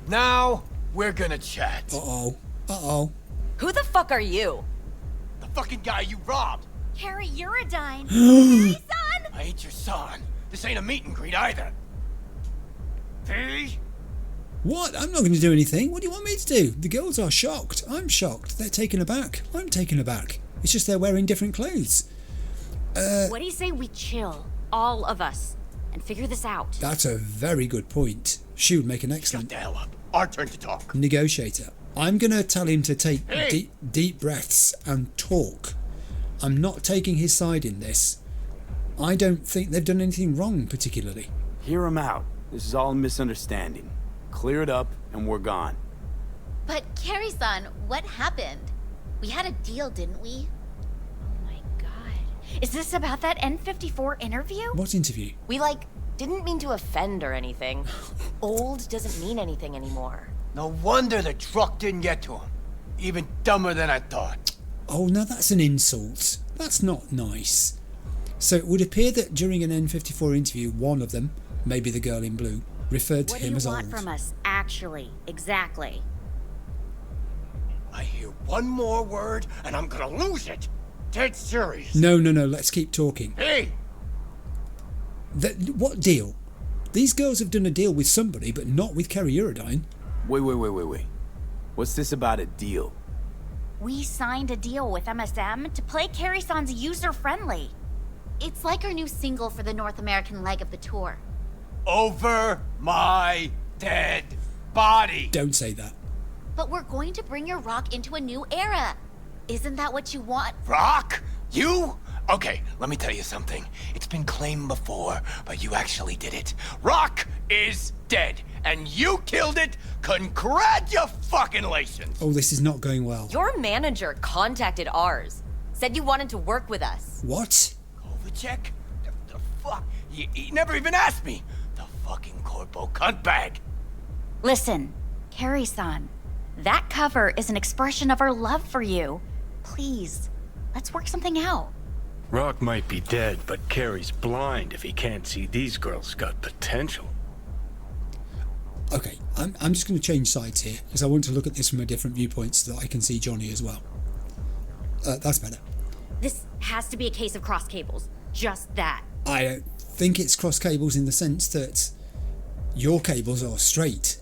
Now, we're gonna chat. Uh-oh. Who the fuck are you? The fucking guy you robbed. Kerry Eurodyne. Hey, son! I ain't your son. This ain't a meet and greet either. Hey? What? I'm not going to do anything. What do you want me to do? The girls are shocked. I'm shocked. They're taken aback. I'm taken aback. It's just they're wearing different clothes. What do you say we chill, all of us, and figure this out? That's a very good point. She would make an excellent... Shut the hell up. Our turn to talk. Negotiator. I'm going to tell him to take deep breaths and talk. I'm not taking his side in this. I don't think they've done anything wrong, particularly. Hear him out. This is all a misunderstanding. Clear it up, and we're gone. But Kerry-san, what happened? We had a deal, didn't we? Oh my god. Is this about that N54 interview? What interview? We, didn't mean to offend or anything. Old doesn't mean anything anymore. No wonder the truck didn't get to him. Even dumber than I thought. Oh, now that's an insult. That's not nice. So it would appear that during an N54 interview, one of them, maybe the girl in blue, referred to him as old. What do you want from us, actually? Exactly. I hear one more word and I'm gonna lose it. Dead serious. No, let's keep talking. Hey! What deal? These girls have done a deal with somebody, but not with Kerry Eurodyne. Wait. What's this about a deal? We signed a deal with MSM to play Kerry-san's user-friendly. It's like our new single for the North American leg of the tour. Over my dead body. Don't say that. But we're going to bring your rock into a new era. Isn't that what you want? Rock? You? Okay, let me tell you something. It's been claimed before, but you actually did it. Rock is dead, and you killed it. Congratulations. Oh, this is not going well. Your manager contacted ours. Said you wanted to work with us. What? Kovacic? The fuck? He never even asked me. The fucking corpo cuntbag. Listen, Kerry-san, that cover is an expression of our love for you. Please, let's work something out. Rock might be dead, but Kerry's blind if he can't see these girls got potential. Okay, I'm just going to change sides here because I want to look at this from a different viewpoint so that I can see Johnny as well. That's better. This has to be a case of cross cables. Just that. I don't think it's cross cables in the sense that your cables are straight.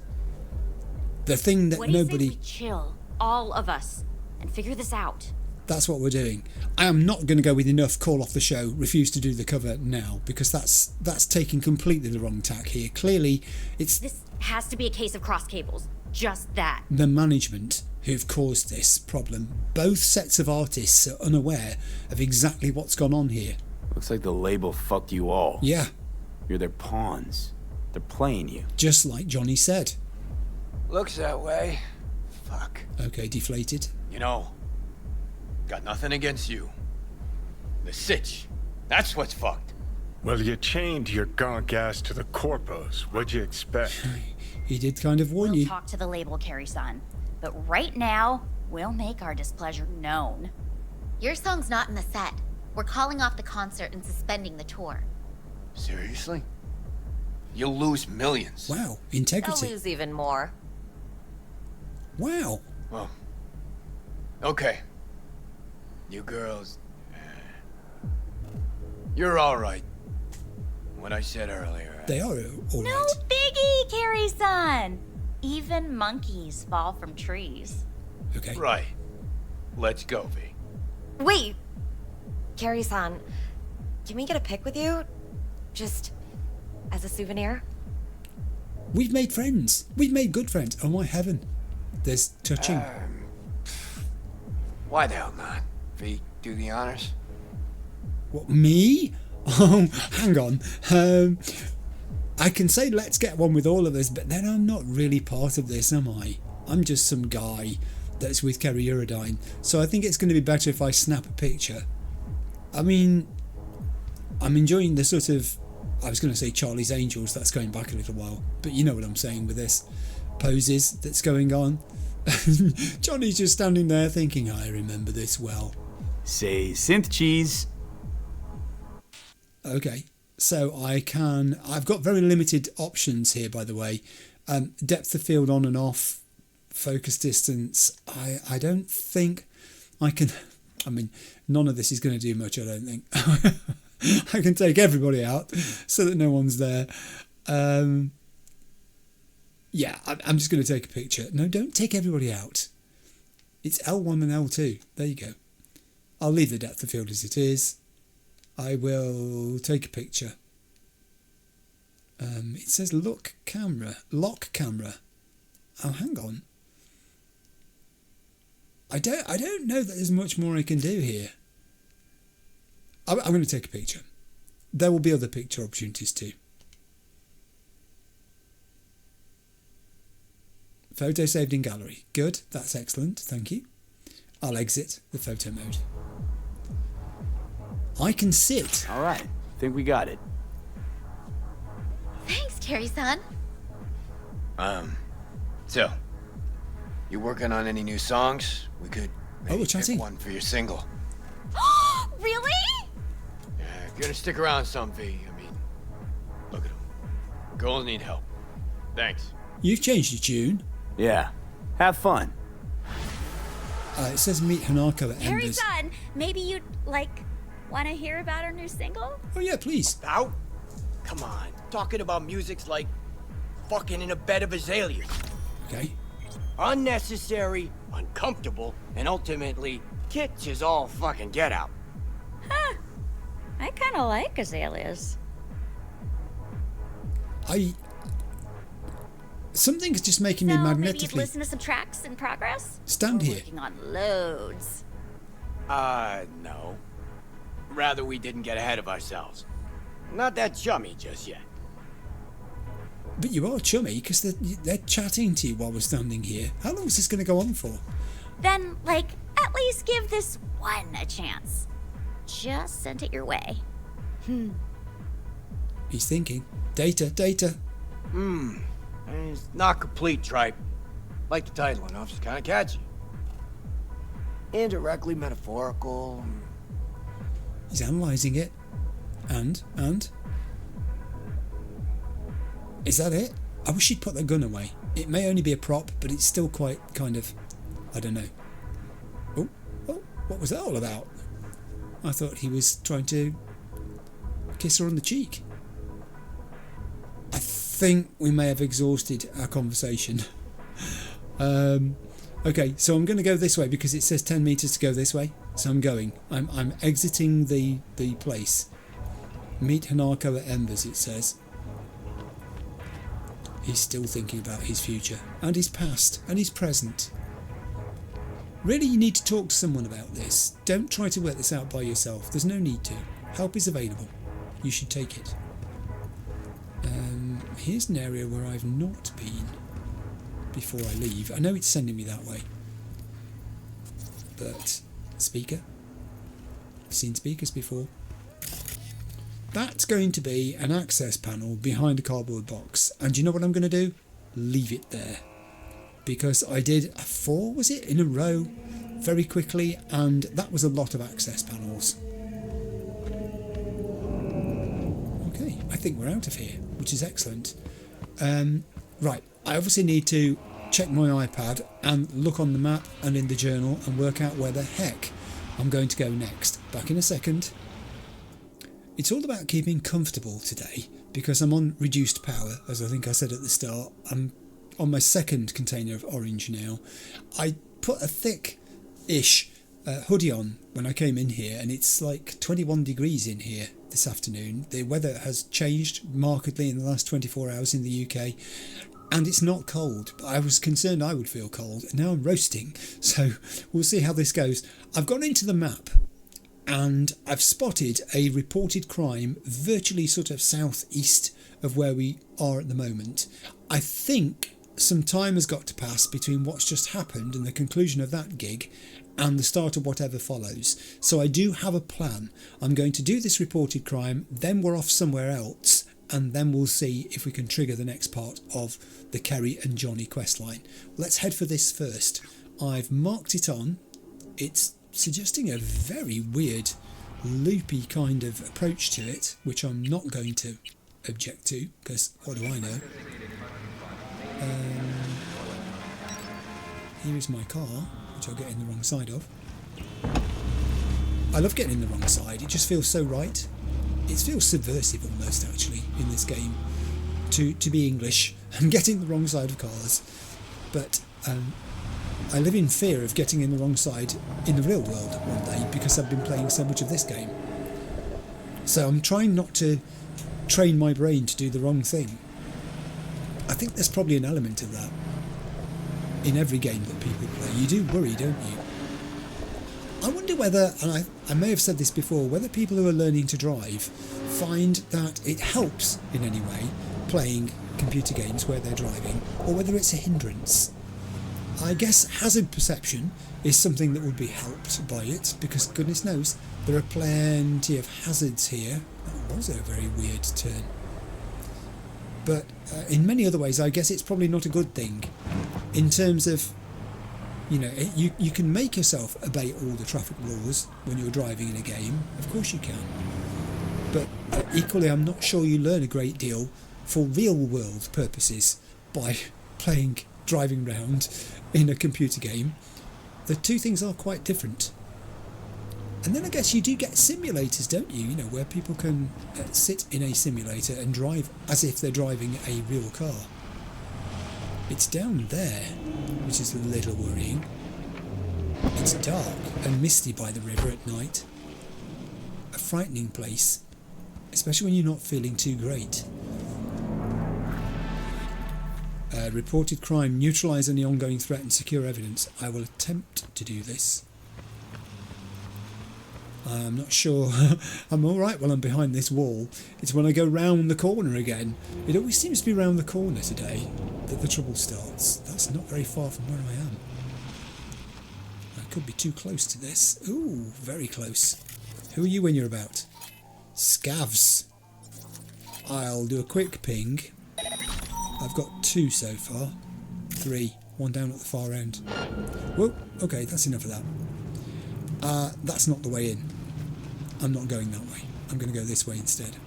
The thing that What do you nobody... say we chill, all of us, and figure this out? That's what we're doing. I am not going to go with enough call off the show, refuse to do the cover now, because that's taking completely the wrong tack here. Clearly, it's... This has to be a case of cross cables. Just that. The management who've caused this problem. Both sets of artists are unaware of exactly what's gone on here. Looks like the label fucked you all. Yeah. You're their pawns. They're playing you. Just like Johnny said. Looks that way. Fuck. Okay, deflated. You know, got nothing against you. The sitch. That's what's fucked. Well, you chained your gonk ass to the corpos. What'd you expect? He did kind of warn We'll you. talk to the label, Kerry-san. But right now, we'll make our displeasure known. Your song's not in the set. We're calling off the concert and suspending the tour. Seriously? You'll lose millions. Wow, They'll integrity. lose even more. Wow. Well, okay. You girls... You're alright. What I said earlier. They are all No right. biggie, Kerry-san. Even monkeys fall from trees. Okay. Right. Let's go, V. Wait! Kerry-san, can we get a pic with you? Just as a souvenir? We've made friends. We've made good friends. Oh my heaven. There's touching. Why the hell not? V, do the honors. What, me? Oh, hang on. I can say let's get one with all of us, but then I'm not really part of this, am I? I'm just some guy that's with Kerry Eurodyne. So I think it's going to be better if I snap a picture. I mean, I'm enjoying the sort of, I was going to say Charlie's Angels, that's going back a little while, but you know what I'm saying with this. Poses that's going on. Johnny's just standing there thinking, I remember this well. Say synth cheese. Okay, so I've got very limited options here, by the way. Depth of field on and off, focus distance. I don't think I can, I mean, none of this is going to do much, I don't think. I can take everybody out so that no one's there. Yeah, I'm just going to take a picture. No, don't take everybody out. It's L1 and L2. There you go. I'll leave the depth of field as it is. I will take a picture. It says lock camera. Oh, hang on. I don't know that there's much more I can do here. I'm going to take a picture. There will be other picture opportunities too. Photo saved in gallery. Good, that's excellent, thank you. I'll exit the photo mode. I can sit. All right, think we got it. Thanks, Kerry-san. So, you working on any new songs? We could maybe we're pick chatting. one for your single. Really? Gonna stick around some, V. I mean, look at them. Girls need help. Thanks. You've changed your tune. Yeah, have fun. It says meet Hanako at Embers. Kerry-san, maybe you'd, want to hear about our new single? Oh yeah, please. Out? Come on. Talking about music's like fucking in a bed of azaleas. Okay. Unnecessary, uncomfortable, and ultimately kitsch is all fucking get out. Huh. I kind of like azaleas. Something's just making me Maybe you'd magnetically... listen to some tracks in progress? Stand We're here. Working on loads. No. Rather we didn't get ahead of ourselves. Not that chummy just yet. But you are chummy, because they're chatting to you while we're standing here. How long is this going to go on for? Then, at least give this one a chance. Just sent it your way. He's thinking. Data. It's not complete, tripe. Like the title enough, it's kind of catchy. indirectly metaphorical. He's analysing it. And? Is that it? I wish he'd put the gun away. It may only be a prop, but it's still quite kind of... I don't know. Oh, what was that all about? I thought he was trying to kiss her on the cheek. I think we may have exhausted our conversation. Okay, so I'm going to go this way because it says 10 metres to go this way. So I'm going. I'm exiting the place. Meet Hanako at Embers, it says. He's still thinking about his future, and his past, and his present. Really, you need to talk to someone about this. Don't try to work this out by yourself. There's no need to. Help is available. You should take it. Here's an area where I've not been before I leave. I know it's sending me that way. But, speaker? I've seen speakers before. That's going to be an access panel behind a cardboard box. And you know what I'm going to do? Leave it there. Because I did 4, was it, in a row very quickly, and that was a lot of access panels. Okay, I think we're out of here, which is excellent. Right, I obviously need to check my iPad and look on the map and in the journal and work out where the heck I'm going to go next. Back in a second. It's all about keeping comfortable today because I'm on reduced power, as I think I said at the start. I'm on my second container of orange now. I put a thick-ish hoodie on when I came in here, and it's like 21 degrees in here this afternoon. The weather has changed markedly in the last 24 hours in the UK, and it's not cold. But I was concerned I would feel cold, and now I'm roasting, so we'll see how this goes. I've gone into the map, and I've spotted a reported crime virtually sort of southeast of where we are at the moment. I think some time has got to pass between what's just happened and the conclusion of that gig and the start of whatever follows. So I do have a plan. I'm going to do this reported crime, then we're off somewhere else, and then we'll see if we can trigger the next part of the Kerry and Johnny questline. Let's head for this first. I've marked it on. It's suggesting a very weird loopy kind of approach to it, which I'm not going to object to, because what do I know? Here is my car, which I'll get in the wrong side of. I love getting in the wrong side, it just feels so right. It feels subversive almost, actually, in this game, to be English and get in the wrong side of cars. But I live in fear of getting in the wrong side in the real world one day because I've been playing so much of this game. So I'm trying not to train my brain to do the wrong thing. I think there's probably an element of that in every game that people play. You do worry, don't you? I wonder whether, and I may have said this before, whether people who are learning to drive find that it helps in any way playing computer games where they're driving, or whether it's a hindrance. I guess hazard perception is something that would be helped by it, because goodness knows there are plenty of hazards here. That was a very weird turn. But in many other ways, I guess it's probably not a good thing. In terms of, you know, you can make yourself obey all the traffic laws when you're driving in a game. Of course you can. But equally, I'm not sure you learn a great deal for real-world purposes by driving around in a computer game. The two things are quite different. And then I guess you do get simulators, don't you? You know, where people can sit in a simulator and drive as if they're driving a real car. It's down there, which is a little worrying. It's dark and misty by the river at night. A frightening place, especially when you're not feeling too great. Reported crime, neutralise any ongoing threat and secure evidence. I will attempt to do this. I'm not sure I'm alright while I'm behind this wall. It's when I go round the corner again. It always seems to be round the corner today that the trouble starts. That's not very far from where I am. I could be too close to this. Ooh, very close. Who are you when you're about? Scavs. I'll do a quick ping. I've got 2 so far. 3. 1 down at the far end. Whoa, okay, that's enough of that. That's not the way in. I'm not going that way. I'm going to go this way instead.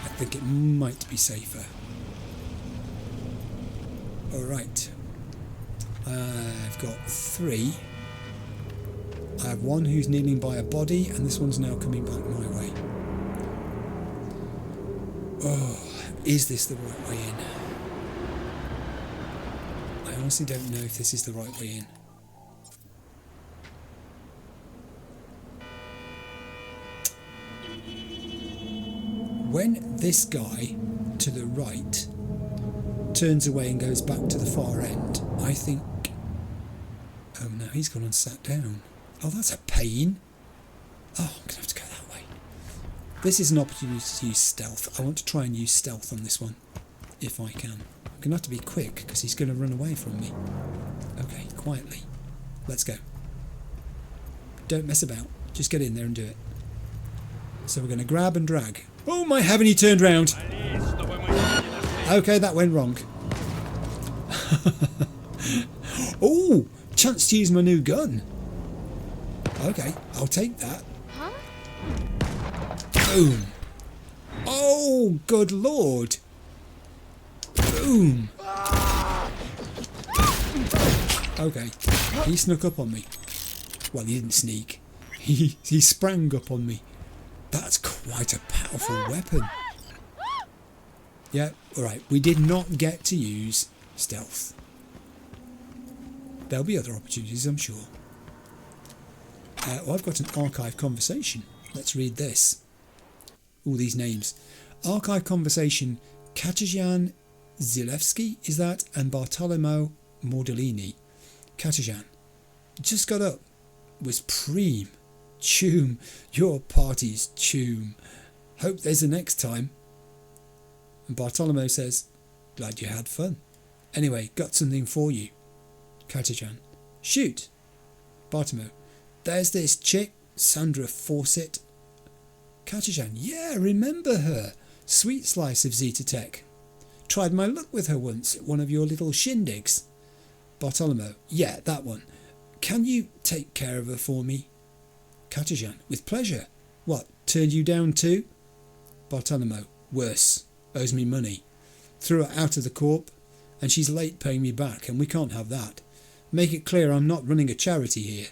I think it might be safer. Alright. I've got 3. I have one who's kneeling by a body, and this one's now coming back my way. Oh, is this the right way in? I honestly don't know if this is the right way in. When this guy to the right turns away and goes back to the far end, I think... Oh no, he's gone and sat down. Oh, that's a pain. Oh, I'm going to have to go that way. This is an opportunity to use stealth. I want to try and use stealth on this one, if I can. I'm going to have to be quick, because he's going to run away from me. Okay, quietly. Let's go. Don't mess about. Just get in there and do it. So we're going to grab and drag. Oh my heaven, he turned round. Okay, that went wrong. Oh, chance to use my new gun. Okay, I'll take that. Huh? Boom. Oh, good lord. Boom. Okay, he snuck up on me. Well, he didn't sneak. He sprang up on me. That's quite a powerful weapon. Yeah, alright, we did not get to use stealth. There'll be other opportunities, I'm sure. I've got an archive conversation. Let's read this. All these names. Archive conversation. Katajan Zilewski, is that? And Bartolomeo Mordellini. Katajan. Just got up. Was preem. Choom. Your party's choom. Hope there's a next time. And Bartolomeo says, glad you had fun. Anyway, got something for you. Katajan. Shoot. Bartolomeo. There's this chick, Sandra Fawcett. Katajan. Yeah, remember her. Sweet slice of Zeta Tech. Tried my luck with her once at one of your little shindigs. Bartolomeo. Yeah, that one. Can you take care of her for me? Katajan. With pleasure. What, turned you down too? Bartolomeo. Worse. Owes me money. Threw her out of the corp, and she's late paying me back, and we can't have that. Make it clear I'm not running a charity here.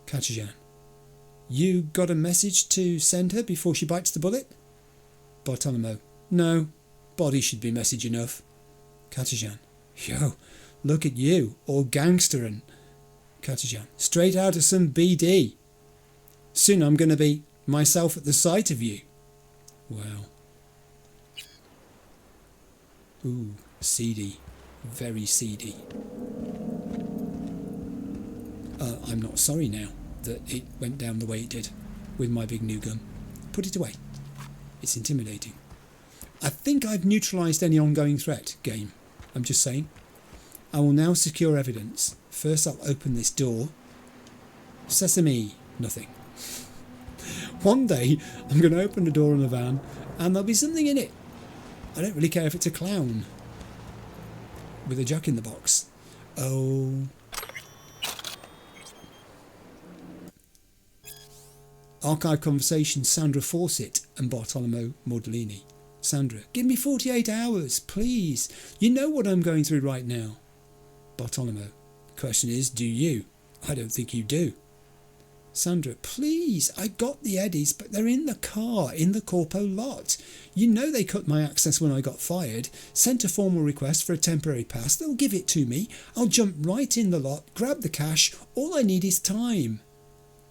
Katajan. You got a message to send her before she bites the bullet? Bartolomeo. No. Body should be message enough. Katajan. Yo, look at you, all gangsterin'. Katajan. Straight out of some BD. Soon I'm going to be myself at the sight of you. Wow. Ooh, seedy. Very seedy. I'm not sorry now that it went down the way it did with my big new gun. Put it away. It's intimidating. I think I've neutralised any ongoing threat, game. I'm just saying. I will now secure evidence. First I'll open this door. Sesame. Nothing. One day I'm going to open the door on a van and there'll be something in it. I don't really care if it's a clown with a jack in the box. Oh. Archive conversation. Sandra Fawcett and Bartolomeo Mordellini. Sandra. Give me 48 hours, please. You know what I'm going through right now. Bartolomeo. The question is, do you? I don't think you do. Sandra. Please, I got the Eddies, but they're in the car, in the Corpo lot. You know they cut my access when I got fired. Sent a formal request for a temporary pass. They'll give it to me. I'll jump right in the lot, grab the cash. All I need is time.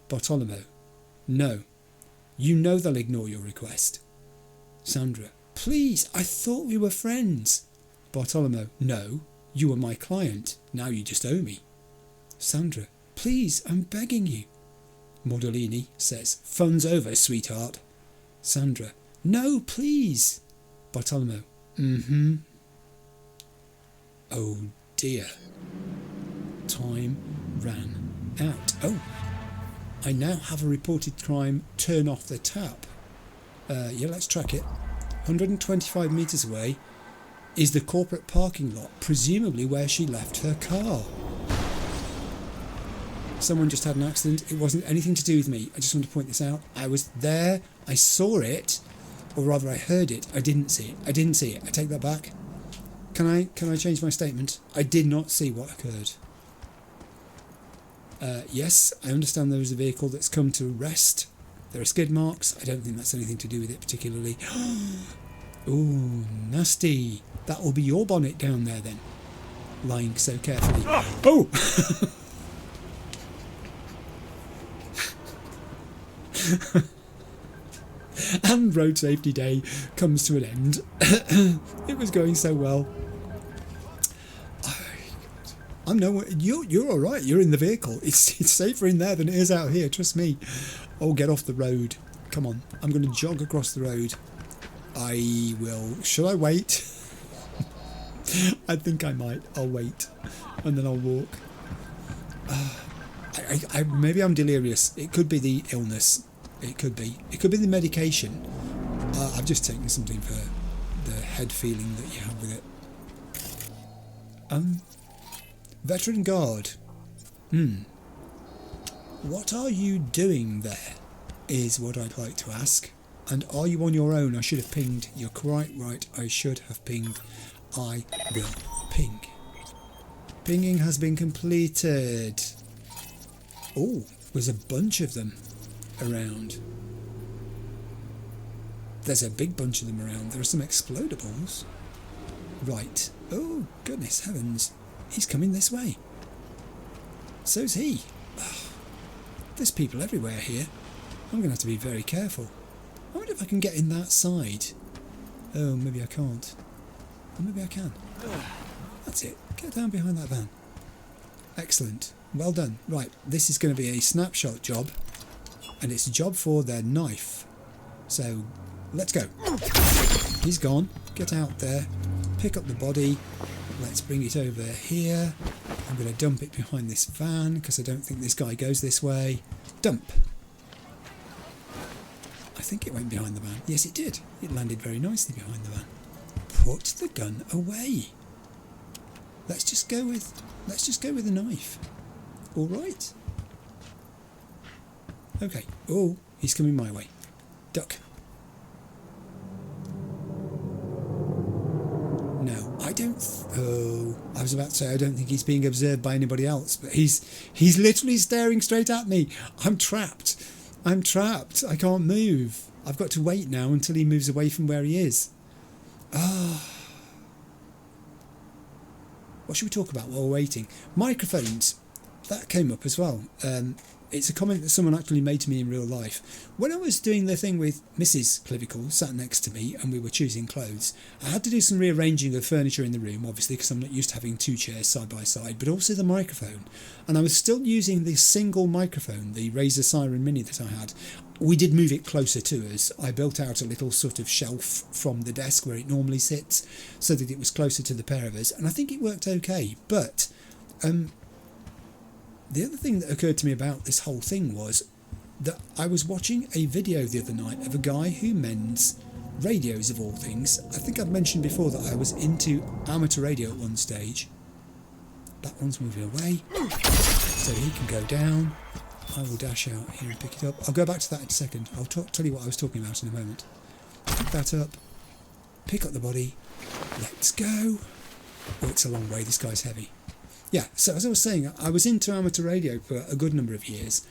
Bartolomeo. No. You know they'll ignore your request. Sandra. Please, I thought we were friends. Bartolomeo. No, you were my client. Now you just owe me. Sandra. Please, I'm begging you. Mordellini says, fun's over, sweetheart. Sandra. No, please. Bartolomeo. Mm-hmm. Oh dear. Time ran out. Oh. I now have a reported crime. Turn off the tap. Yeah, let's track it. 125 metres away is the corporate parking lot, presumably where she left her car. Someone just had an accident. It wasn't anything to do with me. I just want to point this out. I was there. I saw it, or rather I heard it. I didn't see it. I didn't see it. I take that back. Can I change my statement? I did not see what occurred. Yes, I understand there is a vehicle that's come to rest. There are skid marks. I don't think that's anything to do with it particularly. Ooh, nasty. That will be your bonnet down there then. Lying so carefully. Oh! And road safety day comes to an end. It was going so well. I'm nowhere. You're all right. You're in the vehicle. It's safer in there than it is out here. Trust me. Oh, get off the road. Come on. I'm going to jog across the road. I will. Shall I wait? I think I might. I'll wait, and then I'll walk. Maybe I'm delirious. It could be the illness. It could be. It could be the medication. I've just taken something for the head feeling that you have with it. Veteran guard. What are you doing there? Is what I'd like to ask. And are you on your own? I should have pinged. You're quite right. I should have pinged. I will ping. Pinging has been completed. Oh, there's a bunch of them around. There's a big bunch of them around. There are some explodables. Right. Oh, goodness heavens. He's coming this way. So's he. Oh, there's people everywhere here. I'm going to have to be very careful. I wonder if I can get in that side. Oh, maybe I can't. Or maybe I can. That's it. Get down behind that van. Excellent. Well done. Right, this is going to be a snapshot job. And it's a job for their knife. So, let's go. He's gone. Get out there. Pick up the body. Let's bring it over here. I'm going to dump it behind this van because I don't think this guy goes this way. Dump. I think it went behind the van. Yes, it did. It landed very nicely behind the van. Put the gun away. Let's just go with the knife. All right. Okay. Oh, he's coming my way. Duck. No, I don't. Oh, I was about to say I don't think he's being observed by anybody else, but he's literally staring straight at me. I'm trapped. I'm trapped. I can't move. I've got to wait now until he moves away from where he is. Ah. What should we talk about while we're waiting? Microphones. That came up as well. It's a comment that someone actually made to me in real life. When I was doing the thing with Mrs. Clivical sat next to me and we were choosing clothes, I had to do some rearranging of furniture in the room, obviously, because I'm not used to having two chairs side by side, but also the microphone. And I was still using this single microphone, the Razer Siren Mini that I had. We did move it closer to us. I built out a little sort of shelf from the desk where it normally sits so that it was closer to the pair of us, and I think it worked okay. But the other thing that occurred to me about this whole thing was that I was watching a video the other night of a guy who mends radios of all things. I think I've mentioned before that I was into amateur radio at one stage. That one's moving away, so he can go down. I will dash out here and pick it up. I'll go back to that in a second. I'll tell you what I was talking about in a moment. Pick that up. Pick up the body. Let's go. Oh, it's a long way. This guy's heavy. Yeah, so as I was saying, I was into amateur radio for a good number of years,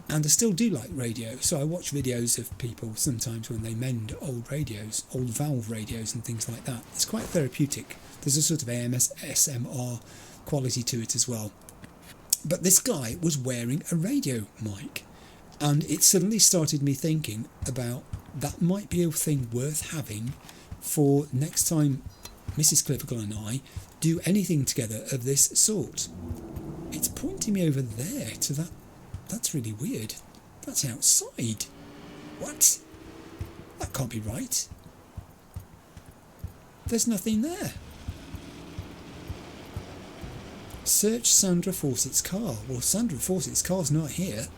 and I still do like radio, so I watch videos of people sometimes when they mend old radios, old valve radios and things like that. It's quite therapeutic. There's a sort of ASMR quality to it as well. But this guy was wearing a radio mic, and it suddenly started me thinking about that might be a thing worth having for next time Mrs. Clivical and I do anything together of this sort. It's pointing me over there to that. That's really weird. That's outside. What? That can't be right. There's nothing there. Search Sandra Fawcett's car. Well, Sandra Fawcett's car's not here.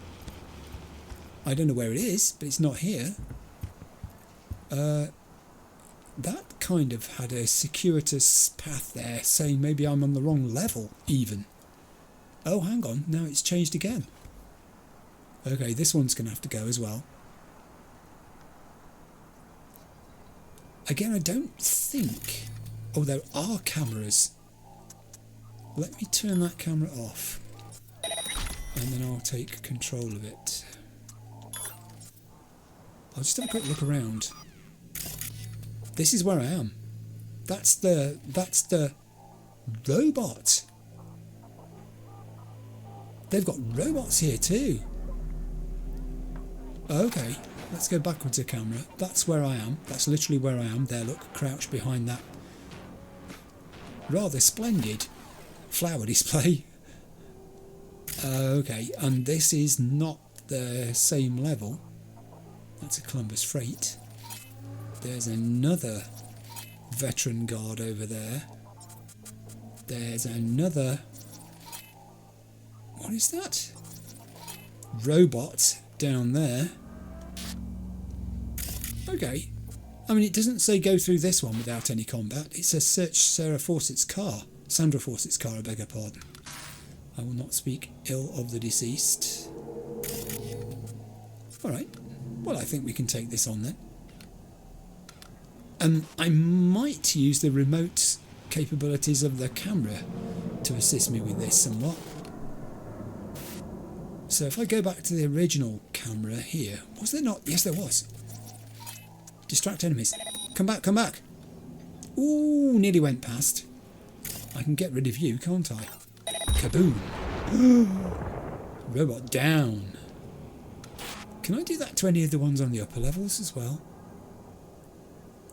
I don't know where it is, but it's not here. That kind of had a circuitous path there, saying maybe I'm on the wrong level, even. Oh, hang on, now it's changed again. Okay, this one's going to have to go as well. Again, I don't think... Oh, there are cameras. Let me turn that camera off. And then I'll take control of it. I'll just have a quick look around. This is where I am. That's the robot. They've got robots here too. Okay, let's go backwards a camera. That's where I am. That's literally where I am. There, look, crouched behind that rather splendid flower display. Okay, and this is not the same level. That's a Columbus Freight. There's another veteran guard over there. There's another... What is that? Robot down there. Okay. I mean, it doesn't say go through this one without any combat. It says search Sarah Fawcett's car. Sandra Fawcett's car, I beg her pardon. I will not speak ill of the deceased. Alright. Well, I think we can take this on then. I might use the remote capabilities of the camera to assist me with this somewhat. So if I go back to the original camera here, was there not? Yes, there was. Distract enemies. Come back, come back. Ooh, nearly went past. I can get rid of you, can't I? Kaboom. Robot down. Can I do that to any of the ones on the upper levels as well?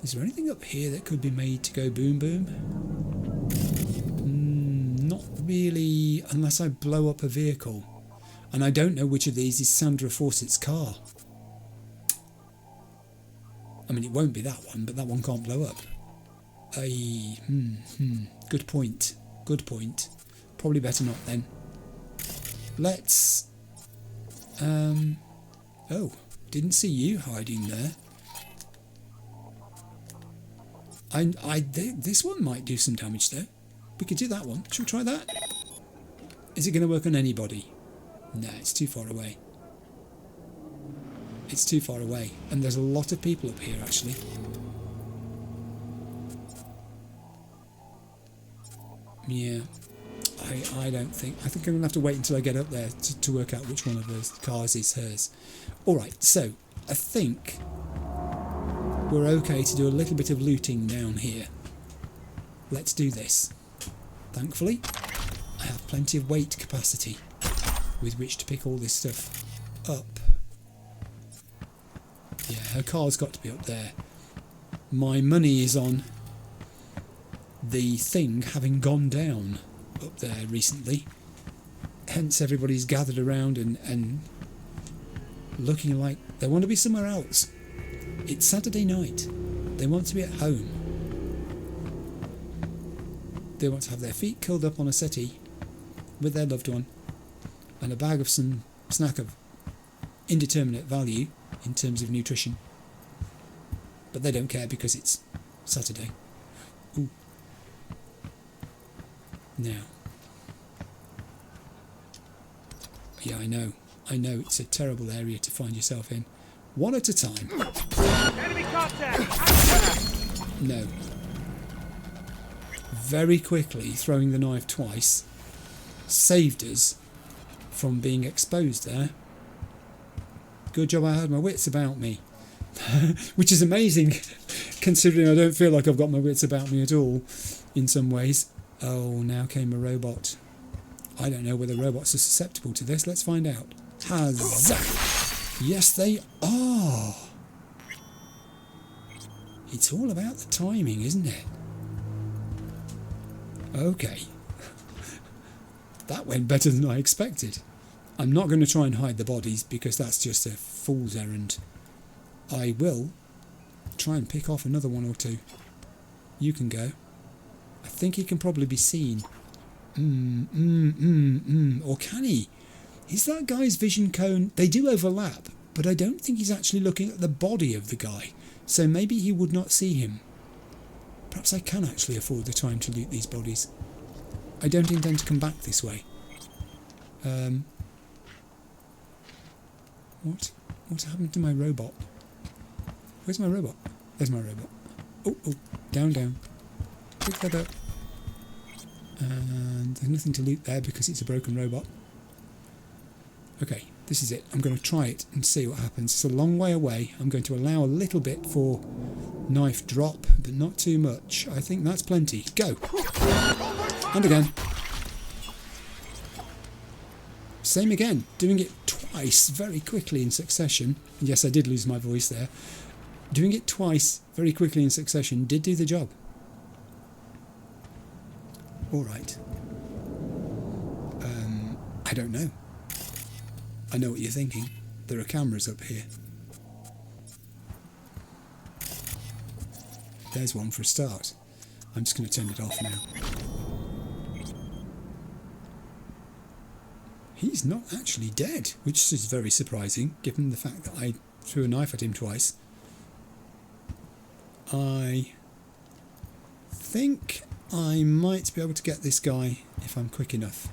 Is there anything up here that could be made to go boom boom? Not really, unless I blow up a vehicle. And I don't know which of these is Sandra Fawcett's car. I mean, it won't be that one, but that one can't blow up. Good point. Good point. Probably better not then. Let's... Oh, didn't see you hiding there. This one might do some damage though. We could do that one. Should we try that? Is it going to work on anybody? No, it's too far away. It's too far away. And there's a lot of people up here actually. Yeah. I don't think... I think I'm going to have to wait until I get up there to work out which one of those cars is hers. Alright, so I think we're okay to do a little bit of looting down here. Let's do this. Thankfully, I have plenty of weight capacity with which to pick all this stuff up. Yeah, her car's got to be up there. My money is on the thing having gone down up there recently. Hence everybody's gathered around and looking like they want to be somewhere else. It's Saturday night. They want to be at home. They want to have their feet curled up on a settee with their loved one and a bag of some snack of indeterminate value in terms of nutrition. But they don't care because it's Saturday. Ooh. Now. Yeah, I know it's a terrible area to find yourself in. One at a time. Enemy contact! No. Very quickly throwing the knife twice saved us from being exposed there. Good job I had my wits about me. Which is amazing considering I don't feel like I've got my wits about me at all in some ways. Oh, now came a robot. I don't know whether robots are susceptible to this. Let's find out. Huzzah! Yes, they are. It's all about the timing, isn't it? Okay. That went better than I expected. I'm not going to try and hide the bodies because that's just a fool's errand. I will try and pick off another one or two. You can go. I think he can probably be seen. Or can he? Is that guy's vision cone... They do overlap, but I don't think he's actually looking at the body of the guy, so maybe he would not see him. Perhaps I can actually afford the time to loot these bodies. I don't intend to come back this way. What happened to my robot? Where's my robot? There's my robot. Oh, down. Pick that up. And there's nothing to loot there because it's a broken robot. Okay, this is it. I'm going to try it and see what happens. It's a long way away. I'm going to allow a little bit for knife drop, but not too much. I think that's plenty. Go! And again. Same again. Doing it twice very quickly in succession. Yes, I did lose my voice there. Doing it twice very quickly in succession did do the job. Alright. I don't know. I know what you're thinking. There are cameras up here. There's one for a start. I'm just going to turn it off now. He's not actually dead, which is very surprising, given the fact that I threw a knife at him twice. I think I might be able to get this guy if I'm quick enough.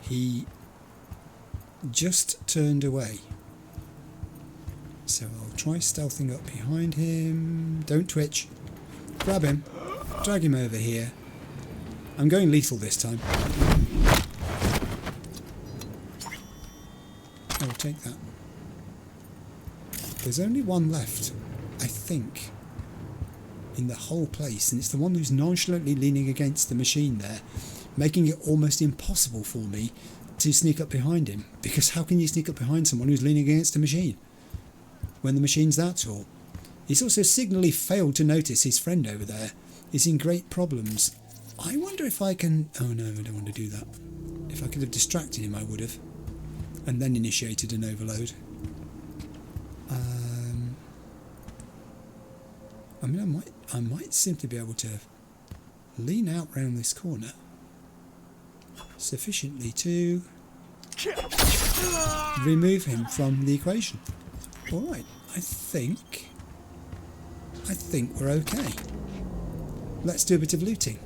He just turned away. So I'll try stealthing up behind him. Don't twitch. Grab him. Drag him over here. I'm going lethal this time. I'll take that. There's only one left, I think, in the whole place, and it's the one who's nonchalantly leaning against the machine there, making it almost impossible for me to sneak up behind him, because how can you sneak up behind someone who's leaning against a machine when the machine's that tall? He's also signally failed to notice his friend over there is in great problems. I wonder if I can... Oh no, I don't want to do that. If I could have distracted him, I would have, and then initiated an overload. I mean, I might simply be able to lean out round this corner sufficiently to remove him from the equation. Alright, I think we're okay. Let's do a bit of looting.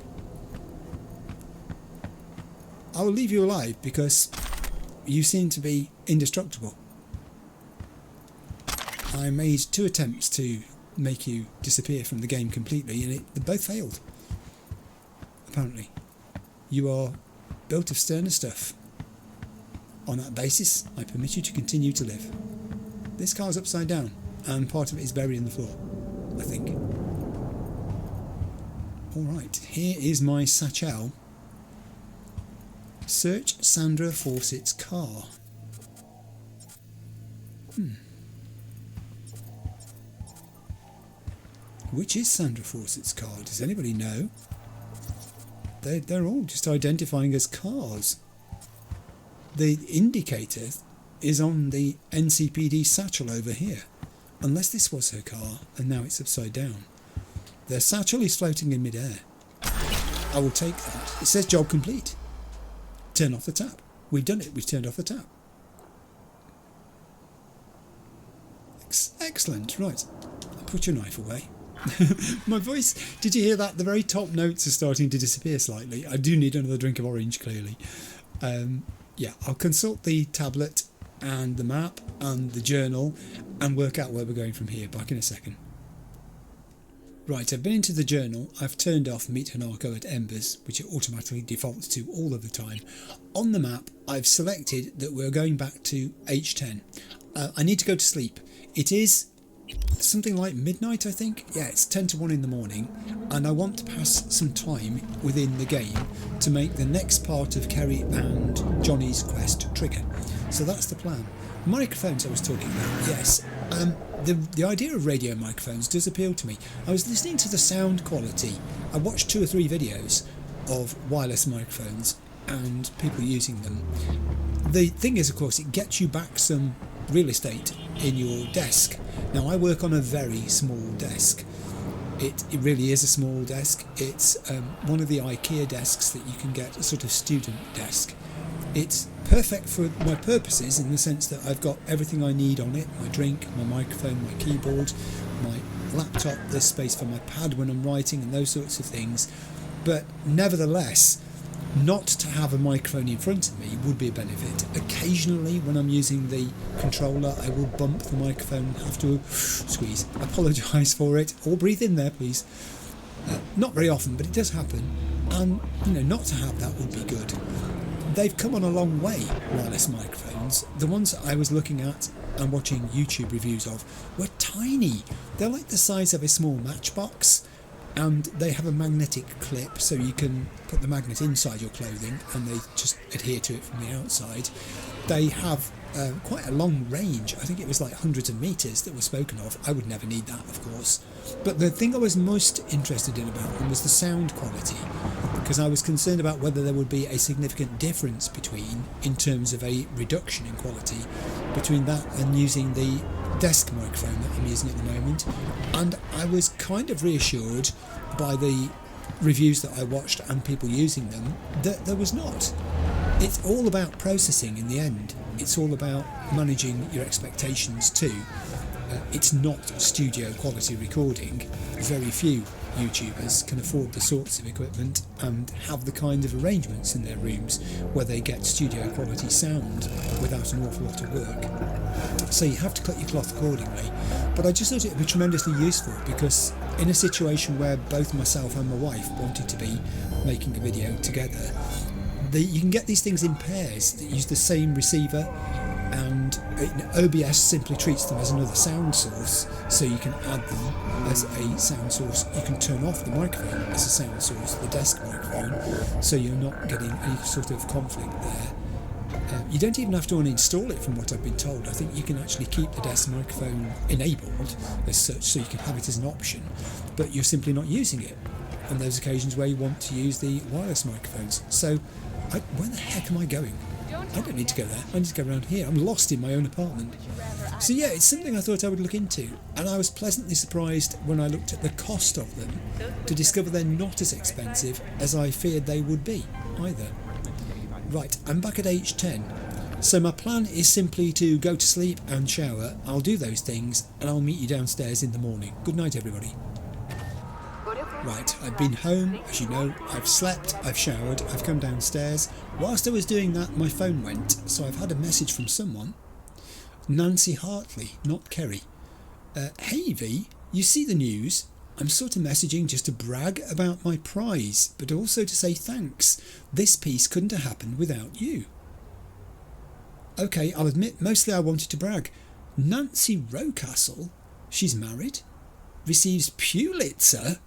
I will leave you alive because you seem to be indestructible. I made 2 attempts to make you disappear from the game completely, and they both failed. Apparently. You are built of sterner stuff. On that basis, I permit you to continue to live. This car's upside down, and part of it is buried in the floor, I think. Alright, here is my satchel. Search Sandra Fawcett's car. Which is Sandra Fawcett's car? Does anybody know? They're all just identifying as cars. The indicator is on the NCPD satchel over here. Unless this was her car and now it's upside down. Their satchel is floating in midair. I will take that. It says job complete. Turn off the tap. We've done it. We've turned off the tap. Excellent. Right. Put your knife away. My voice, did you hear that? The very top notes are starting to disappear slightly. I do need another drink of orange, clearly. Yeah, I'll consult the tablet and the map and the journal and work out where we're going from here. Back in a second. Right, I've been into the journal. I've turned off Meet Hanako at Embers, which it automatically defaults to all of the time. On the map, I've selected that we're going back to H10. I need to go to sleep. It is something like midnight, I think. Yeah, it's 10 to 1 in the morning, and I want to pass some time within the game to make the next part of Kerry and Johnny's quest trigger. So that's the plan. Microphones I was talking about, yes. The idea of radio microphones does appeal to me. I was listening to the sound quality. I watched 2 or 3 videos of wireless microphones and people using them. The thing is, of course, it gets you back some real estate in your desk. Now, I work on a very small desk. It really is a small desk. It's one of the IKEA desks that you can get, a sort of student desk. It's perfect for my purposes in the sense that I've got everything I need on it, my drink, my microphone, my keyboard, my laptop, there's space for my pad when I'm writing and those sorts of things. But nevertheless, Not to have a microphone in front of me would be a benefit. Occasionally, when I'm using the controller, I will bump the microphone and have to squeeze. Apologise for it, or breathe in there, please. Not very often, but it does happen. And, not to have that would be good. They've come on a long way, wireless microphones. The ones that I was looking at and watching YouTube reviews of were tiny. They're like the size of a small matchbox, and they have a magnetic clip, so you can put the magnet inside your clothing and they just adhere to it from the outside. They have quite a long range. I think it was like hundreds of meters that were spoken of. I would never need that, of course. But the thing I was most interested in about them was the sound quality, because I was concerned about whether there would be a significant difference in terms of a reduction in quality, between that and using the desk microphone that I'm using at the moment. And I was kind of reassured by the reviews that I watched and people using them that there was not. It's all about processing in the end. It's all about managing your expectations too. It's not studio quality recording. Very few YouTubers can afford the sorts of equipment and have the kind of arrangements in their rooms where they get studio quality sound without an awful lot of work. So you have to cut your cloth accordingly. But I just thought it would be tremendously useful, because in a situation where both myself and my wife wanted to be making a video together, you can get these things in pairs that use the same receiver, and OBS simply treats them as another sound source, so you can add them as a sound source. You can turn off the microphone as a sound source, the desk microphone, so you're not getting any sort of conflict there. You don't even have to uninstall it, from what I've been told. I think you can actually keep the desk microphone enabled as such, so you can have it as an option, but you're simply not using it on those occasions where you want to use the wireless microphones. So where the heck am I going? I don't need to go there. I need to go around here. I'm lost in my own apartment. So yeah, it's something I thought I would look into, and I was pleasantly surprised when I looked at the cost of them to discover they're not as expensive as I feared they would be either. Right, I'm back at H10. So my plan is simply to go to sleep and shower. I'll do those things and I'll meet you downstairs in the morning. Good night, everybody. Right, I've been home, as you know, I've slept, I've showered, I've come downstairs. Whilst I was doing that, my phone went, so I've had a message from someone. Nancy Hartley, not Kerry. Hey V, you see the news? I'm sort of messaging just to brag about my prize, but also to say thanks. This piece couldn't have happened without you. Okay, I'll admit, mostly I wanted to brag. Nancy Rocastle? She's married? Receives Pulitzer?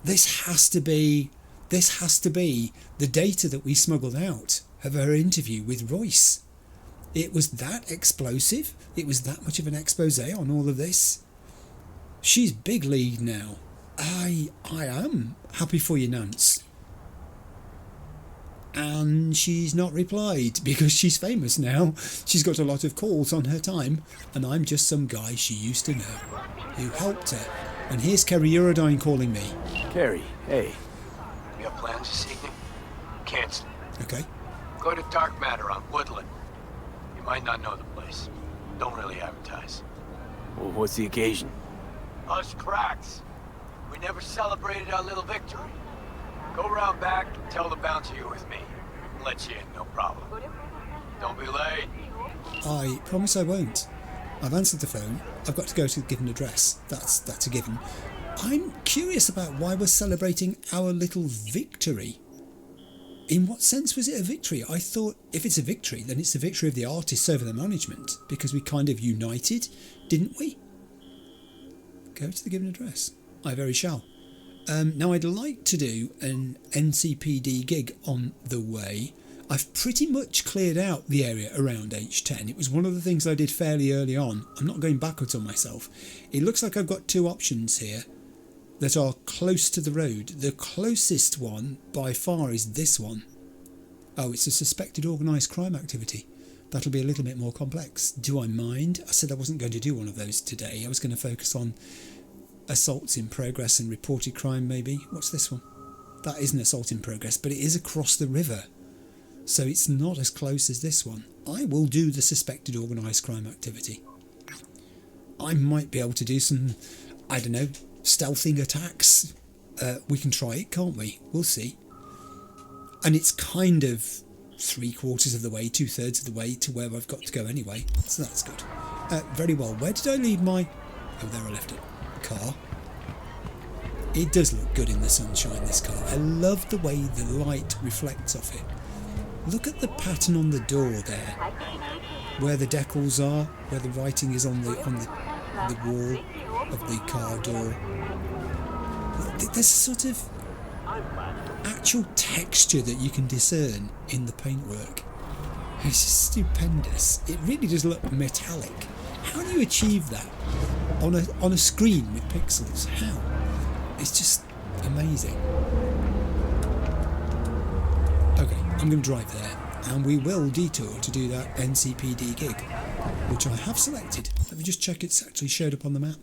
This has to be the data that we smuggled out of her interview with Royce. It was that explosive? It was that much of an expose on all of this? She's big league now. I am happy for you, Nance. And she's not replied because she's famous now. She's got a lot of calls on her time, and I'm just some guy she used to know who helped her. And here's Kerry Eurodyne calling me. Kerry, hey. You have plans this evening? Cancel. Okay. Go to Dark Matter on Woodland. You might not know the place. Don't really advertise. Well, what's the occasion? Us cracks. We never celebrated our little victory. Go round back and tell the bouncer you're with me. Let you in, no problem. Don't be late. I promise I won't. I've answered the phone. I've got to go to the given address. That's a given. I'm curious about why we're celebrating our little victory. In what sense was it a victory? I thought if it's a victory, then it's the victory of the artists over the management, because we kind of united, didn't we? Go to the given address. I very shall. Now I'd like to do an NCPD gig on the way. I've pretty much cleared out the area around H10. It was one of the things I did fairly early on. I'm not going backwards on myself. It looks like I've got two options here that are close to the road. The closest one by far is this one. Oh, it's a suspected organised crime activity. That'll be a little bit more complex. Do I mind? I said I wasn't going to do one of those today. I was going to focus on assaults in progress and reported crime maybe. What's this one? That is an assault in progress, but it is across the river. So it's not as close as this one. I will do the suspected organised crime activity. I might be able to do some, I don't know, stealthing attacks. We can try it, can't we? We'll see. And it's kind of 3/4 of the way, 2/3 of the way to where I've got to go anyway. So that's good. Very well. Where did I leave my... Oh, there I left it. Car. It does look good in the sunshine, this car. I love the way the light reflects off it. Look at the pattern on the door there. Where the decals are, where the writing is on the wall of the car door. There's a sort of actual texture that you can discern in the paintwork. It's just stupendous. It really does look metallic. How do you achieve that on a screen with pixels? How? It's just amazing. Okay, I'm going to drive there, and we will detour to do that NCPD gig, which I have selected. Let me just check it's actually showed up on the map.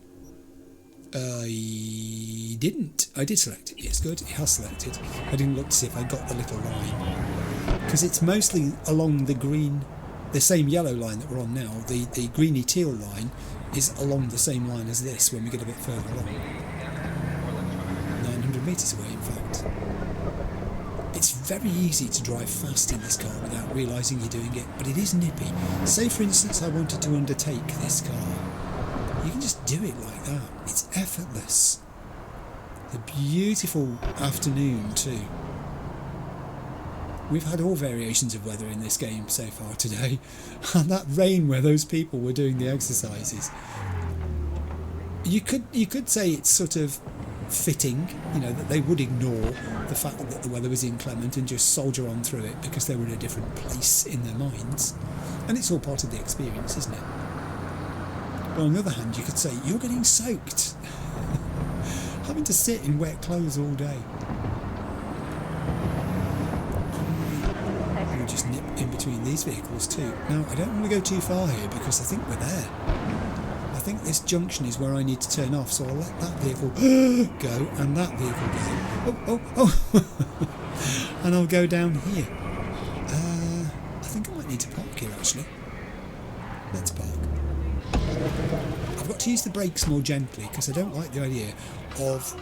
I didn't. I did select it. Yes, good. It has selected. I didn't look to see if I got the little line, because it's mostly along the same yellow line that we're on now. The greeny teal line is along the same line as this when we get a bit further along. 900 metres away, in fact. It's very easy to drive fast in this car without realising you're doing it, but it is nippy. Say, for instance, I wanted to undertake this car. You can just do it like that. It's effortless. A beautiful afternoon too. We've had all variations of weather in this game so far today, and that rain where those people were doing the exercises. You could say it's sort of fitting, you know, that they would ignore the fact that the weather was inclement and just soldier on through it because they were in a different place in their minds, and it's all part of the experience, isn't it? But on the other hand, you could say you're getting soaked, having to sit in wet clothes all day. We'll just nip in between these vehicles too. Now, I don't want to go too far here because I think we're there. I think this junction is where I need to turn off, so I'll let that vehicle go and that vehicle go. Oh! And I'll go down here. I think I might need to park here actually. Let's park. I've got to use the brakes more gently because I don't like the idea of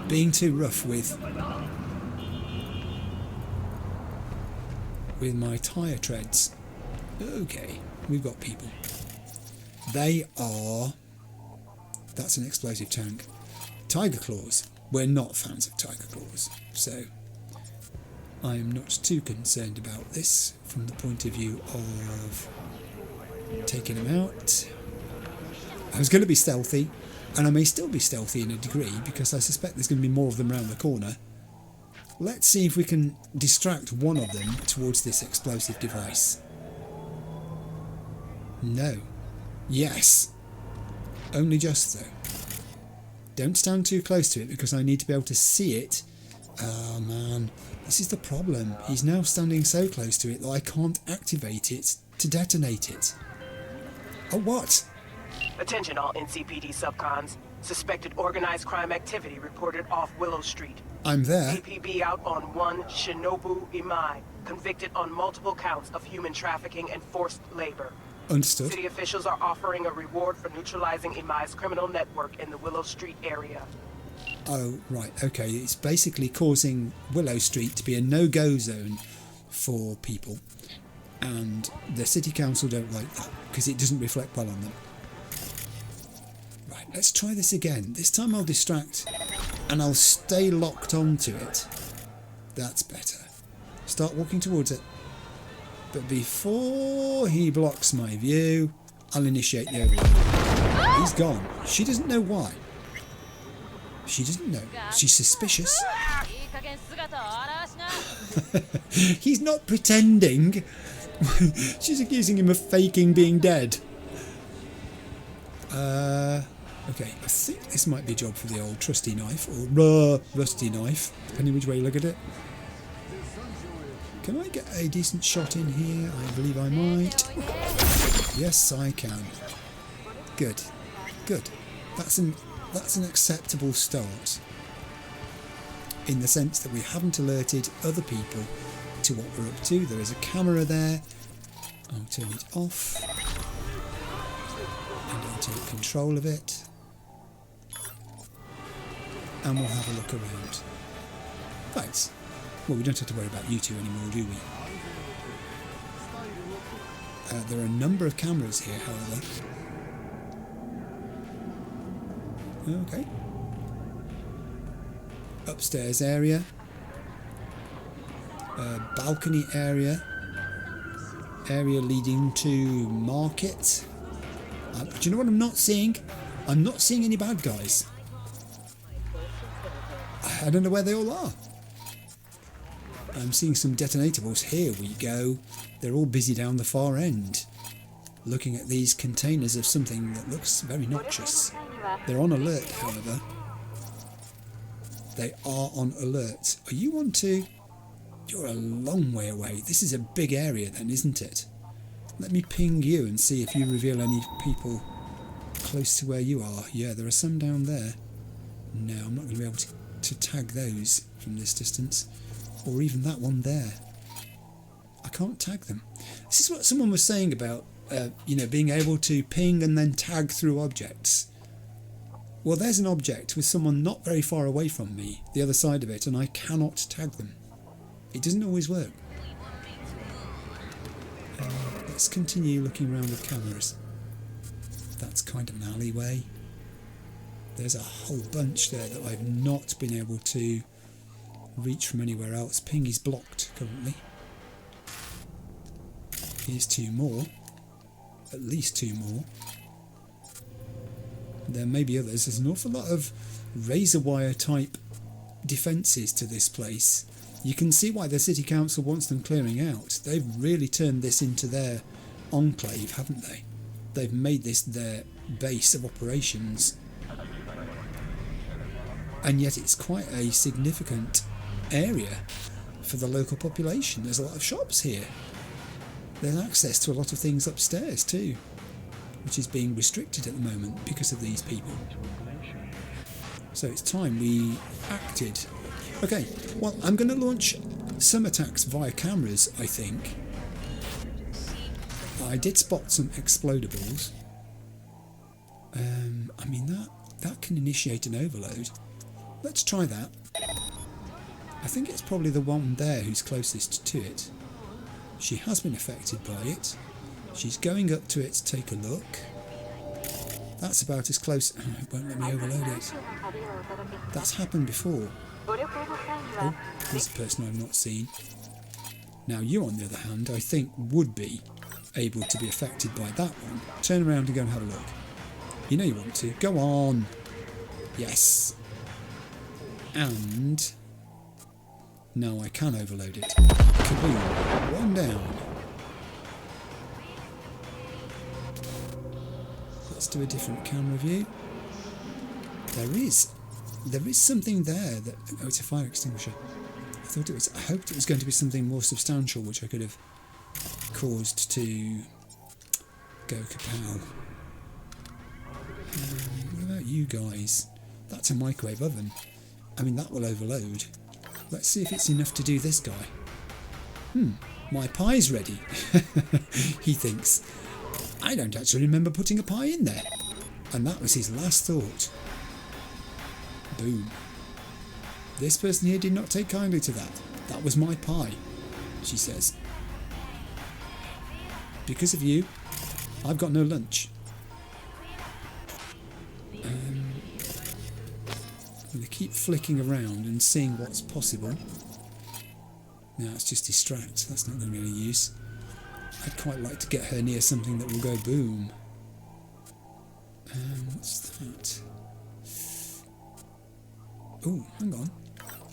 being too rough with my tyre treads. Okay, we've got people. They are... That's an explosive tank. Tiger claws. We're not fans of tiger claws, so I am not too concerned about this from the point of view of taking them out. I was going to be stealthy, and I may still be stealthy in a degree because I suspect there's going to be more of them around the corner. Let's see if we can distract one of them towards this explosive device. No. Yes. Only just though. Don't stand too close to it because I need to be able to see it. Oh man, this is the problem. He's now standing so close to it that I can't activate it to detonate it. Oh, what? Attention all NCPD subcons. Suspected organized crime activity reported off Willow Street. I'm there. APB out on one Shinobu Imai, convicted on multiple counts of human trafficking and forced labor. Understood. City officials are offering a reward for neutralizing Imai's criminal network in the Willow Street area. Oh, right, okay. It's basically causing Willow Street to be a no-go zone for people. And the City Council don't like that because it doesn't reflect well on them. Right, let's try this again. This time I'll distract and I'll stay locked onto it. That's better. Start walking towards it. But before he blocks my view, I'll initiate the overload. He's gone. She doesn't know why. She doesn't know. She's suspicious. He's not pretending. She's accusing him of faking being dead. Okay, I think this might be a job for the old trusty knife, or rusty knife, depending which way you look at it. Can I get a decent shot in here? I believe I might. Yes, I can. Good. Good. That's an acceptable start. In the sense that we haven't alerted other people to what we're up to. There is a camera there. I'll turn it off. And I'll take control of it. And we'll have a look around. Right. Well, we don't have to worry about you two anymore, do we? There are a number of cameras here, however. Okay. Upstairs area. Balcony area. Area leading to market. Do you know what I'm not seeing? I'm not seeing any bad guys. I don't know where they all are. I'm seeing some detonatables. Here we go. They're all busy down the far end, looking at these containers of something that looks very noxious. They're on alert, however. They are on alert. Are you on to... You're a long way away. This is a big area then, isn't it? Let me ping you and see if you reveal any people close to where you are. Yeah, there are some down there. No, I'm not going to be able to tag those from this distance. Or even that one there. I can't tag them. This is what someone was saying about, being able to ping and then tag through objects. Well, there's an object with someone not very far away from me, the other side of it, and I cannot tag them. It doesn't always work. Let's continue looking around with cameras. That's kind of an alleyway. There's a whole bunch there that I've not been able to reach from anywhere else. Ping is blocked currently. Here's two more. At least two more. There may be others. There's an awful lot of razor wire type defences to this place. You can see why the City Council wants them clearing out. They've really turned this into their enclave, haven't they? They've made this their base of operations. And yet it's quite a significant area for the local population. There's a lot of shops here. There's access to a lot of things upstairs too, which is being restricted at the moment because of these people. So it's time we acted. Okay, well, I'm going to launch some attacks via cameras, I think. I did spot some explodables. I mean, that can initiate an overload. Let's try that. I think it's probably the one there who's closest to it. She has been affected by it. She's going up to it to take a look. That's about as close... Oh, it won't let me overload it. That's happened before. Oh, there's a person I've not seen. Now you, on the other hand, I think would be able to be affected by that one. Turn around and go and have a look. You know you want to. Go on. Yes. And... now I can overload it. Kaboom. One down. Let's do a different camera view. There is something there that... oh, it's a fire extinguisher. I hoped it was going to be something more substantial, which I could have caused to go kapow. What about you guys? That's a microwave oven. I mean, that will overload. Let's see if it's enough to do this guy. My pie's ready. He thinks. I don't actually remember putting a pie in there. And that was his last thought. Boom. This person here did not take kindly to that. That was my pie, she says. Because of you, I've got no lunch. I'm going to keep flicking around and seeing what's possible. No, it's just distract. That's not going to be any use. I'd quite like to get her near something that will go boom. What's that? Oh, hang on.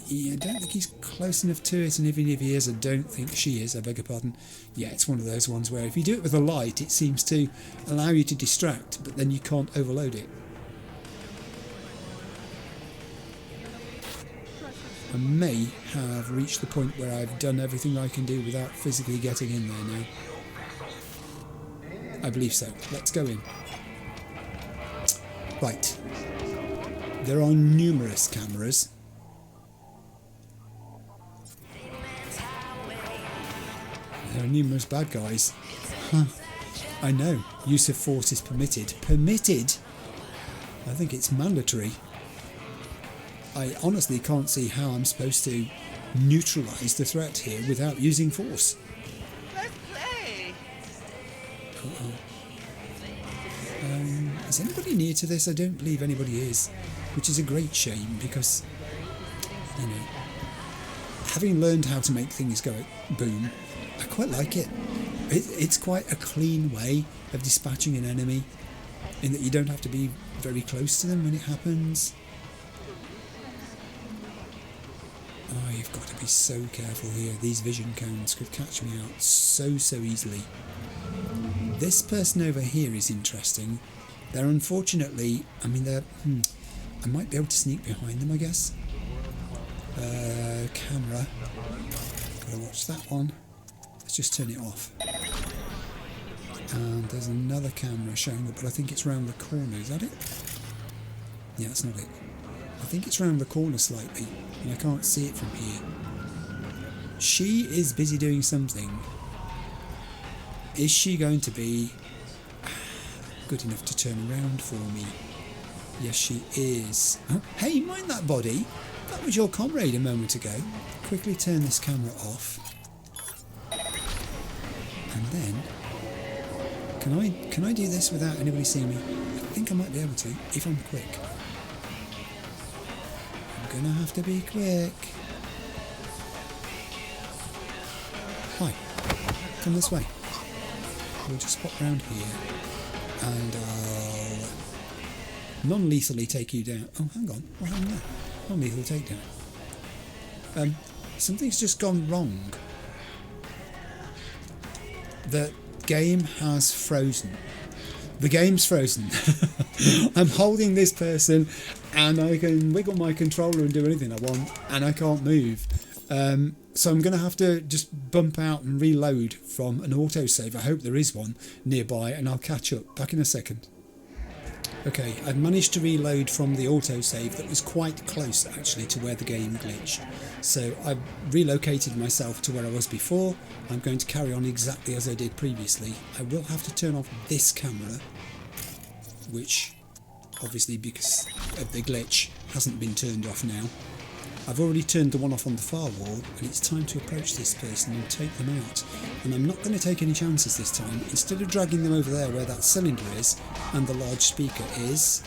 Yeah, I don't think he's close enough to it, and even if he is, I don't think she is, I beg your pardon. Yeah, it's one of those ones where if you do it with a light, it seems to allow you to distract, but then you can't overload it. I may have reached the point where I've done everything I can do without physically getting in there now. I believe so. Let's go in. Right. There are numerous cameras. There are numerous bad guys. Huh. I know. Use of force is permitted. Permitted? I think it's mandatory. I honestly can't see how I'm supposed to neutralise the threat here without using force. Let's play. Is anybody near to this? I don't believe anybody is, which is a great shame because, you know, having learned how to make things go boom, I quite like it. It's quite a clean way of dispatching an enemy in that you don't have to be very close to them when it happens. Oh, you've got to be so careful here. These vision cones could catch me out so easily. This person over here is interesting. They're unfortunately, I mean, I might be able to sneak behind them, I guess. Camera. Gotta watch that one. Let's just turn it off. And there's another camera showing up, but I think it's round the corner. Is that it? Yeah, that's not it. I think it's round the corner slightly, and I can't see it from here. She is busy doing something. Is she going to be good enough to turn around for me? Yes, she is. Oh, hey, mind that body. That was your comrade a moment ago. Quickly turn this camera off. And then, can I do this without anybody seeing me? I think I might be able to, if I'm quick. I'm gonna have to be quick. Hi, come this way. We'll just pop round here and I'll non-lethally take you down. Oh, hang on, what happened there? Non-lethal takedown. Something's just gone wrong. The game has frozen. The game's frozen. I'm holding this person and I can wiggle my controller and do anything I want and I can't move. So I'm going to have to just bump out and reload from an autosave. I hope there is one nearby and I'll catch up. Back in a second. Okay, I've managed to reload from the autosave that was quite close actually to where the game glitched. So I've relocated myself to where I was before. I'm going to carry on exactly as I did previously. I will have to turn off this camera, which obviously because of the glitch hasn't been turned off now. I've already turned the one off on the far wall and it's time to approach this person and take them out. And I'm not going to take any chances this time. Instead of dragging them over there where that cylinder is and the large speaker is,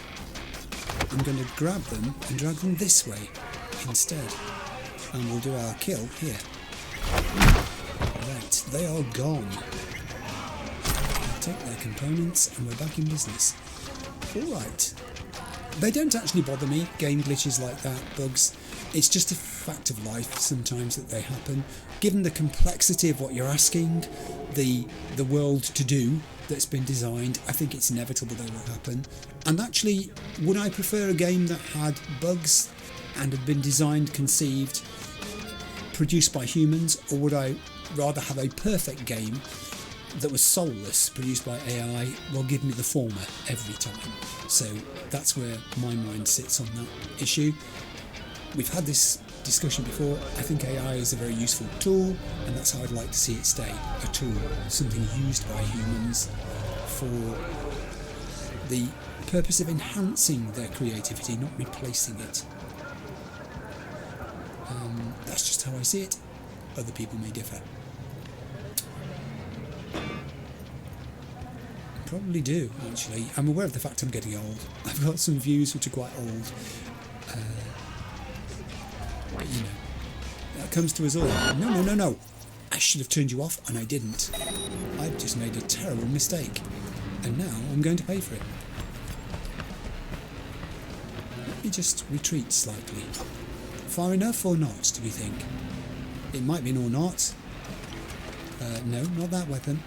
I'm going to grab them and drag them this way instead. And we'll do our kill here. Right, they are gone. I'll take their components and we're back in business. Alright. They don't actually bother me, game glitches like that, bugs. It's just a fact of life sometimes that they happen. Given the complexity of what you're asking, the world to do that's been designed, I think it's inevitable they will happen. And actually, would I prefer a game that had bugs and had been designed, conceived, produced by humans, or would I rather have a perfect game that was soulless, produced by AI? Well, give me the former every time. So that's where my mind sits on that issue. We've had this discussion before. I think AI is a very useful tool, and that's how I'd like to see it stay. A tool, something used by humans for the purpose of enhancing their creativity, not replacing it. That's just how I see it. Other people may differ. Probably do, actually. I'm aware of the fact I'm getting old. I've got some views which are quite old. But you know, that comes to us all. No. I should have turned you off and I didn't. I've just made a terrible mistake. And now I'm going to pay for it. Let me just retreat slightly. Far enough or not, do we think? It might be or not. No, not that weapon.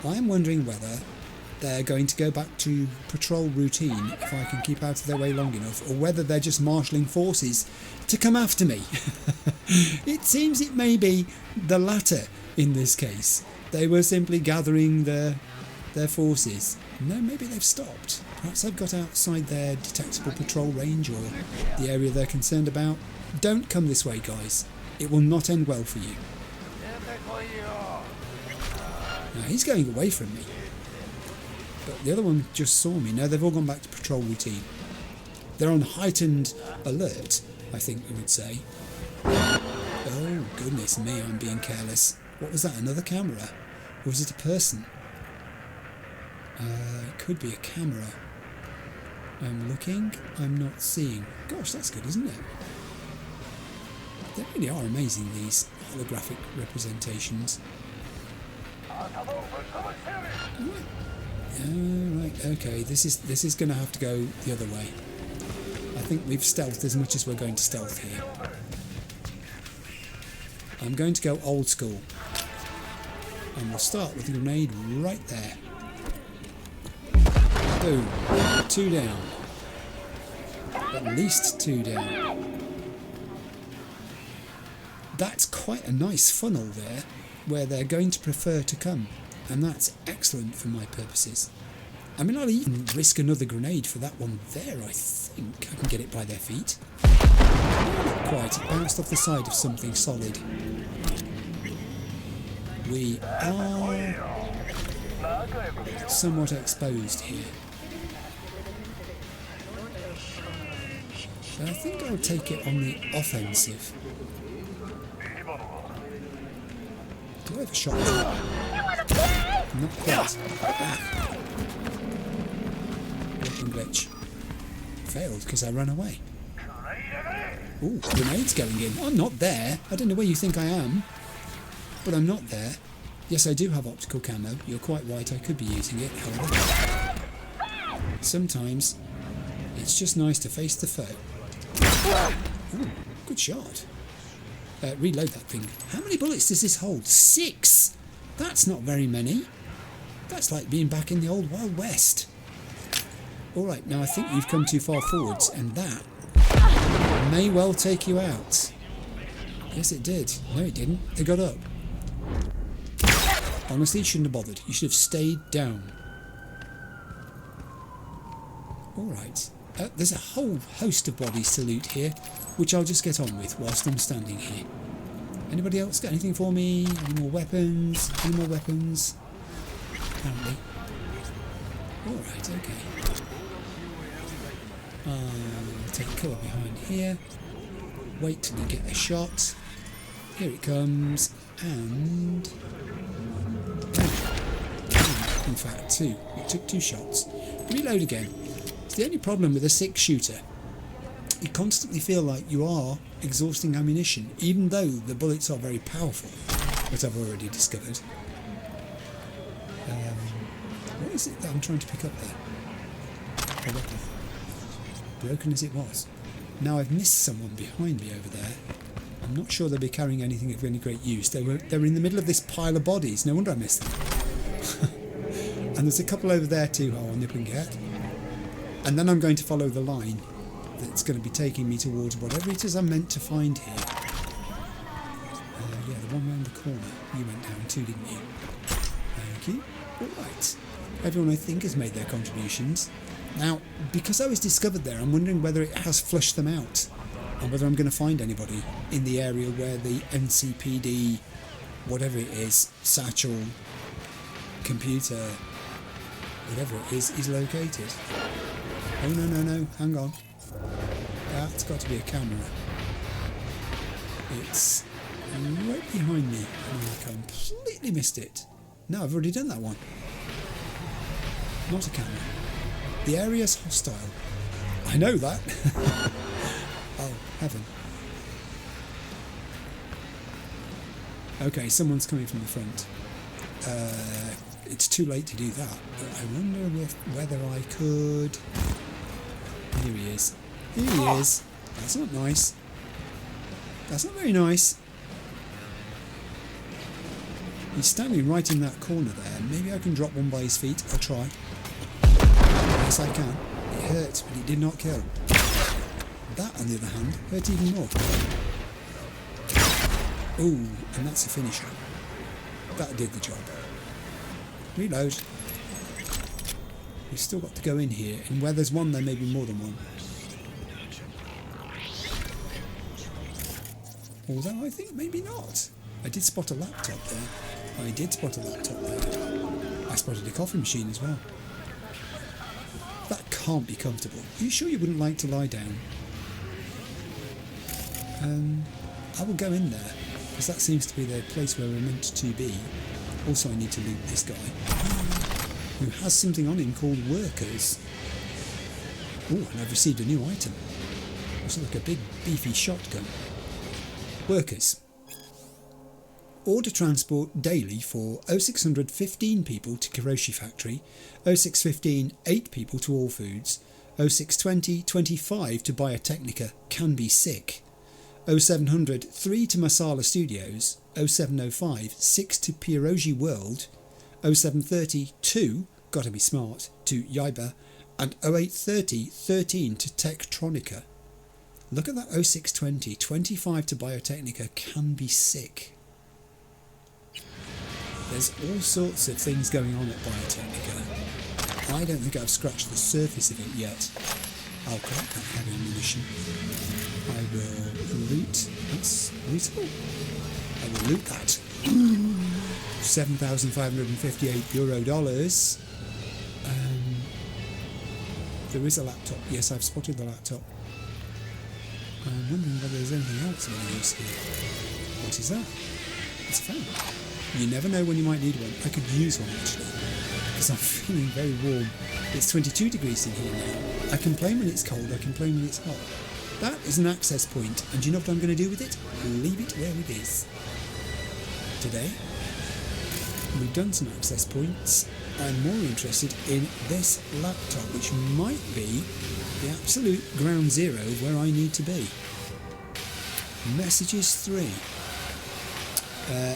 I'm wondering whether they're going to go back to patrol routine if I can keep out of their way long enough, or whether they're just marshalling forces to come after me. It seems it may be the latter in this case. They were simply gathering their forces. No, maybe they've stopped. Perhaps they've got outside their detectable patrol range or the area they're concerned about. Don't come this way, guys. It will not end well for you. Now, he's going away from me. But the other one just saw me. No, they've all gone back to patrol routine. They're on heightened alert, I think we would say. Oh, goodness me, I'm being careless. What was that, another camera? Or was it a person? It could be a camera. I'm looking, I'm not seeing. Gosh, that's good, isn't it? They really are amazing, these holographic representations. Right, okay, this is going to have to go the other way. I think we've stealthed as much as we're going to stealth here. I'm going to go old school. And we'll start with a grenade right there. Boom. 2 down. At least 2 down. That's quite a nice funnel there, where they're going to prefer to come. And that's excellent for my purposes. I mean, I'll even risk another grenade for that one there, I think. I can get it by their feet. Not quite. It bounced off the side of something solid. We are somewhat exposed here. So I think I'll take it on the offensive. Do I have a shot? Not quite. Weapon glitch. Failed because I ran away. Ooh, grenades going in. I'm not there. I don't know where you think I am. But I'm not there. Yes, I do have optical camo. You're quite right, I could be using it, however. Sometimes it's just nice to face the foe. Ooh, good shot. Reload that thing. How many bullets does this hold? 6! That's not very many. That's like being back in the old Wild West. Alright, now I think you've come too far forwards, and that may well take you out. Yes, it did. No, it didn't. They got up. Honestly, you shouldn't have bothered. You should have stayed down. Alright. There's a whole host of bodies to loot here, which I'll just get on with whilst I'm standing here. Anybody else got anything for me? Any more weapons? Any more weapons? Apparently. Alright, okay. I'll take cover behind here. Wait till you get a shot. Here it comes. And... in fact, 2. It took 2 shots. Reload again. It's the only problem with a 6-shooter. You constantly feel like you are exhausting ammunition, even though the bullets are very powerful, as I've already discovered. What is it that I'm trying to pick up there? Broken as it was. Now I've missed someone behind me over there. I'm not sure they'll be carrying anything of any great use. They were in the middle of this pile of bodies. No wonder I missed them. And there's a couple over there too who I'll nip and get. And then I'm going to follow the line that's going to be taking me towards whatever it is I'm meant to find here. Yeah, the one round the corner. You went down too, didn't you? Thank you. Alright. Everyone, I think, has made their contributions. Now, because I was discovered there, I'm wondering whether it has flushed them out, and whether I'm going to find anybody in the area where the NCPD, whatever it is, satchel, computer, whatever it is located. Oh, no, hang on. That's got to be a camera. It's right behind me, and I completely missed it. No, I've already done that one. Not a camera. The area's hostile. I know that. Oh, heaven. Okay, someone's coming from the front. It's too late to do that, but I wonder whether I could... Here he is. Here he is. That's not nice. That's not very nice. He's standing right in that corner there. Maybe I can drop one by his feet. I'll try. Yes, I can. It hurts, but it did not kill. That, on the other hand, hurt even more. Ooh, and that's a finisher. That did the job. Reload. We've still got to go in here, and where there's one, there may be more than one. Although I think maybe not. I did spot a laptop there. I did spot a laptop there. I spotted a coffee machine as well. That can't be comfortable. Are you sure you wouldn't like to lie down? I will go in there, because that seems to be the place where we're meant to be. Also, I need to loot this guy, who has something on him called workers. Oh, and I've received a new item. Looks like a big, beefy shotgun. Workers. Order transport daily for 0600 15 people to Kiroshi Factory, 0615 8 people to All Foods, 0620 25 to Biotechnica Can Be Sick, 0700 3 to Masala Studios, 0705 6 to Pierogi World, 0730 2, Gotta Be Smart, to Yaiba, and 0830 13 to Tektronica. Look at that 0620, 25 to Biotechnica Can Be Sick. There's all sorts of things going on at Biotechnica. I don't think I've scratched the surface of it yet. I'll collect that heavy ammunition. I will loot. That's lootable. I will loot that. $7,558 there is a laptop. Yes, I've spotted the laptop. I'm wondering whether there's anything else of any use here. What is that? It's a fan. You never know when you might need one. I could use one actually, because I'm feeling very warm. It's 22 degrees in here now. I complain when it's cold, I complain when it's hot. That is an access point, and do you know what I'm going to do with it? Leave it where it is. Today, we've done some access points. I'm more interested in this laptop, which might be the absolute ground zero of where I need to be. Messages 3.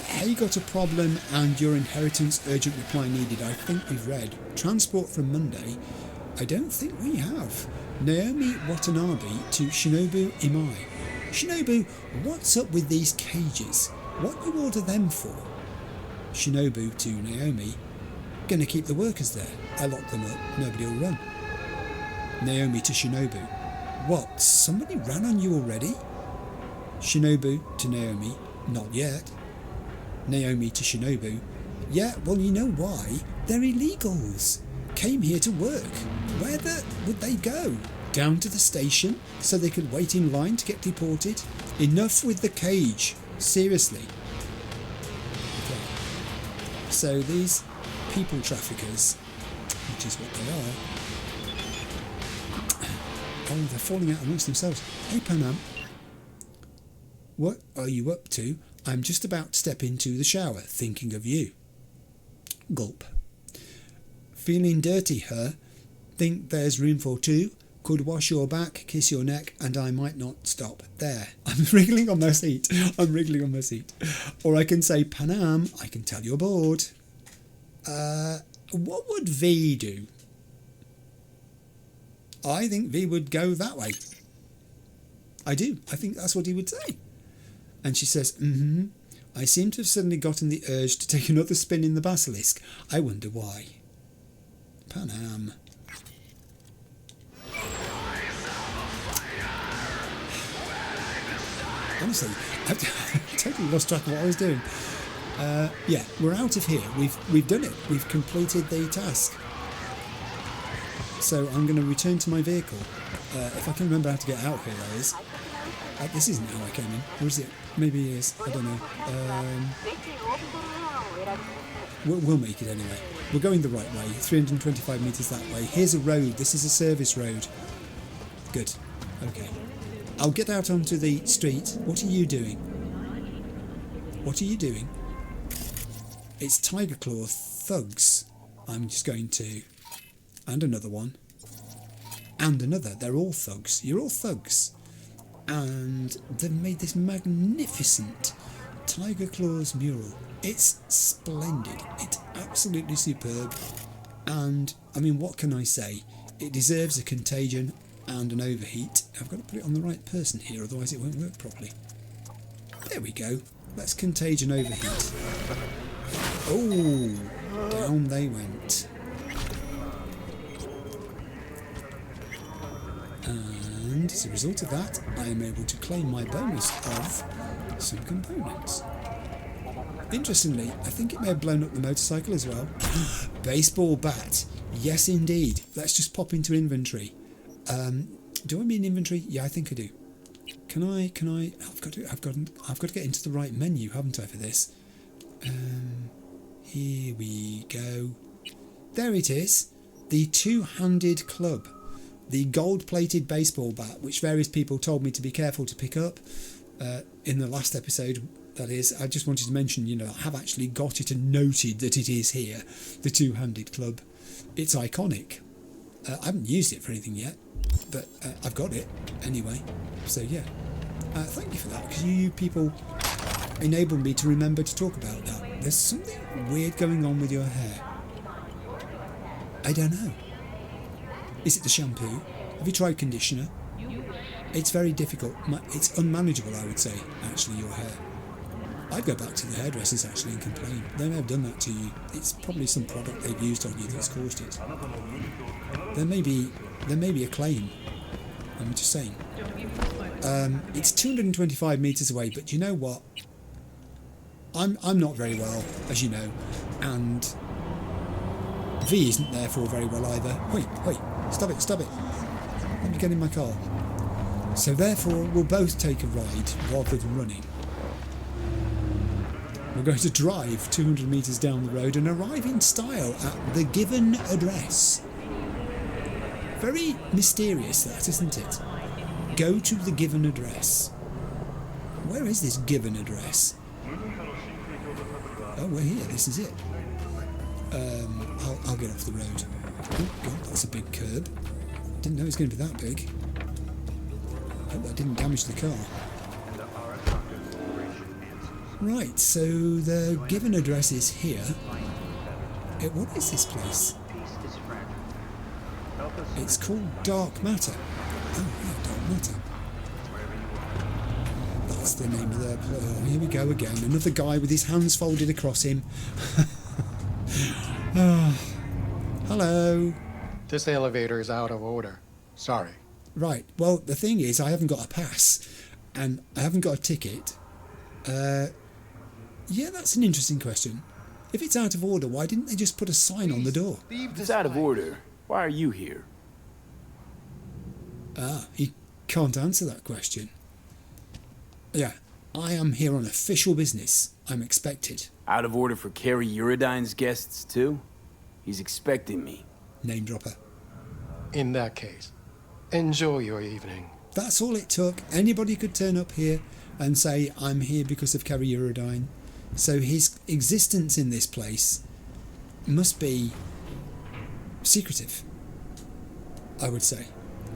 Hey, got a problem and your inheritance urgent reply needed. I think we've read. Transport from Monday. I don't think we have. Naomi Watanabe to Shinobu Imai. Shinobu, what's up with these cages? What you order them for? Shinobu to Naomi. Gonna keep the workers there. I lock them up. Nobody will run. Naomi to Shinobu. What? Somebody ran on you already? Shinobu to Naomi. Not yet. Naomi to Shinobu. Yeah, well, you know why? They're illegals. Came here to work. Where would they go? Down to the station so they could wait in line to get deported? Enough with the cage. Seriously. Okay. So these people traffickers, which is what they are. Oh, they're falling out amongst themselves. Hey, Panam. What are you up to? I'm just about to step into the shower, thinking of you. Gulp. Feeling dirty, her? Think there's room for two? Could wash your back, kiss your neck, and I might not stop there. I'm wriggling on my seat. I'm wriggling on my seat. Or I can say, Panam, I can tell you're bored. What would V do? I think V would go that way. I do. I think that's what he would say. And she says, I seem to have suddenly gotten the urge to take another spin in the basilisk. I wonder why. Panam. Honestly, I've totally lost track of what I was doing. Yeah, we're out of here. We've done it. We've completed the task. So I'm going to return to my vehicle. If I can remember how to get out here, that is. This isn't how I came in. Or is it? Maybe it is. I don't know. We'll make it anyway. We're going the right way. 325 metres that way. Here's a road. This is a service road. Good. Okay. I'll get out onto the street. What are you doing? What are you doing? It's Tiger Claw thugs. I'm just going to... And another one. And another. They're all thugs. You're all thugs. And they've made this magnificent Tiger Claws mural. It's splendid. It's absolutely superb. And, I mean, what can I say? It deserves a contagion and an overheat. I've got to put it on the right person here, otherwise it won't work properly. There we go. Let's contagion overheat. Oh, down they went. And as a result of that, I am able to claim my bonus of some components. Interestingly, I think it may have blown up the motorcycle as well. Baseball bat. Yes, indeed. Let's just pop into inventory. Do I mean inventory? Yeah, I think I do. Can I? I've got to get into the right menu, haven't I, for this? Here we go. There it is. The two-handed club. The gold-plated baseball bat, which various people told me to be careful to pick up in the last episode. That is, I just wanted to mention, I have actually got it and noted that it is here. The two-handed club. It's iconic. I haven't used it for anything yet, but I've got it anyway. So yeah, thank you for that, because you people enabled me to remember to talk about that. There's something weird going on with your hair. I don't know. Is it the shampoo? Have you tried conditioner? It's very difficult. It's unmanageable, I would say, actually, your hair. I'd go back to the hairdressers, actually, and complain. They may have done that to you. It's probably some product they've used on you that's caused it. There may be a claim. I'm just saying. It's 225 metres away, but you know what? I'm not very well, as you know, and V isn't therefore very well either. Wait, stop it. Let me get in my car. So therefore, we'll both take a ride rather than running. We're going to drive 200 metres down the road and arrive in style at the given address. Very mysterious, that, isn't it? Go to the given address. Where is this given address? Oh, we're here. This is it. I'll get off the road. Oh, God, that's a big curb. Didn't know it was going to be that big. Hope that didn't damage the car. Right, so the given address is here. What is this place? It's called Dark Matter. Oh, yeah, Dark Matter. That's the name of the... Oh, here we go again. Another guy with his hands folded across him. Hello. This elevator is out of order. Sorry. Right, well, the thing is, I haven't got a pass, and I haven't got a ticket. Yeah, that's an interesting question. If it's out of order, why didn't they just put a sign on the door? If it's out of order, why are you here? He can't answer that question. Yeah, I am here on official business. I'm expected. Out of order for Kerry Eurodyne's guests, too? He's expecting me. Name dropper. In that case, enjoy your evening. That's all it took. Anybody could turn up here and say, I'm here because of Kerry Eurodyne. So his existence in this place must be secretive, I would say.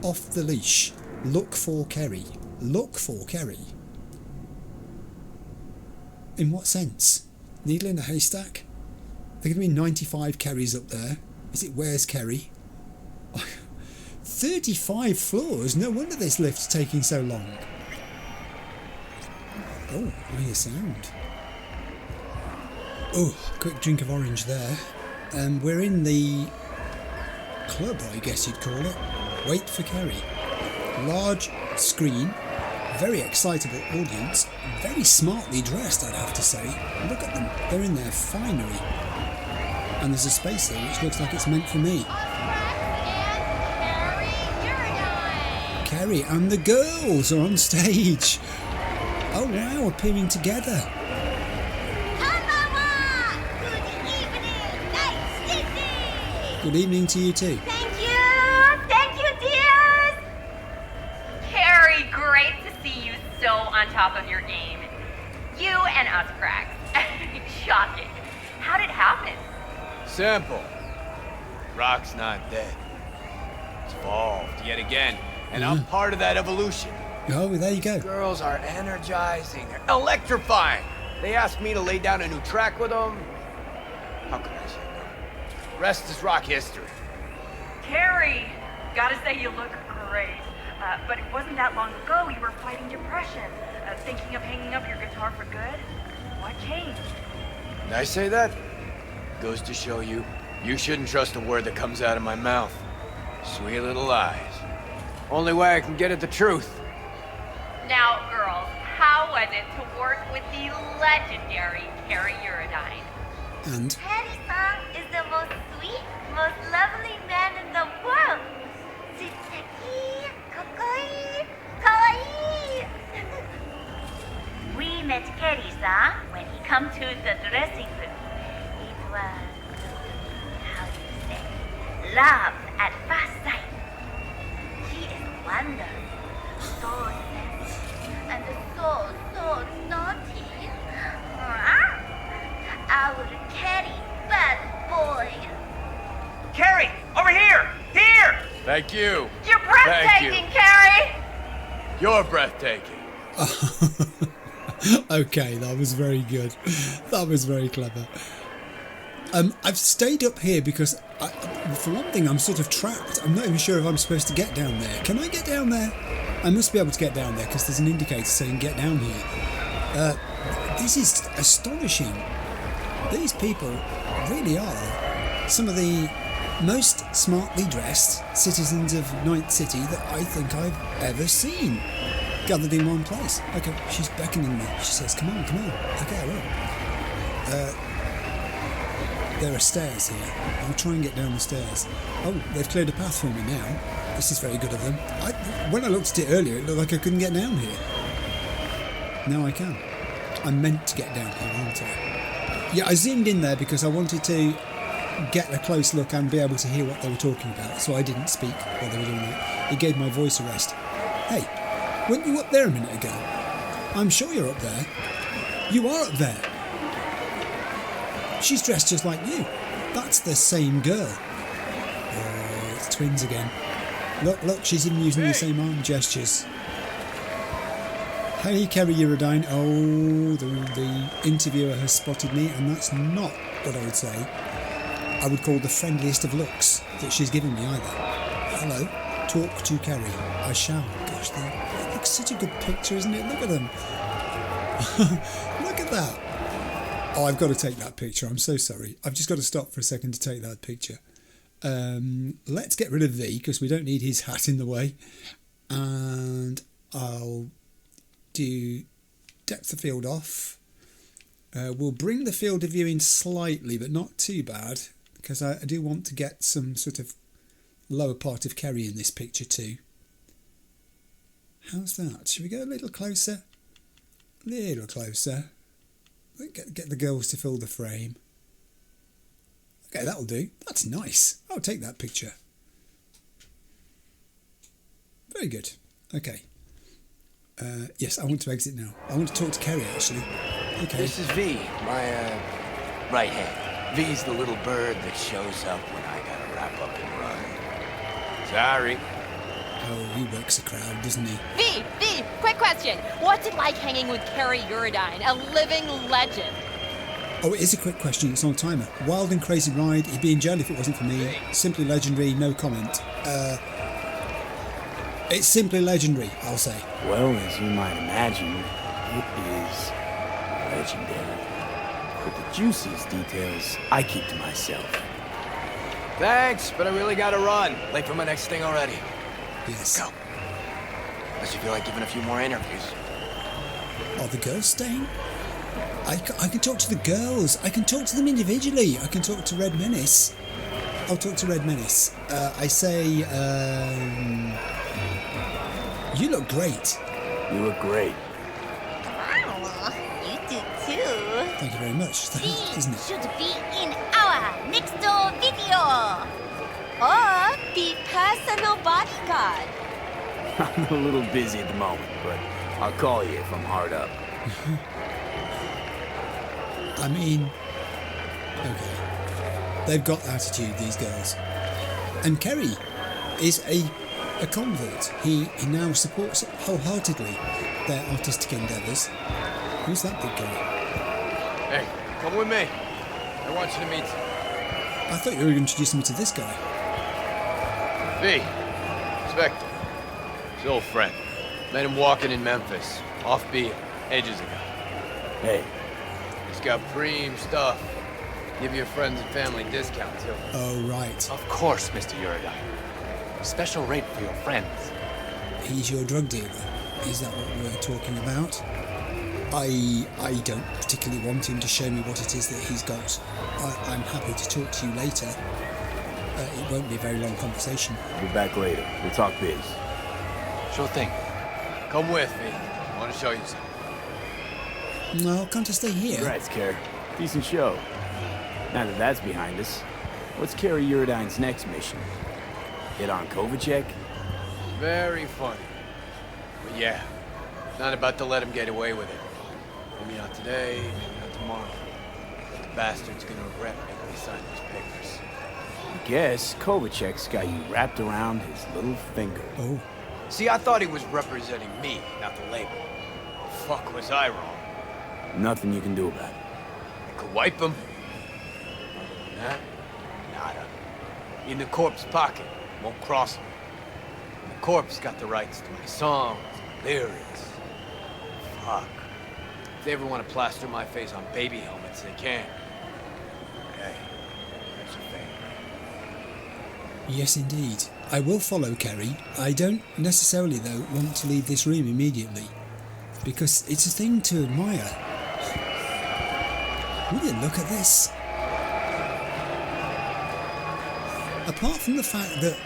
Off the leash. Look for Kerry. Look for Kerry. In what sense? Needle in a haystack? There are going to be 95 Kerrys up there. Is it where's Kerry? 35 floors? No wonder this lift's taking so long. Oh, I hear sound. Oh, quick drink of orange there. We're in the club, I guess you'd call it. Wait for Kerry. Large screen, very excitable audience, very smartly dressed, I'd have to say. Look at them, they're in their finery. And there's a space there which looks like it's meant for me. Kerry and the girls are on stage. Oh wow, appearing together. Good evening to you too. Thank you, dears! Kerry, great to see you so on top of your game. You and us cracks. Shocking. How'd it happen? Simple. Rock's not dead. It's evolved yet again, and I'm part of that evolution. Oh, there you go. Girls are energizing. They're electrifying. They asked me to lay down a new track with them. How could I say no? Rest is rock history. Kerry, gotta say you look great. But it wasn't that long ago you were fighting depression, thinking of hanging up your guitar for good. What changed? Did I say that? Goes to show you, you shouldn't trust a word that comes out of my mouth. Sweet little lies. Only way I can get at the truth. Now, girls, how was it to work with the legendary Kerry Eurodyne? And? Kerry-san is the most sweet, most lovely man in the world. Sutseki, kokoi, kawaii. Thank you. You're breathtaking, Kerry! You're breathtaking. Okay, that was very good. That was very clever. I've stayed up here because, for one thing, I'm sort of trapped. I'm not even sure if I'm supposed to get down there. Can I get down there? I must be able to get down there because there's an indicator saying get down here. This is astonishing. These people really are some of the most smartly dressed citizens of Night City that I think I've ever seen. Gathered in one place. Okay, she's beckoning me. She says, come on, come on. Okay, I will. There are stairs here. I'll try and get down the stairs. Oh, they've cleared a path for me now. This is very good of them. When I looked at it earlier, it looked like I couldn't get down here. Now I can. I'm meant to get down here, aren't I? Yeah, I zoomed in there because I wanted to get a close look and be able to hear what they were talking about, so I didn't speak while they were doing it. It gave my voice a rest. Hey, weren't you up there a minute ago? I'm sure you're up there. You are up there. She's dressed just like you. That's the same girl. Oh, it's twins again. Look, she's even using the same arm gestures. Hey, Kerry Eurodyne. Oh, the interviewer has spotted me, and that's not what I would say I would call the friendliest of looks that she's given me either. Hello, talk to Kerry. I shall. Gosh, that looks such a good picture, isn't it? Look at them. Look at that. Oh, I've got to take that picture. I'm so sorry. I've just got to stop for a second to take that picture. Let's get rid of V because we don't need his hat in the way. And I'll do depth of field off. We'll bring the field of view in slightly, but not too bad, because I do want to get some sort of lower part of Kerry in this picture too. How's that? Should we go a little closer? Little closer. Get the girls to fill the frame. Okay, that'll do. That's nice. I'll take that picture. Very good. Okay. Yes, I want to exit now. I want to talk to Kerry, actually. Okay. This is V, my, right hand. V's the little bird that shows up when I gotta wrap up and run. Sorry. Oh, he works a crowd, doesn't he? V, quick question. What's it like hanging with Kerry Eurodyne, a living legend? Oh, it is a quick question. It's on a timer. Wild and crazy ride. He'd be in jail if it wasn't for me. Simply legendary, no comment. It's simply legendary, I'll say. Well, as you might imagine, it is legendary. But the juiciest details, I keep to myself. Thanks, but I really gotta run. Late for my next thing already. Yes. Go. Unless you feel like giving a few more interviews. Are the girls staying? I can talk to the girls. I can talk to them individually. I can talk to Red Menace. I'll talk to Red Menace. I say, you look great. You look great. You do too. Thank you very much. It's the hat, isn't it? Should be in our next video. Or be personal bodyguard. I'm a little busy at the moment, but I'll call you if I'm hard up. I mean, okay. They've got attitude, these girls. And Kerry is a convert. He now supports wholeheartedly their artistic endeavours. Who's that big guy? Hey, come with me. I want you to meet. I thought you were introducing me to this guy. V. Spectre. His old friend. Met him walking in Memphis. Offbeat. Ages ago. Hey. He's got preem stuff. Give your friends and family discount, too. Oh, right. Of course, Mr. Eurodyne. Special rate for your friends. He's your drug dealer. Is that what we're talking about? I don't particularly want him to show me what it is that he's got. I'm happy to talk to you later. It won't be a very long conversation. I'll be back later. We'll talk biz. Sure thing. Come with me. I want to show you something. No, can't I stay here? Congrats, Kerry. Decent show. Now that that's behind us, what's Kerry Eurodyne's next mission? Get on Kovacek? Very funny. But yeah, not about to let him get away with it. Maybe not today, maybe not tomorrow. The bastard's gonna regret making me sign those papers. guess Kovacek's got you wrapped around his little finger. Oh. See, I thought he was representing me, not the label. Fuck was I wrong? Nothing you can do about it. I could wipe him. Other than that, nada. In the corpse pocket, won't cross him. The corpse got the rights to my songs, my lyrics. Fuck. If they ever want to plaster my face on baby helmets, they can. Hey, that's a favor. Yes, indeed. I will follow Kerry. I don't necessarily, though, want to leave this room immediately, because it's a thing to admire. Will you look at this? Apart from the fact that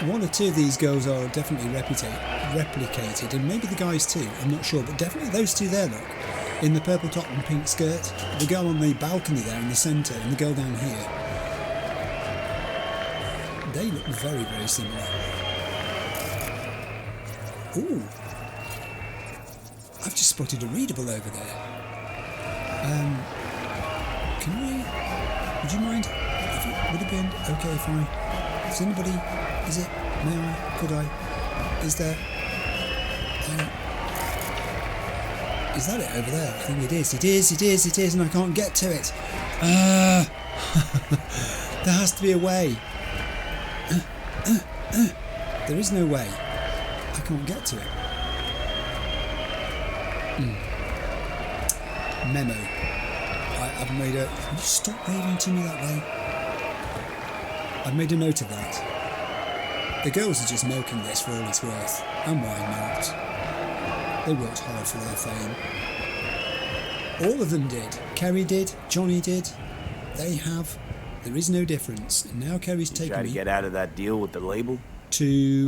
one or two of these girls are definitely replicated, and maybe the guys too, I'm not sure, but definitely those two there, look. In the purple top and pink skirt, the girl on the balcony there in the centre, and the girl down here. They look very, very similar. Ooh. I've just spotted a readable over there. Can we... Would you mind... Would it be okay if I... Is anybody... Is it... May I? Could I? Is there... Is that it over there? I think it is. It is, and I can't get to it. There has to be a way. There is no way. I can't get to it. Memo. I've made a... Can you stop waving to me that way? I've made a note of that. The girls are just milking this for all it's worth. And why not? They worked hard for their fame. All of them did. Kerry did. Johnny did. They have. There is no difference. And now Kerry's taking me... Try to get out of that deal with the label? To...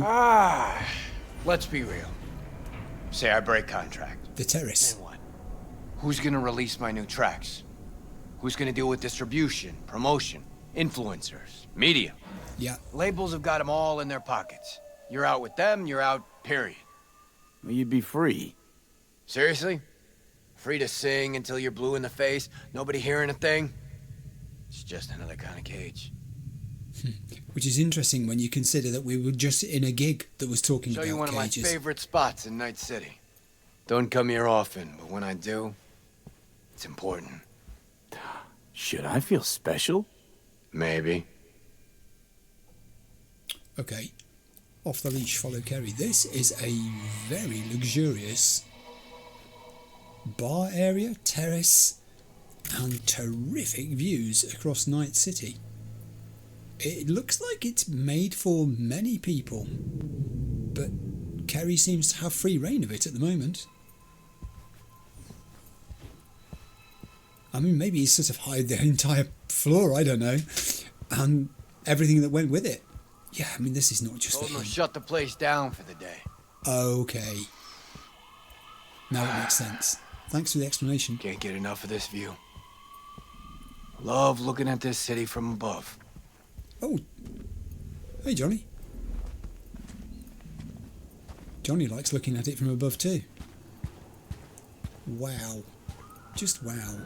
Let's be real. Say I break contract. The Terrace. Then what? Who's gonna release my new tracks? Who's gonna deal with distribution, promotion, influencers, media? Yeah. Labels have got them all in their pockets. You're out with them, you're out, period. Well, you'd be free. Seriously? Free to sing until you're blue in the face, nobody hearing a thing? It's just another kind of cage. Which is interesting when you consider that we were just in a gig that was talking Show about you one cages. of my favorite spots in Night City. Don't come here often, but when I do, it's important. Should I feel special? Maybe. Okay. Off the leash, follow Kerry. This is a very luxurious bar area, terrace, and terrific views across Night City. It looks like it's made for many people, but Kerry seems to have free reign of it at the moment. I mean, maybe he's sort of hired the entire floor, I don't know, and everything that went with it. Yeah, I mean, this is not just Told for him him. to shut the place down for the day. Okay. Now it makes sense. Thanks for the explanation. Can't get enough of this view. Love looking at this city from above. Oh. Hey, Johnny. Johnny likes looking at it from above too. Wow. Just wow.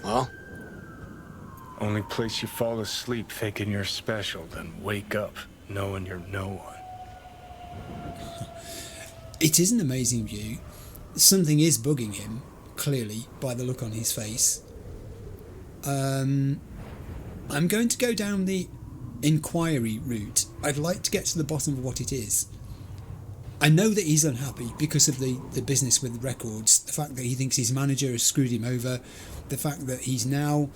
Well? Only place you fall asleep thinking you're special, then wake up knowing you're no one. It is an amazing view. Something is bugging him, clearly, by the look on his face. I'm going to go down the inquiry route. I'd like to get to the bottom of what it is. I know that he's unhappy because of the business with records, the fact that he thinks his manager has screwed him over, the fact that he's now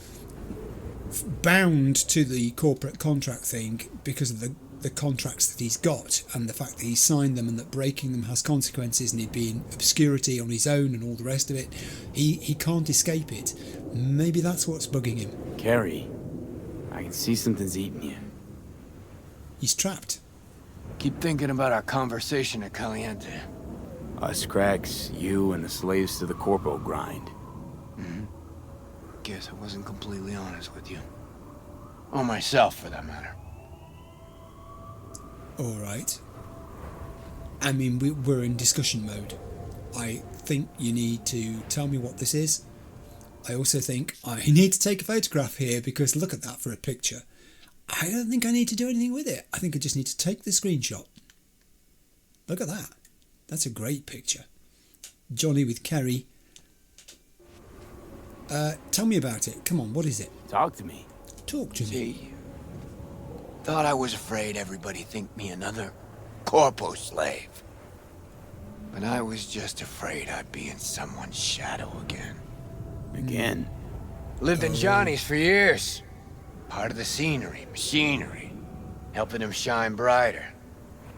bound to the corporate contract thing because of the contracts that he's got, and the fact that he's signed them and that breaking them has consequences, and he'd be in obscurity on his own and all the rest of it. He can't escape it. Maybe that's what's bugging him. Kerry, I can see something's eating you. He's trapped. Keep thinking about our conversation at Caliente. Us cracks, you and the slaves to the corpo grind. Guess I wasn't completely honest with you. Or myself, for that matter. Alright. I mean, we're in discussion mode. I think you need to tell me what this is. I also think I need to take a photograph here, because look at that for a picture. I don't think I need to do anything with it. I think I just need to take the screenshot. Look at that. That's a great picture. Johnny with Kerry. Tell me about it. Come on, what is it? Talk to me. Talk to me. Thought I was afraid everybody'd think me another corpo slave. But I was just afraid I'd be in someone's shadow again. Again? Lived in Johnny's for years. Part of the scenery, machinery. Helping him shine brighter.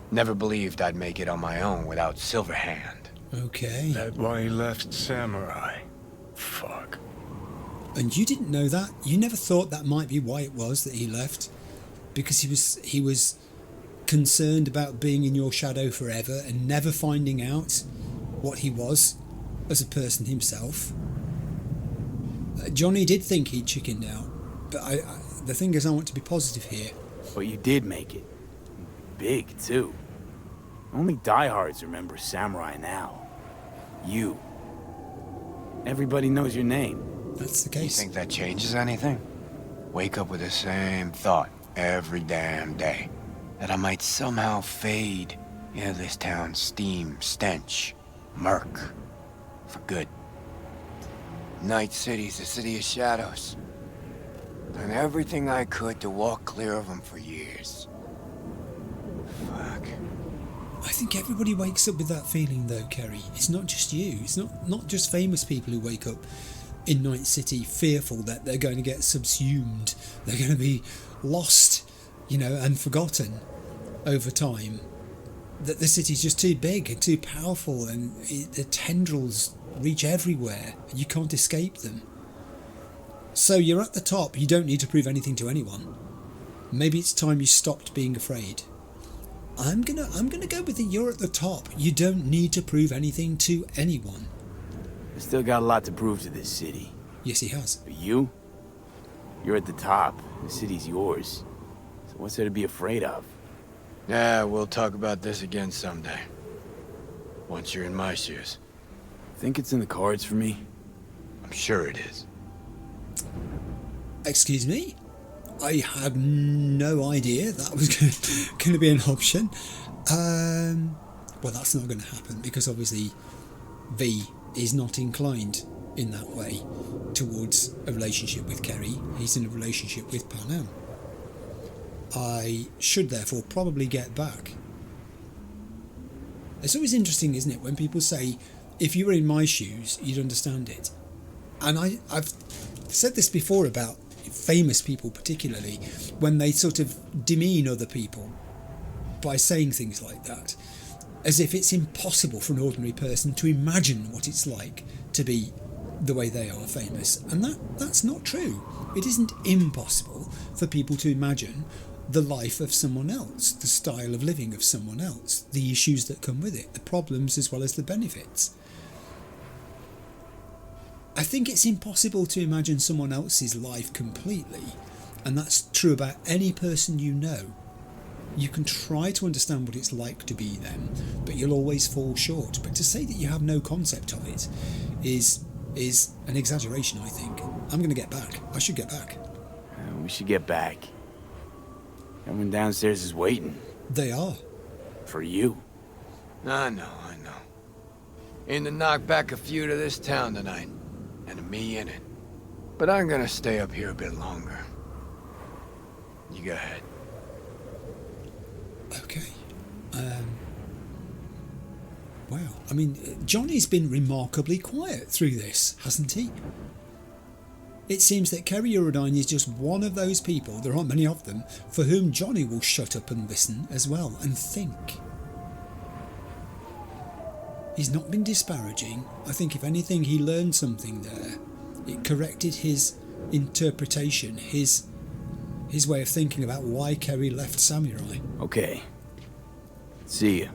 Never believed I'd make it on my own without Silverhand. Okay. That's why he left Samurai. Fuck. And you didn't know that? You never thought that might be why it was that he left? Because he was concerned about being in your shadow forever and never finding out what he was as a person himself. Johnny did think he'd chickened out, but the thing is, I want to be positive here. But you did make it. Big, too. Only diehards remember Samurai now. You. Everybody knows your name. That's the case. You think that changes anything? Wake up with the same thought every damn day. That I might somehow fade into this town's steam, stench, murk. For good. Night City's a city of shadows. Done everything I could to walk clear of them for years. Fuck. I think everybody wakes up with that feeling though, Kerry. It's not just you. It's not just famous people who wake up in Night City fearful that they're going to get subsumed. They're going to be lost, and forgotten over time. That the city's just too big and too powerful, and the tendrils reach everywhere and you can't escape them. So you're at the top. You don't need to prove anything to anyone. Maybe it's time you stopped being afraid. I'm gonna go with the you're at the top. You don't need to prove anything to anyone. I still got a lot to prove to this city. Yes, he has. But you're at the top. The city's yours. So what's there to be afraid of? Yeah, we'll talk about this again someday. Once you're in my shoes. Think it's in the cards for me? I'm sure it is. Excuse me? I had no idea that was going to be an option. Well, that's not going to happen because obviously V is not inclined in that way towards a relationship with Kerry. He's in a relationship with Panam. I should therefore probably get back. It's always interesting, isn't it, when people say, if you were in my shoes, you'd understand it. And I've said this before about famous people particularly, when they sort of demean other people by saying things like that, as if it's impossible for an ordinary person to imagine what it's like to be the way they are famous. And that's not true. It isn't impossible for people to imagine the life of someone else, the style of living of someone else, the issues that come with it, the problems as well as the benefits. I think it's impossible to imagine someone else's life completely, and that's true about any person you know. You can try to understand what it's like to be them, but you'll always fall short. But to say that you have no concept of it is an exaggeration, I think. I'm going to get back. I should get back. We should get back. Everyone downstairs is waiting. They are. For you. I know. Aim to knock back a few to this town tonight. And me in it. But I'm gonna stay up here a bit longer. You go ahead. Okay. Wow. I mean, Johnny's been remarkably quiet through this, hasn't he? It seems that Kerry Eurodyne is just one of those people, there aren't many of them, for whom Johnny will shut up and listen as well, and think. He's not been disparaging. I think if anything he learned something there. It corrected his interpretation, his way of thinking about why Kerry left Samurai. Okay. See ya.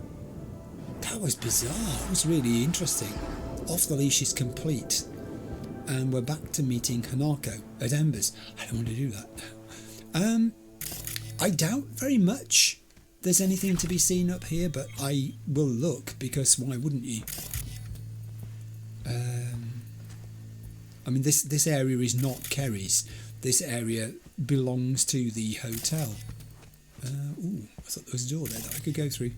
That was bizarre. That was really interesting. Off the Leash is complete. And we're back to meeting Hanako at Embers. I don't want to do that. I doubt very much there's anything to be seen up here, but I will look, because why wouldn't you? I mean, this area is not Kerry's. This area belongs to the hotel. Ooh, I thought there was a door there that I could go through.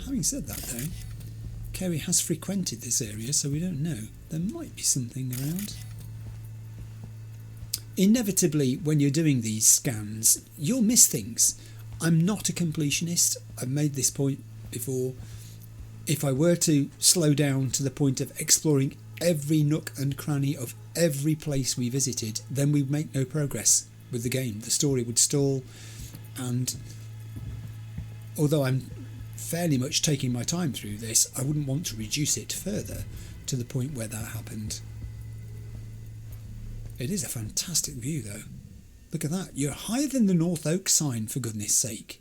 Having said that though, Kerry has frequented this area, so we don't know. There might be something around. Inevitably, when you're doing these scans, you'll miss things. I'm not a completionist. I've made this point before. If I were to slow down to the point of exploring every nook and cranny of every place we visited, then we'd make no progress with the game. The story would stall, and although I'm fairly much taking my time through this, I wouldn't want to reduce it further to the point where that happened. It is a fantastic view though. Look at that. You're higher than the North Oak sign, for goodness sake.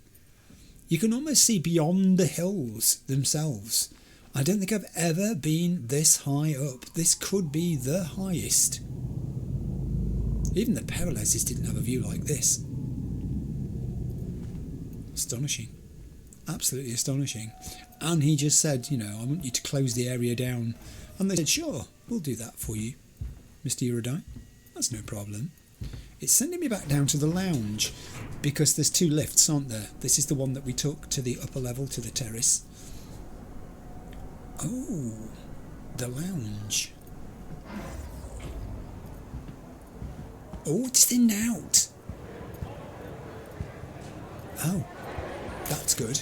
You can almost see beyond the hills themselves. I don't think I've ever been this high up. This could be the highest. Even the Perelezes didn't have a view like this. Astonishing. Absolutely astonishing. And he just said, you know, I want you to close the area down. And they said, sure, we'll do that for you, Mr. Eurodyne. That's no problem. It's sending me back down to the lounge because there's 2 lifts, aren't there? This is the one that we took to the upper level, to the terrace. Oh, the lounge. Oh, it's thinned out. Oh, that's good.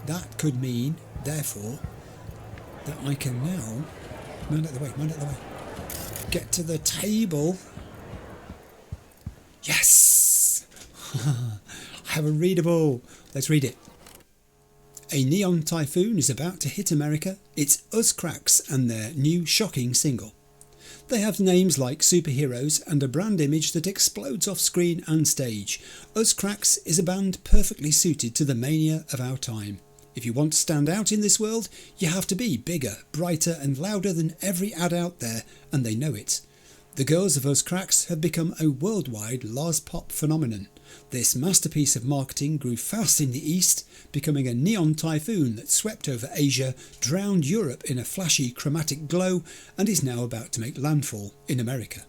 That could mean, therefore, that I can now mind out the way, get to the table. Yes! I have a readable. Let's read it. A neon typhoon is about to hit America. It's Us Cracks and their new shocking single. They have names like superheroes and a brand image that explodes off screen and stage. Us Cracks is a band perfectly suited to the mania of our time. If you want to stand out in this world, you have to be bigger, brighter and louder than every ad out there, and they know it. The girls of Us Cracks have become a worldwide Lars Pop phenomenon. This masterpiece of marketing grew fast in the East, becoming a neon typhoon that swept over Asia, drowned Europe in a flashy chromatic glow, and is now about to make landfall in America.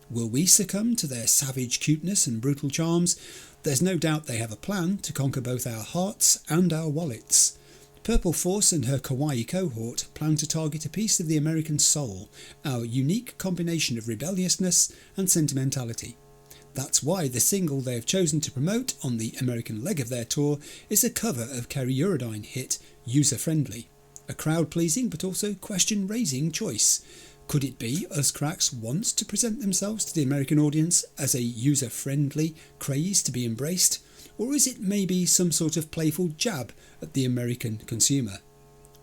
Will we succumb to their savage cuteness and brutal charms? There's no doubt they have a plan to conquer both our hearts and our wallets. Purple Force and her kawaii cohort plan to target a piece of the American soul, our unique combination of rebelliousness and sentimentality. That's why the single they have chosen to promote on the American leg of their tour is a cover of Kerry Eurodyne hit User Friendly, a crowd-pleasing but also question-raising choice. Could it be Us Cracks wants to present themselves to the American audience as a user-friendly craze to be embraced? Or is it maybe some sort of playful jab at the American consumer?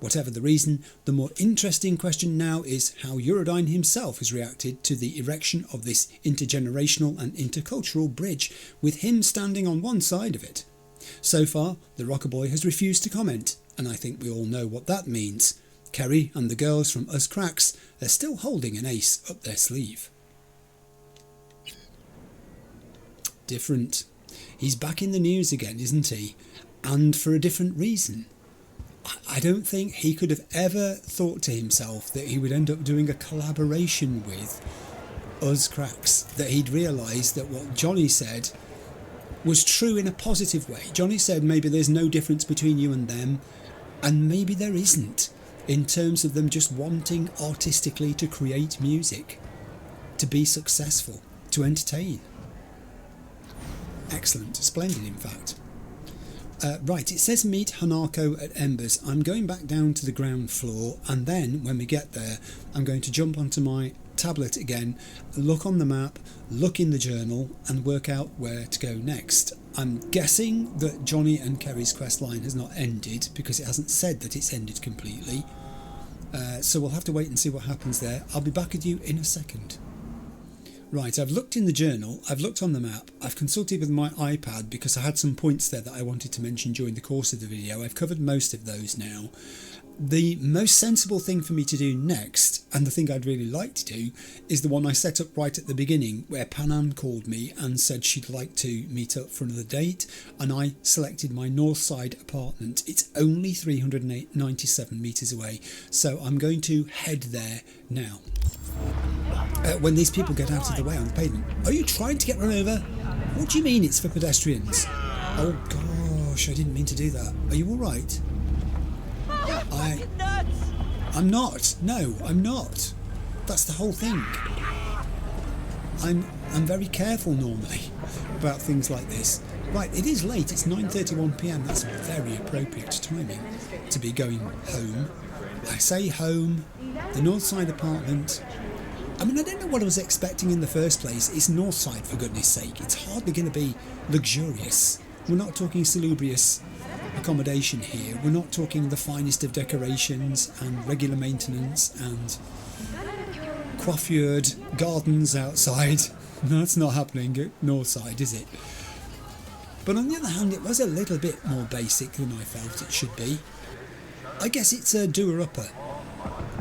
Whatever the reason, the more interesting question now is how Eurodyne himself has reacted to the erection of this intergenerational and intercultural bridge, with him standing on one side of it. So far, the rocker boy has refused to comment, and I think we all know what that means. Kerry and the girls from Us Cracks are still holding an ace up their sleeve. Different. He's back in the news again, isn't he? And for a different reason. I don't think he could have ever thought to himself that he would end up doing a collaboration with Us Cracks, that he'd realise that what Johnny said was true in a positive way. Johnny said maybe there's no difference between you and them, and maybe there isn't, in terms of them just wanting artistically to create music, to be successful, to entertain. Excellent, splendid in fact. Right, it says meet Hanako at Embers. I'm going back down to the ground floor, and then when we get there I'm going to jump onto my tablet again, look on the map, look in the journal and work out where to go next. I'm guessing that Johnny and Kerry's quest line has not ended because it hasn't said that it's ended completely, so we'll have to wait and see what happens there. I'll be back with you in a second. Right, I've looked in the journal, I've looked on the map, I've consulted with my iPad because I had some points there that I wanted to mention during the course of the video. I've covered most of those now, The most sensible thing for me to do next, and the thing I'd really like to do, is the one I set up right at the beginning, where Panam called me and said she'd like to meet up for another date, and I selected my north side apartment. It's only 397 metres away, so I'm going to head there now. When these people get out of the way on the pavement. Are you trying to get run over? What do you mean it's for pedestrians? Oh gosh, I didn't mean to do that. Are you alright? I'm not. No, I'm not. That's the whole thing. I'm very careful normally about things like this. Right, it is late. It's 9:31 p.m. That's very appropriate timing to be going home. I say home, the north side apartment. I mean, I don't know what I was expecting in the first place. It's north side, for goodness sake. It's hardly going to be luxurious. We're not talking salubrious accommodation here. We're not talking the finest of decorations and regular maintenance and coiffured gardens outside. That's not happening at north side, is it? But on the other hand, it was a little bit more basic than I felt it should be. I guess it's a doer-upper.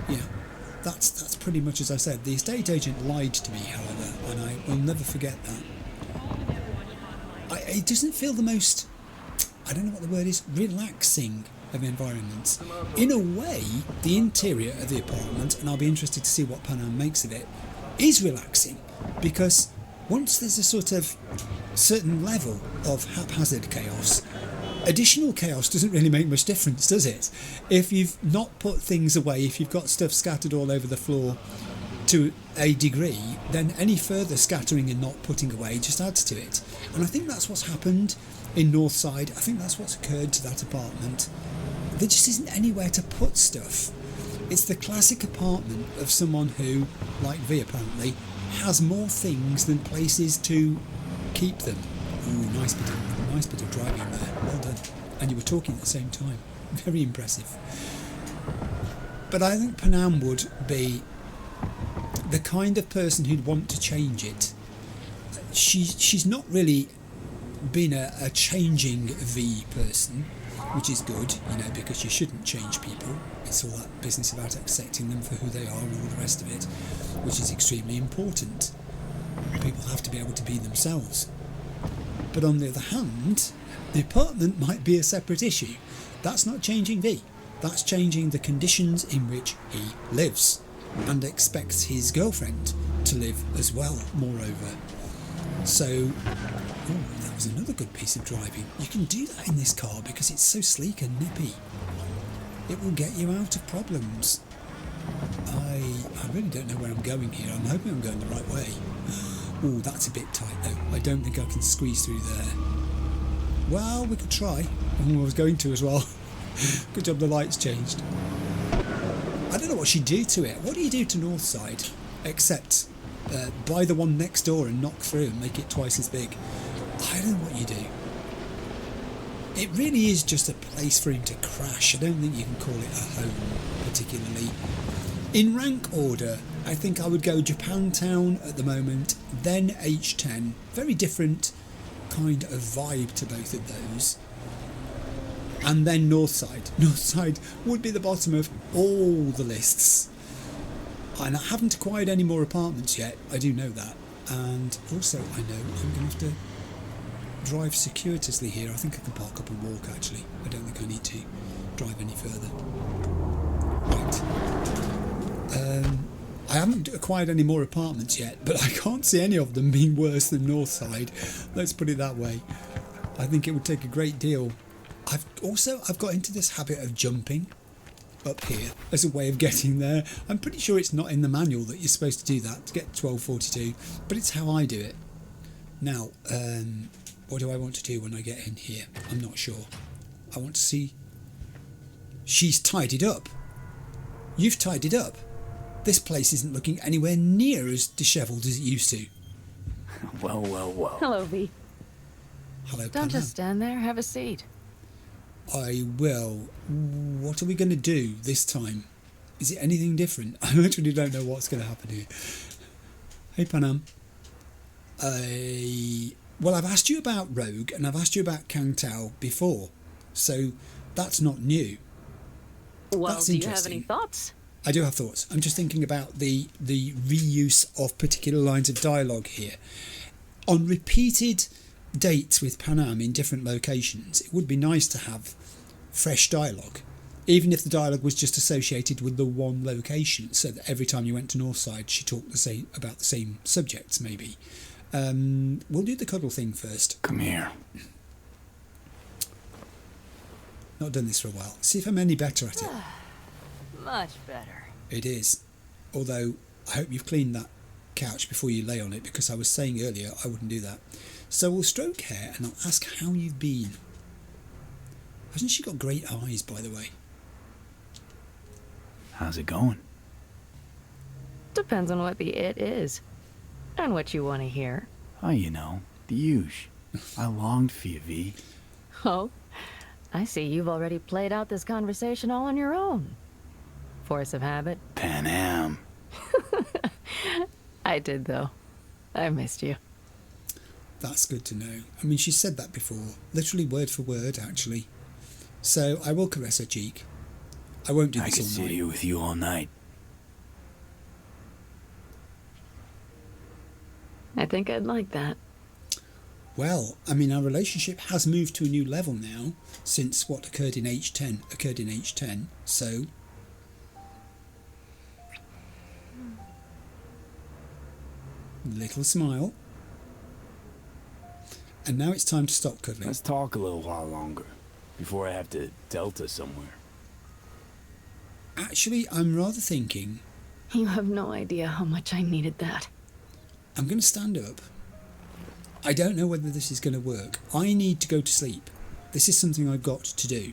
Yeah, that's pretty much as I said. The estate agent lied to me, however, and I will never forget that. It doesn't feel the most, I don't know what the word is, relaxing of environments. In a way, the interior of the apartment, and I'll be interested to see what Panam makes of it, is relaxing, because once there's a sort of certain level of haphazard chaos, additional chaos doesn't really make much difference, does it? If you've not put things away, if you've got stuff scattered all over the floor to a degree, then any further scattering and not putting away just adds to it. And I think that's what's happened in Northside. I think that's what's occurred to that apartment. There just isn't anywhere to put stuff. It's the classic apartment of someone who, like V apparently, has more things than places to keep them. Ooh, nice bit of driving there. Well done. And you were talking at the same time. Very impressive. But I think Panam would be the kind of person who'd want to change it. She's not really been a changing V person, which is good, because you shouldn't change people. It's all that business about accepting them for who they are and all the rest of it, which is extremely important. People have to be able to be themselves. But on the other hand, the apartment might be a separate issue. That's not changing V. That's changing the conditions in which he lives and expects his girlfriend to live as well, moreover. So, that was another good piece of driving. You can do that in this car because it's so sleek and nippy. It will get you out of problems. I really don't know where I'm going here. I'm hoping I'm going the right way. Oh, that's a bit tight though. I don't think I can squeeze through there. Well, we could try. I was going to as well. Good job the lights changed. I don't know what she'd do to it. What do you do to Northside? Except buy the one next door and knock through and make it twice as big. I don't know what you do. It really is just a place for him to crash. I don't think you can call it a home, particularly. In rank order, I think I would go Japantown at the moment, then H10. Very different kind of vibe to both of those. And then Northside. Northside would be the bottom of all the lists. And I haven't acquired any more apartments yet, I do know that. And also I know I'm going to have to drive circuitously here. I think I can park up and walk actually. I don't think I need to drive any further. Right. I haven't acquired any more apartments yet, but I can't see any of them being worse than Northside. Let's put it that way. I think it would take a great deal. I've got into this habit of jumping up here as a way of getting there. I'm pretty sure it's not in the manual that you're supposed to do that to get 1242, but it's how I do it. Now, what do I want to do when I get in here? I'm not sure. I want to see. She's tidied up. You've tidied up. This place isn't looking anywhere near as dishevelled as it used to. Well. Hello, V. Hello, Don't Panam. just stand there. Have a seat. I will. What are we going to do this time? Is it anything different? I literally don't know what's going to happen here. Hey, Panam. Well, I've asked you about Rogue and I've asked you about Kang Tao before, so that's not new. Well, That's do you have interesting. any thoughts? I do have thoughts. I'm just thinking about the reuse of particular lines of dialogue here. On repeated dates with Panam in different locations, it would be nice to have fresh dialogue, even if the dialogue was just associated with the one location, so that every time you went to Northside she talked about the same subjects, maybe. We'll do the cuddle thing first. Come here. Not done this for a while. See if I'm any better at it. Much better. It is. Although, I hope you've cleaned that couch before you lay on it, because I was saying earlier I wouldn't do that. So we'll stroke hair and I'll ask how you've been. Hasn't she got great eyes, by the way? How's it going? Depends on what the it is. And what you want to hear. Oh, you know, the huge. I longed for you, V. Oh, I see you've already played out this conversation all on your own. Force of habit. Panam. I did, though. I missed you. That's good to know. I mean, she said that before, literally word for word, actually. So I will caress her cheek. I won't do I this could all sit night. here with you all night. I think I'd like that. Well, I mean, our relationship has moved to a new level now, since what occurred in H10, so... Little smile. And now it's time to stop cuddling. Let's talk a little while longer, before I have to Delta somewhere. Actually, I'm rather thinking... You have no idea how much I needed that. I'm going to stand up. I don't know whether this is going to work. I need to go to sleep. This is something I've got to do.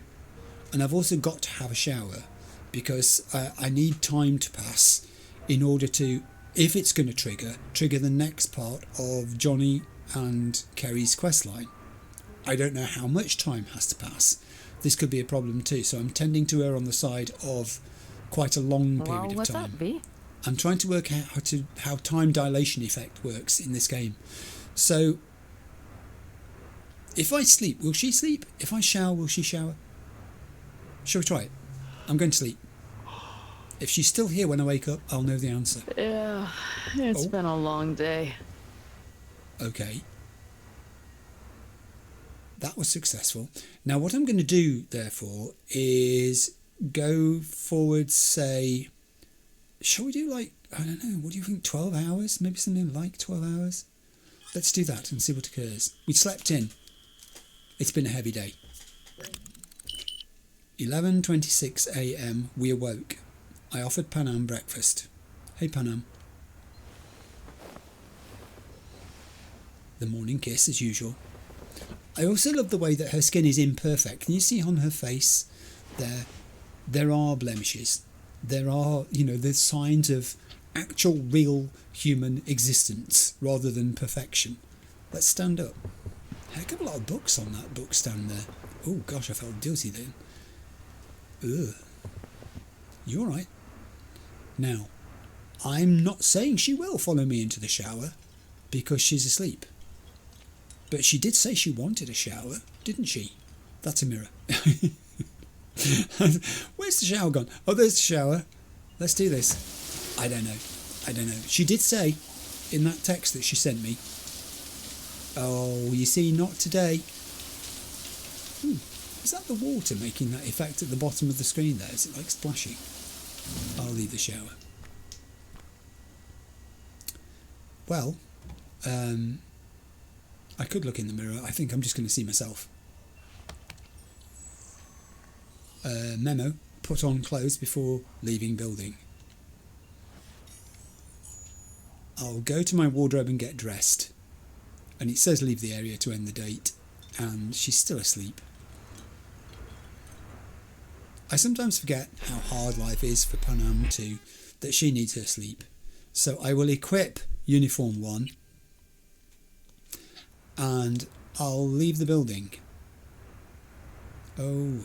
And I've also got to have a shower, because I need time to pass in order to, if it's going to trigger the next part of Johnny and Kerry's questline. I don't know how much time has to pass. This could be a problem too, so I'm tending to err on the side of quite a long period of what's time. up, V? I'm trying to work out how time dilation effect works in this game. So, if I sleep, will she sleep? If I shower, will she shower? Shall we try it? I'm going to sleep. If she's still here when I wake up, I'll know the answer. Yeah, it's been a long day. Okay. That was successful. Now what I'm going to do, therefore, is go forward, say... Shall we do, like, I don't know, what do you think, 12 hours? Maybe something like 12 hours? Let's do that and see what occurs. We slept in. It's been a heavy day. 11:26 a.m. we awoke. I offered Panam breakfast. Hey Panam. The morning kiss as usual. I also love the way that her skin is imperfect. Can you see on her face there are blemishes. There are, there's signs of actual real human existence rather than perfection. Let's stand up. Heck of a lot of books on that book stand there. Oh gosh, I felt guilty then. Ugh. You alright? Now, I'm not saying she will follow me into the shower because she's asleep. But she did say she wanted a shower, didn't she? That's a mirror. Where's the shower gone? Oh, there's the shower. Let's do this. I don't know. She did say in that text that she sent me, oh, you see, not today. Is that the water making that effect at the bottom of the screen there? Is it like splashing? I'll leave the shower. Well, I could look in the mirror. I think I'm just going to see myself. Memo, put on clothes before leaving building. I'll go to my wardrobe and get dressed. And it says leave the area to end the date. And she's still asleep. I sometimes forget how hard life is for Panam too, that she needs her sleep. So I will equip Uniform 1 and I'll leave the building. Oh.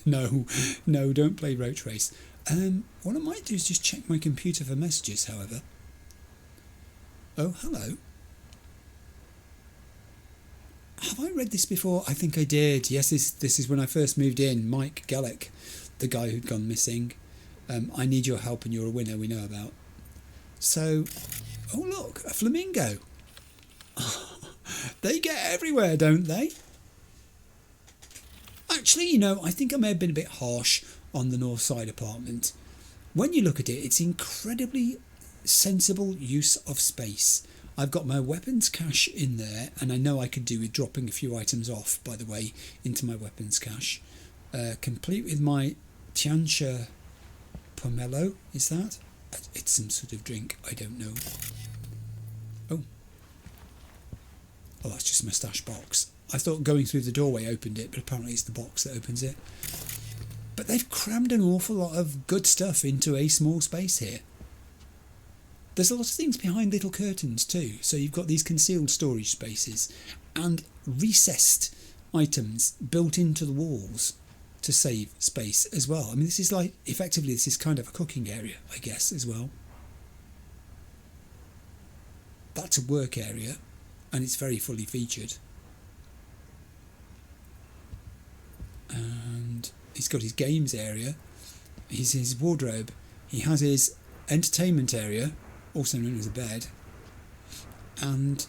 No, don't play Roach Race. What I might do is just check my computer for messages, however. Oh, hello. Have I I read this before? I think I did. Yes, this is when I first moved in. Mike Gellick, the guy who'd gone missing. I need your help and you're a winner we know about. So, oh look, a flamingo. They get everywhere, don't they? Actually, I think I may have been a bit harsh on the North Side apartment. When you look at it, it's incredibly sensible use of space. I've got my weapons cache in there, and I know I could do with dropping a few items off, by the way, into my weapons cache. Complete with my Tiancha Pomelo, is that? It's some sort of drink, I don't know. Oh, that's just my stash box. I thought going through the doorway opened it, but apparently it's the box that opens it. But they've crammed an awful lot of good stuff into a small space here. There's a lot of things behind little curtains too, so you've got these concealed storage spaces and recessed items built into the walls to save space as well. I mean, this is like, effectively, this is kind of a cooking area, I guess, as well. That's a work area, and it's very fully featured. And he's got his games area, his wardrobe, he has his entertainment area, also known as a bed, and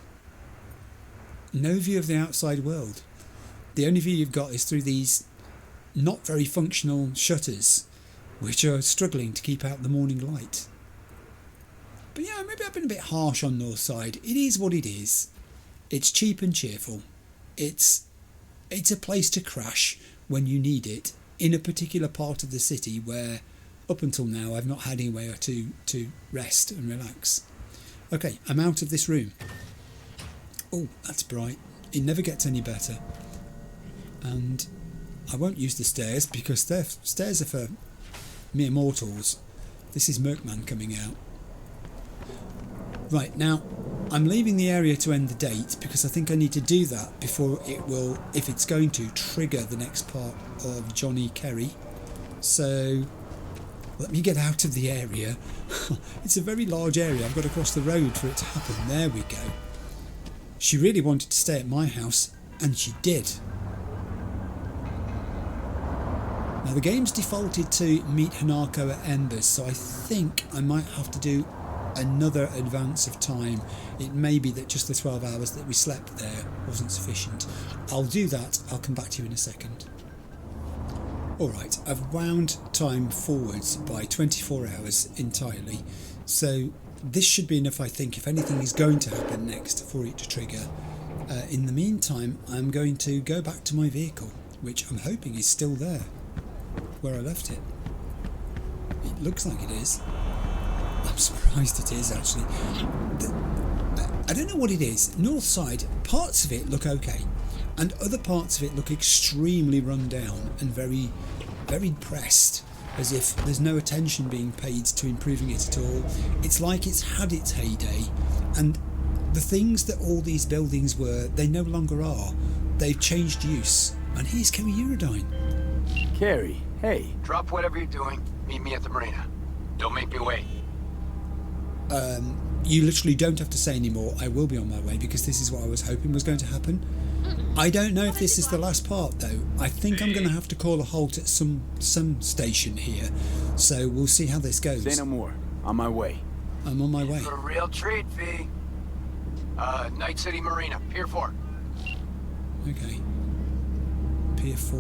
no view of the outside world. The only view you've got is through these not very functional shutters, which are struggling to keep out the morning light. But yeah, maybe I've been a bit harsh on North Side. It is what it is. It's cheap and cheerful. It's a place to crash when you need it in a particular part of the city where up until now I've not had anywhere to rest and relax. Okay, I'm out of this room. Oh, that's bright. It never gets any better. And I won't use the stairs because stairs are for mere mortals. This is Merkman coming out. Right, now I'm leaving the area to end the date because I think I need to do that before it will, if it's going to, trigger the next part of Johnny Kerry. So let me get out of the area. It's a very large area. I've got to cross the road for it to happen. There we go. She really wanted to stay at my house, and she did. Now the game's defaulted to meet Hanako at Embers, so I think I might have to do another advance of time. It may be that just the 12 hours that we slept there wasn't sufficient. I'll do that. I'll come back to you in a second. Alright, I've wound time forwards by 24 hours entirely, so this should be enough, I think, if anything is going to happen next for it to trigger. In the meantime, I'm going to go back to my vehicle, which I'm hoping is still there, where I left it. It looks like it is. I'm surprised it is, actually. I don't know what it is. North Side, parts of it look okay, and other parts of it look extremely run down and very, very pressed, as if there's no attention being paid to improving it at all. It's like it's had its heyday, and the things that all these buildings were, they no longer are. They've changed use. And here's Kerry Eurodyne. Kerry, hey. Drop whatever you're doing. Meet me at the marina. Don't make me wait. You literally don't have to say anymore. I will be on my way because this is what I was hoping was going to happen. I don't know if this is the last part though. I think I'm going to have to call a halt at some station here. So we'll see how this goes. Say no more. On my way. I'm on my way. A real treat, V. Night City Marina, Pier 4. Okay. Pier 4.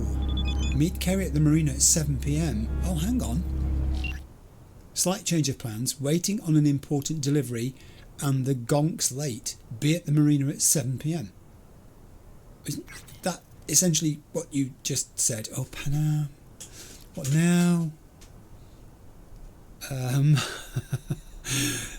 Meet Kerry at the marina at 7 PM. Oh, hang on. Slight change of plans, waiting on an important delivery, and the gonk's late. Be at the marina at 7 PM. Isn't that essentially what you just said? Oh, Panam. What now?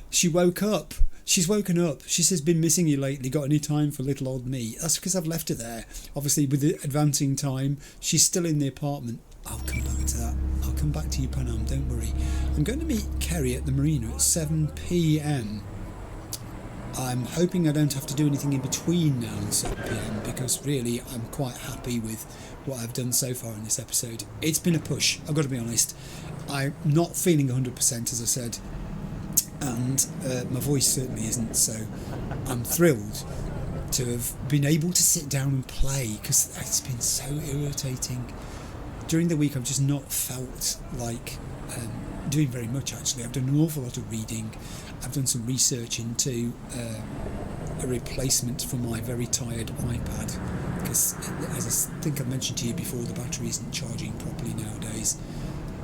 She woke up. She's woken up. She says, been missing you lately, got any time for little old me? That's because I've left her there. Obviously, with the advancing time, she's still in the apartment. I'll come back to that. I'll come back to you, Panam, don't worry. I'm going to meet Kerry at the marina at 7 PM. I'm hoping I don't have to do anything in between now and 7 PM because really I'm quite happy with what I've done so far in this episode. It's been a push, I've got to be honest. I'm not feeling 100%, as I said, and my voice certainly isn't, so I'm thrilled to have been able to sit down and play, because it's been so irritating. During the week I've just not felt like doing very much actually. I've done an awful lot of reading. I've done some research into a replacement for my very tired iPad, because as I think I mentioned to you before, the battery isn't charging properly nowadays.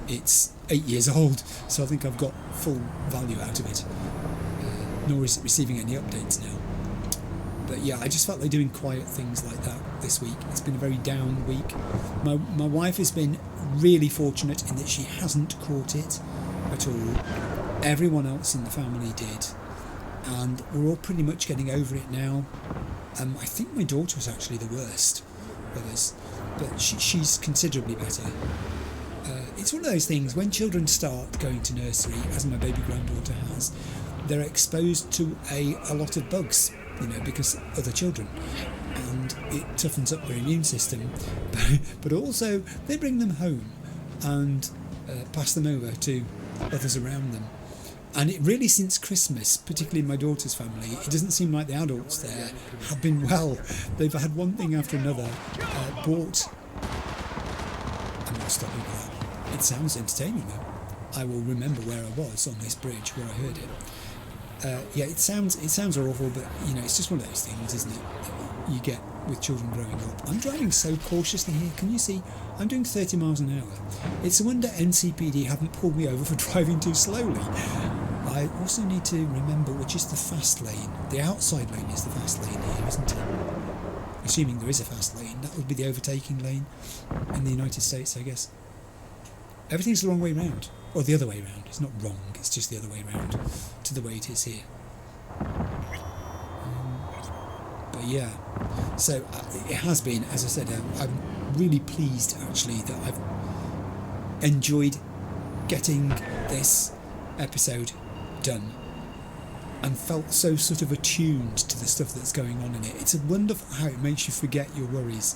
It's 8 years old, so I think I've got full value out of it, nor is it receiving any updates now. But yeah, I just felt like doing quiet things like that this week. It's been a very down week. My wife has been really fortunate in that she hasn't caught it at all. Everyone else in the family did, and we're all pretty much getting over it now. I think my daughter was actually the worst of us, but she's considerably better. It's one of those things, when children start going to nursery, as my baby granddaughter has, they're exposed to a lot of bugs, because other children, and it toughens up their immune system, but also they bring them home and pass them over to others around them. And it really, since Christmas, particularly in my daughter's family, it doesn't seem like the adults there have been well. They've had one thing after another. Bought... I'm not stopping for that. It sounds entertaining though. I will remember where I was on this bridge where I heard it. Yeah, it sounds awful, but it's just one of those things, isn't it? You get with children growing up. I'm driving so cautiously here. Can you see? I'm doing 30 miles an hour. It's a wonder NCPD haven't pulled me over for driving too slowly. I also need to remember which is the fast lane. The outside lane is the fast lane here, isn't it? Assuming there is a fast lane, that would be the overtaking lane in the United States, I guess. Everything's the wrong way round. Or the other way round. It's not wrong, it's just the other way round to the way it is here. But yeah, so it has been, as I said, I'm really pleased actually that I've enjoyed getting this episode done and felt so sort of attuned to the stuff that's going on in it. It's wonderful how it makes you forget your worries.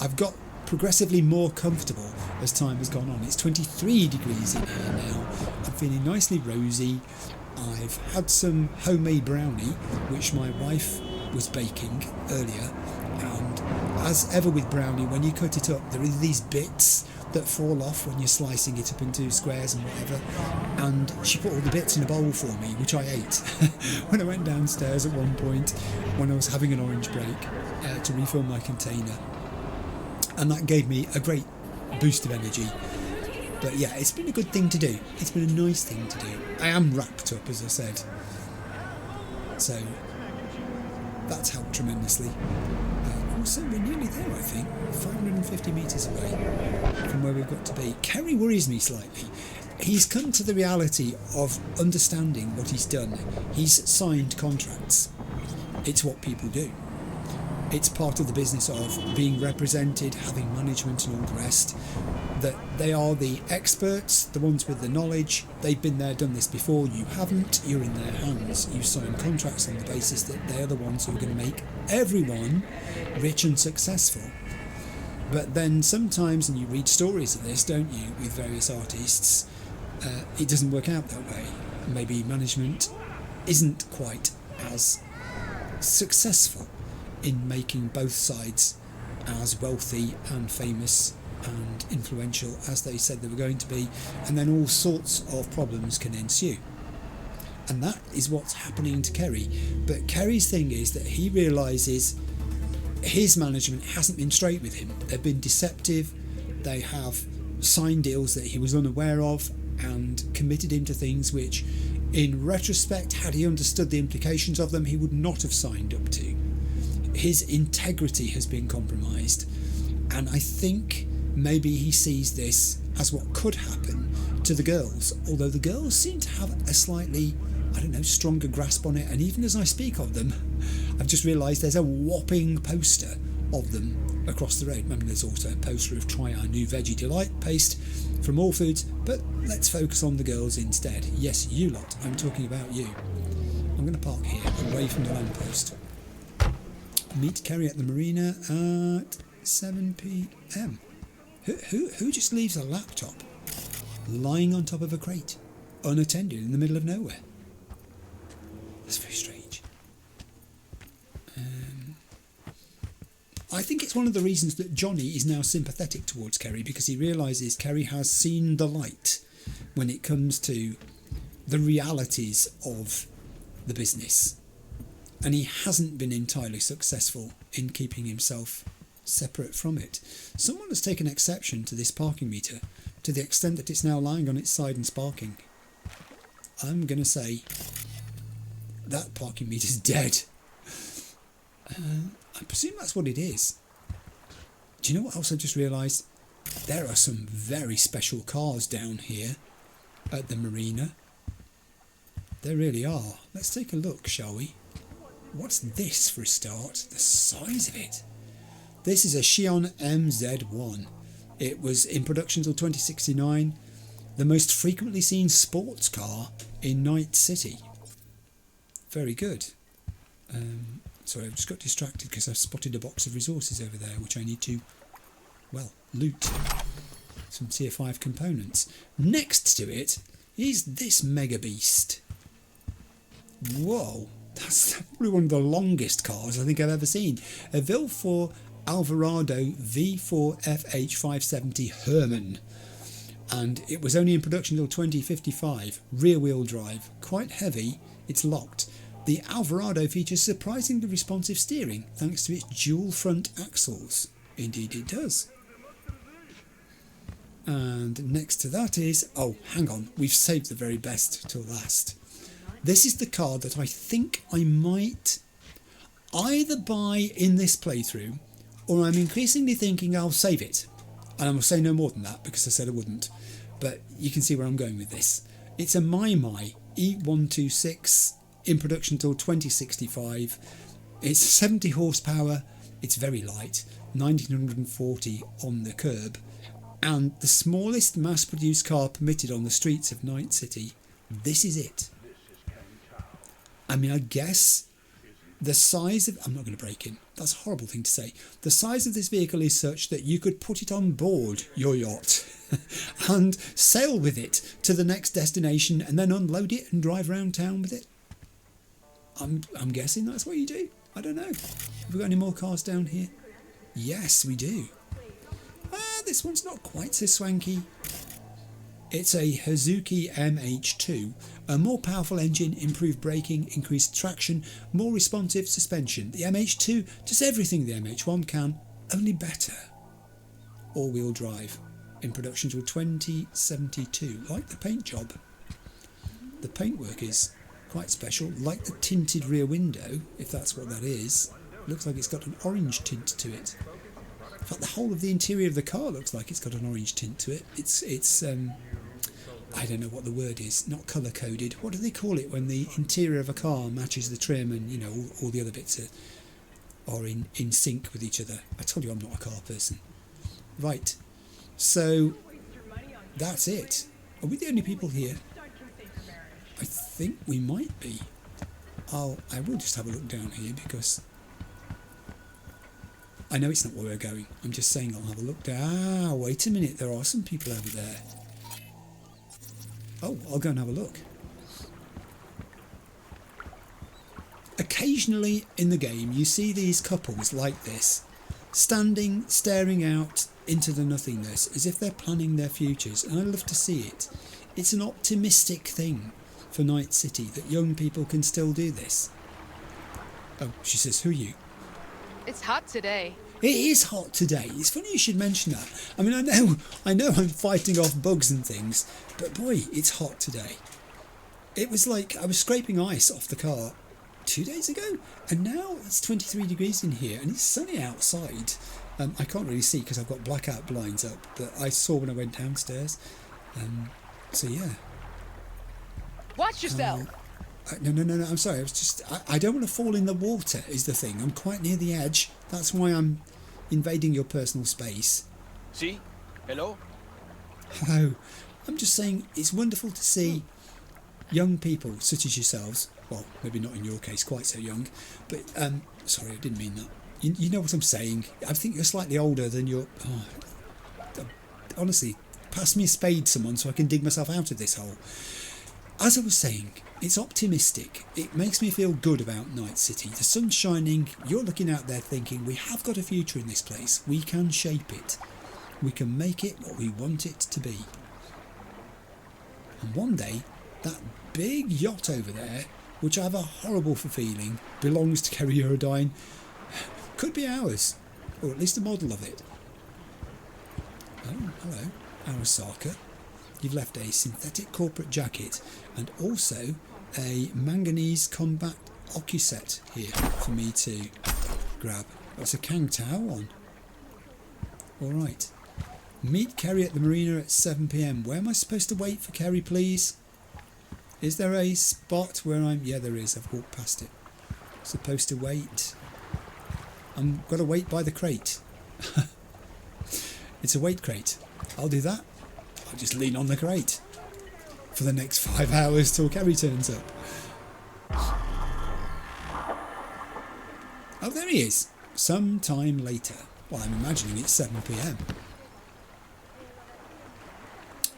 I've got progressively more comfortable as time has gone on. It's 23 degrees in here now. I'm feeling nicely rosy. I've had some homemade brownie, which my wife was baking earlier, and as ever with brownie, when you cut it up, there are these bits that fall off when you're slicing it up into squares and whatever, and she put all the bits in a bowl for me, which I ate when I went downstairs at one point when I was having an orange break to refill my container, and that gave me a great boost of energy. But yeah, it's been a good thing to do. It's been a nice thing to do. I am wrapped up, as I said, so that's helped tremendously. Also, we're nearly there, I think, 550 metres away from where we've got to be. Kerry worries me slightly. He's come to the reality of understanding what he's done. He's signed contracts. It's what people do. It's part of the business of being represented, having management and all the rest. That they are the experts, the ones with the knowledge. They've been there, done this before. You haven't. You're in their hands. You sign contracts on the basis that they are the ones who are going to make everyone rich and successful. But then sometimes, and you read stories of this, don't you, with various artists, it doesn't work out that way. Maybe management isn't quite as successful in making both sides as wealthy and famous and influential as they said they were going to be, and then all sorts of problems can ensue. And that is what's happening to Kerry. But Kerry's thing is that he realises his management hasn't been straight with him. They've been deceptive. They have signed deals that he was unaware of and committed him to things which, in retrospect, had he understood the implications of them, he would not have signed up to. His integrity has been compromised, and I think maybe he sees this as what could happen to the girls, although the girls seem to have a slightly, stronger grasp on it. And even as I speak of them, I've just realised there's a whopping poster of them across the road. I mean, there's also a poster of Try Our New Veggie Delight paste from All Foods, but let's focus on the girls instead. Yes, you lot, I'm talking about you. I'm going to park here, away from the lamppost. Meet Kerry at the marina at 7 p.m. Who just leaves a laptop lying on top of a crate, unattended in the middle of nowhere? That's very strange. I think it's one of the reasons that Johnny is now sympathetic towards Kerry, because he realises Kerry has seen the light when it comes to the realities of the business, and he hasn't been entirely successful in keeping himself separate from it. Someone has taken exception to this parking meter to the extent that it's now lying on its side and sparking. I'm going to say that parking meter's dead. I presume that's what it is. Do you know what else I just realised? There are some very special cars down here at the marina. There really are. Let's take a look, shall we? What's this for a start? The size of it. This is a Xion MZ1. It was in production until 2069. The most frequently seen sports car in Night City. Very good. Sorry, I've just got distracted because I've spotted a box of resources over there which I need to, well, loot. Some tier 5 components. Next to it is this mega beast. Whoa, that's probably one of the longest cars I think I've ever seen. A Vilfor Alvarado V4 FH570 Herman. And it was only in production until 2055. Rear wheel drive. Quite heavy. It's locked. The Alvarado features surprisingly responsive steering thanks to its dual front axles. Indeed it does. And next to that is... oh, hang on. We've saved the very best till last. This is the car that I think I might either buy in this playthrough, or I'm increasingly thinking I'll save it. And I will say no more than that because I said I wouldn't. But you can see where I'm going with this. It's a My E126 in production until 2065. It's 70 horsepower. It's very light. 1940 on the curb. And the smallest mass-produced car permitted on the streets of Night City. This is it. I mean, I guess the size of... I'm not going to break in. That's a horrible thing to say. The size of this vehicle is such that you could put it on board your yacht and sail with it to the next destination and then unload it and drive around town with it. I'm guessing that's what you do. I don't know. Have we got any more cars down here? Yes, we do. This one's not quite so swanky. It's a Hazuki MH2, a more powerful engine, improved braking, increased traction, more responsive suspension. The MH2 does everything the MH1 can, only better. All-wheel drive, in production till 2072. Like the paint job. The paintwork is quite special, like the tinted rear window, if that's what that is. Looks like it's got an orange tint to it. In fact, the whole of the interior of the car looks like it's got an orange tint to it. It's I don't know what the word is, not colour-coded. What do they call it when the interior of a car matches the trim and, you know, all the other bits are in sync with each other? I told you I'm not a car person. Right, so that's it. Are we the only people here? I think we might be. I will just have a look down here because I know it's not where we're going. I'm just saying I'll have a look down. Ah, wait a minute, there are some people over there. Oh, I'll go and have a look. Occasionally in the game you see these couples like this, standing, staring out into the nothingness as if they're planning their futures, and I love to see it. It's an optimistic thing for Night City that young people can still do this. Oh, she says, who are you? It's hot today. It is hot today. It's funny you should mention that. I mean, I know I'm fighting off bugs and things, but boy, it's hot today. It was like I was scraping ice off the car 2 days ago, and now it's 23 degrees in here, and it's sunny outside. I can't really see because I've got blackout blinds up, but I saw when I went downstairs. So yeah. Watch yourself. No, I'm sorry. I was just... I don't want to fall in the water is the thing. I'm quite near the edge. That's why I'm invading your personal space. See? Hello? Hello. I'm just saying it's wonderful to see young people such as yourselves. Well, maybe not in your case quite so young. But, sorry, I didn't mean that. You know what I'm saying. I think you're slightly older than your... honestly, pass me a spade, someone, so I can dig myself out of this hole. as I was saying, it's optimistic. It makes me feel good about Night City. The sun's shining. You're looking out there thinking, we have got a future in this place. We can shape it. We can make it what we want it to be. And one day, that big yacht over there, which I have a horrible feeling belongs to Kerry Eurodyne, could be ours. Or at least a model of it. Oh, hello, Arasaka. You've left a synthetic corporate jacket and also a manganese combat ocuset here for me to grab. That's a Kang Tao on. Alright. Meet Kerry at the marina at 7 PM. Where am I supposed to wait for Kerry, please? Is there a spot where I'm... Yeah, there is. I've walked past it. Supposed to wait. I'm got to wait by the crate. It's a weight crate. I'll do that. I'll just lean on the crate for the next 5 hours till Kerry turns up. Oh, there he is. Some time later. Well, I'm imagining it's 7 PM.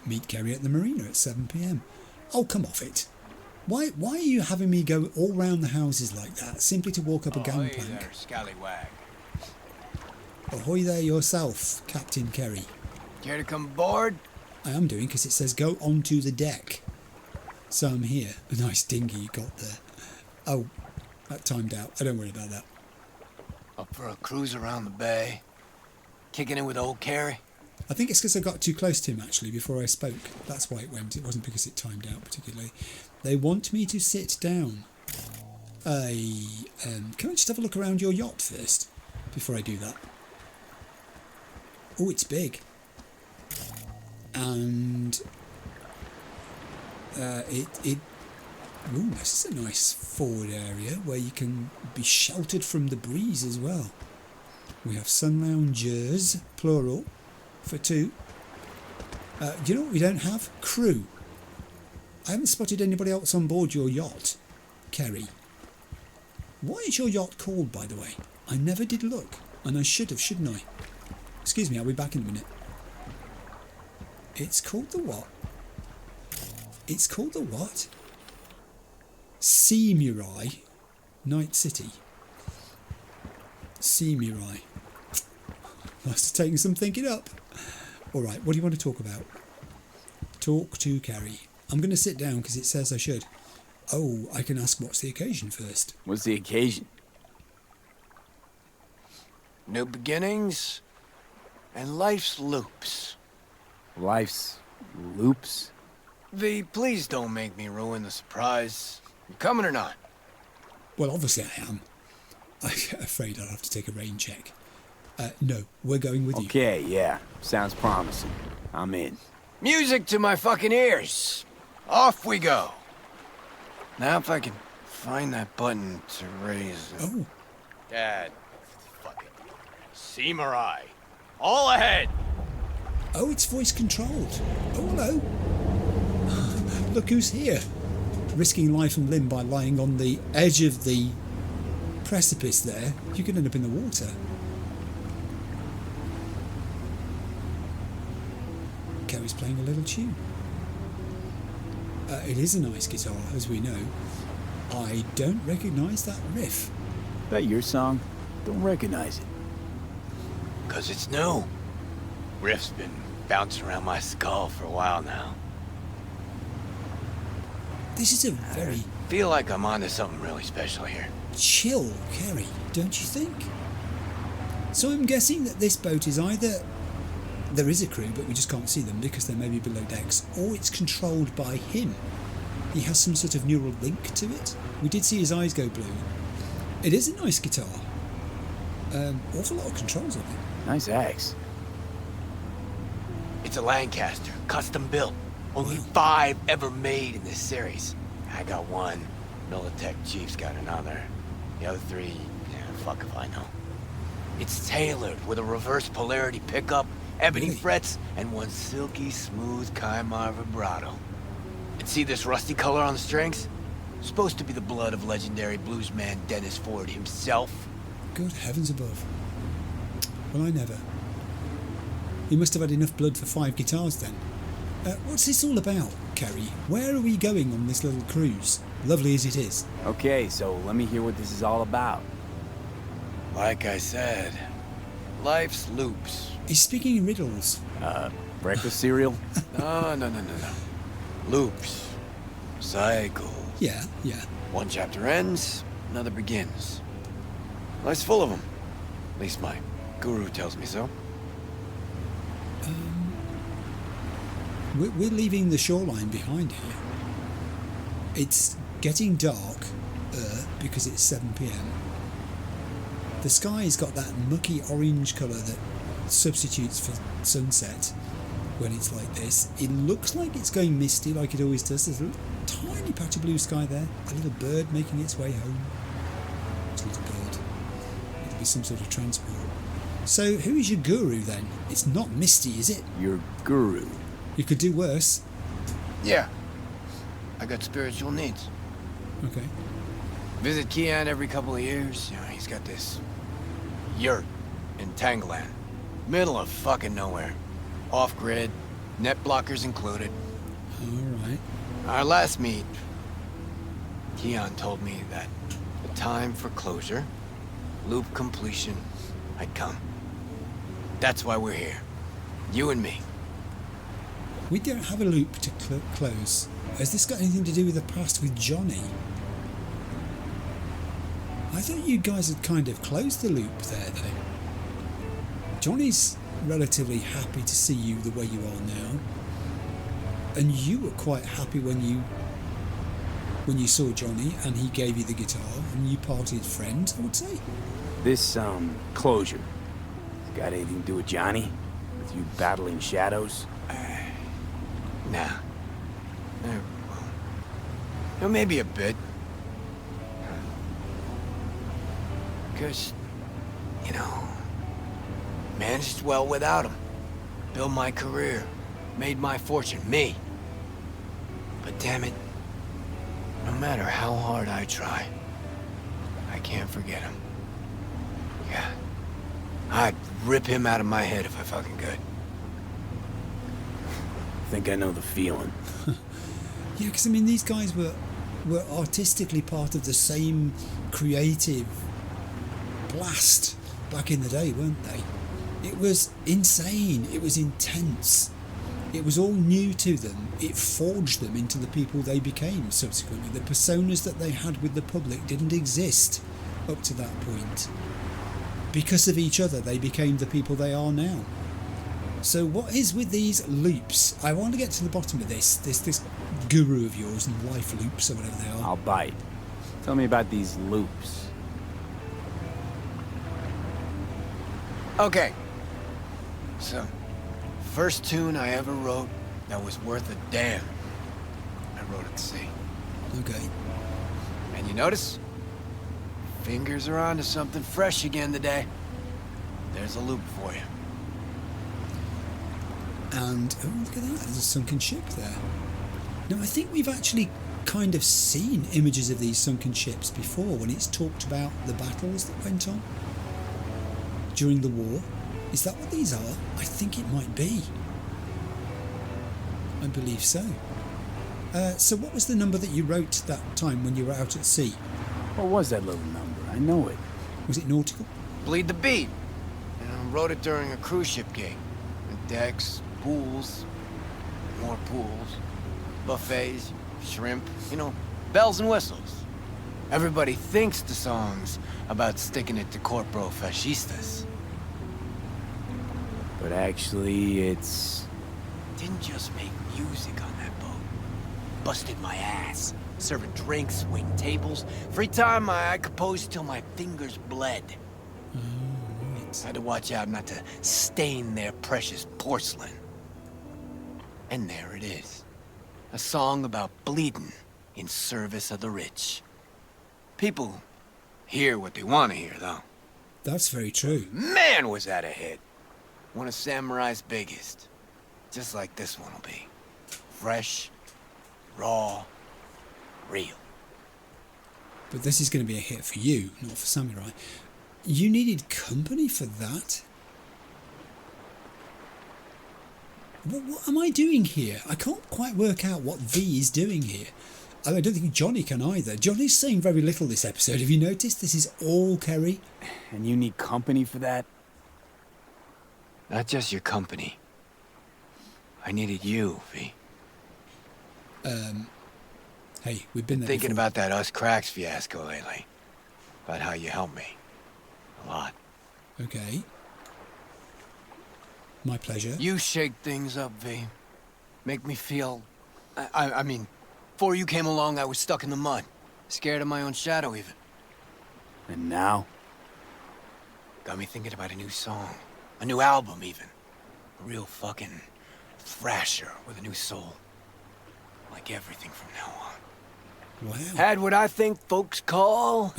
Meet Kerry at the marina at 7 PM. Oh, come off it. Why are you having me go all round the houses like that, simply to walk up a gangplank? Hey there, scallywag. Ahoy there yourself, Captain Kerry. Care to come aboard? I am doing, because it says go onto the deck. So I'm here. A nice dinghy you got there. Oh, that timed out. I don't worry about that. Up for a cruise around the bay? Kicking in with old Kerry? I think it's because I got too close to him, actually, before I spoke. That's why it went. It wasn't because it timed out particularly. They want me to sit down. Can I just have a look around your yacht first, before I do that? Oh, it's big. And ooh, this is a nice forward area where you can be sheltered from the breeze as well. We have sun loungers, plural, for 2. Do you know what we don't have? Crew. I haven't spotted anybody else on board your yacht, Kerry. What is your yacht called, by the way? I never did look, and I should have, shouldn't I? Excuse me, I'll be back in a minute. It's called the what? It's called the what? Samurai Night City. Samurai. Must have taken some thinking up. Alright, what do you want to talk about? Talk to Kerry. I'm going to sit down because it says I should. Oh, I can ask what's the occasion first. What's the occasion? New beginnings and life's loops. Life's loops? V, please don't make me ruin the surprise. You coming or not? Well, obviously I am. I'm afraid I'll have to take a rain check. No, we're going with you. Okay, yeah. Sounds promising. I'm in. Music to my fucking ears. Off we go. Now if I can find that button to raise... Oh. Dad. Fuck it. Samurai. All ahead. Oh, it's voice controlled. Oh, hello. Look who's here. Risking life and limb by lying on the edge of the precipice there. You could end up in the water. Kerry's playing a little tune. It is a nice guitar, as we know. I don't recognise that riff. That your song? Don't recognize it. 'Cause it's new. Riff's been bouncing around my skull for a while now. This is a very... Feel like I'm onto something really special here. Chill, Kerry, don't you think? So I'm guessing that this boat is either... There is a crew, but we just can't see them because they're maybe below decks, or it's controlled by him. He has some sort of neural link to it. We did see his eyes go blue. It is a nice guitar. Awful lot of controls on it. Nice axe. It's a Lancaster, custom built. Only 5 ever made in this series. I got one. Militech Chief's got another. The other 3, yeah, fuck if I know. It's tailored with a reverse polarity pickup, ebony frets, and one silky smooth Kaimar vibrato. And see this rusty color on the strings? Supposed to be the blood of legendary bluesman Dennis Ford himself. Good heavens above. Well, I never. He must have had enough blood for 5 guitars then. What's this all about, Kerry. Where are we going on this little cruise? Lovely as it is. Okay, so let me hear what this is all about. Like I said, life's loops. He's speaking in riddles. Breakfast cereal? No. Loops. Cycles. Yeah. One chapter ends, another begins. Life's full of them. At least my guru tells me so. We're leaving the shoreline behind here. It's getting dark because it's 7 p.m. The sky's got that mucky orange colour that substitutes for sunset when it's like this. It looks like it's going misty like it always does. There's a tiny patch of blue sky there. A little bird making its way home. It's a little bird. It'll be some sort of transport. So who is your guru then? It's not Misty, is it? Your guru? You could do worse. Yeah. I got spiritual needs. Okay. Visit Kian every couple of years. You know, he's got this yurt in Tangleland. Middle of fucking nowhere. Off-grid, net blockers included. Alright. Our last meet, Kian told me that the time for closure, loop completion, had come. That's why we're here. You and me. We don't have a loop to close. Has this got anything to do with the past with Johnny? I thought you guys had kind of closed the loop there, though. Johnny's relatively happy to see you the way you are now. And you were quite happy when you saw Johnny and he gave you the guitar and you parted friends, I would say. This, closure. Got anything to do with Johnny? With you battling shadows? Nah. Well, maybe a bit. Because, you know, managed well without him. Built my career. Made my fortune. Me. But damn it, no matter how hard I try, I can't forget him. Yeah. I'd rip him out of my head if I fucking could. Think I know the feeling. Yeah, because I mean, these guys were artistically part of the same creative blast back in the day, weren't they? It was insane. It was intense. It was all new to them. It forged them into the people they became subsequently. The personas that they had with the public didn't exist up to that point. Because of each other, they became the people they are now. So what is with these loops? I want to get to the bottom of this guru of yours and life loops or whatever they are. I'll bite. Tell me about these loops. Okay. So, first tune I ever wrote that was worth a damn, I wrote at sea. Okay. And you notice? Fingers are onto something fresh again today. There's a loop for you. And, oh, look at that, there's a sunken ship there. Now, I think we've actually kind of seen images of these sunken ships before when it's talked about the battles that went on during the war. Is that what these are? I think it might be. I believe so. So what was the number that you wrote that time when you were out at sea? What was that little number? I know it. Was it nautical? Bleed the beat. You know, wrote it during a cruise ship gig. Decks, pools, more pools, buffets, shrimp, you know, bells and whistles. Everybody thinks the song's about sticking it to corporal fascistas. But actually, it's... Didn't just make music on that boat. Busted my ass. Serving drinks, waiting tables. Free time, I composed till my fingers bled. Right. Had to watch out not to stain their precious porcelain. And there it is. A song about bleeding in service of the rich. People hear what they want to hear, though. That's very true. Man, was that a hit. One of Samurai's biggest. Just like this one will be. Fresh, raw, real. But this is going to be a hit for you, not for Samurai. You needed company for that? What am I doing here? I can't quite work out what V is doing here. I don't think Johnny can either. Johnny's saying very little this episode. Have you noticed? This is all Kerry. And you need company for that? Not just your company. I needed you, V. Hey, we've been there Thinking before. about that Us Cracks fiasco lately. About how you helped me. A lot. Okay. My pleasure. You shake things up, V. Make me feel... I mean, before you came along, I was stuck in the mud. Scared of my own shadow, even. And now? Got me thinking about a new song. A new album, even. A real fucking thrasher with a new soul. Like everything from now on. Wow. Had what I think folks call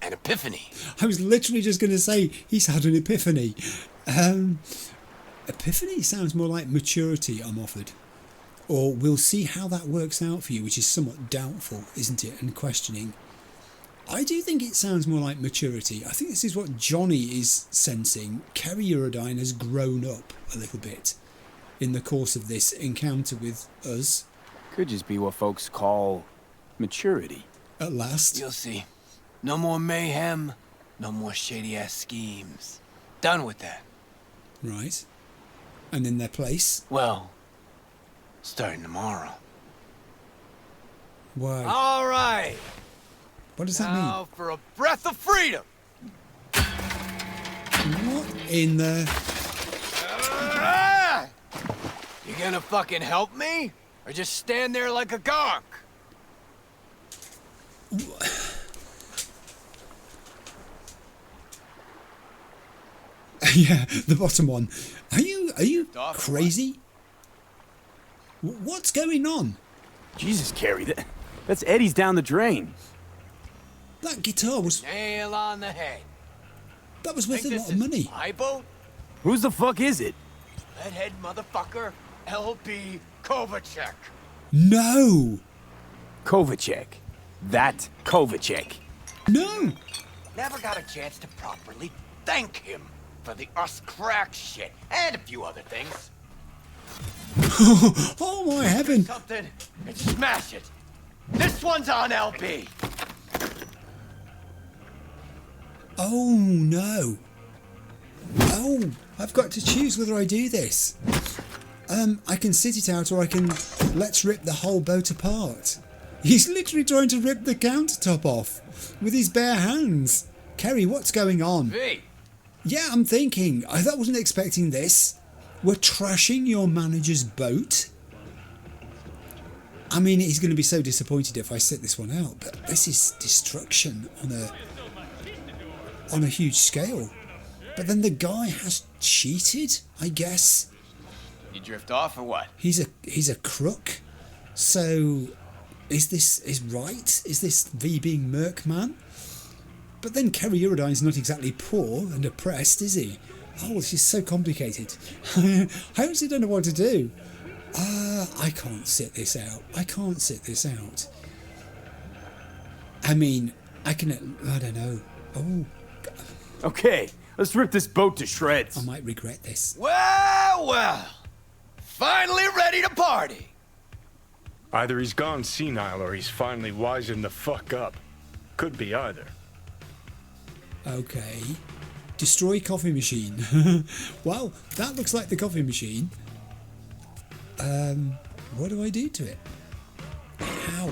an epiphany. I was literally just going to say, he's had an epiphany. Epiphany sounds more like maturity I'm offered. Or we'll see how that works out for you, which is somewhat doubtful, isn't it? And questioning. I do think it sounds more like maturity. I think this is what Johnny is sensing. Kerry Eurodyne has grown up a little bit in the course of this encounter with us. Could just be what folks call maturity. At last. You'll see. No more mayhem, no more shady-ass schemes. Done with that. Right. And in their place? Well, starting tomorrow. Why? All right. What does that mean? Now for a breath of freedom. What in the... You gonna fucking help me? Or just stand there like a gonk? Yeah, the bottom one. Are you crazy? What's going on? Jesus, Kerry, that's Eddie's down the drain. That guitar was... Nail on the head. That was worth Think a this lot of is money. my boat? Whose the fuck is it? Leadhead motherfucker, LB Kovacek. No! Kovacek. That Kovacek. No! Never got a chance to properly thank him for the Us Crack shit and a few other things. Oh my heaven! Something and smash it. This one's on LB. Oh no! Oh, I've got to choose whether I do this. I can sit it out, or I can let's rip the whole boat apart. He's literally trying to rip the countertop off with his bare hands. Kerry, what's going on? V. Yeah, I'm thinking. I wasn't expecting this. We're trashing your manager's boat. I mean, he's going to be so disappointed if I sit this one out, but this is destruction on a huge scale. But then the guy has cheated, I guess. You drift off or what? He's a crook. So is this right? Is this V being Merkman? But then Kerry Eurodyne's not exactly poor and oppressed, is he? Oh, this is so complicated. I honestly don't know what to do. I can't sit this out. I can't sit this out. I mean, I don't know. Oh. Okay, let's rip this boat to shreds. I might regret this. Well. Finally ready to party. Either he's gone senile or he's finally wising the fuck up. Could be either. Okay. Destroy coffee machine. Well, that looks like the coffee machine. What do I do to it? How?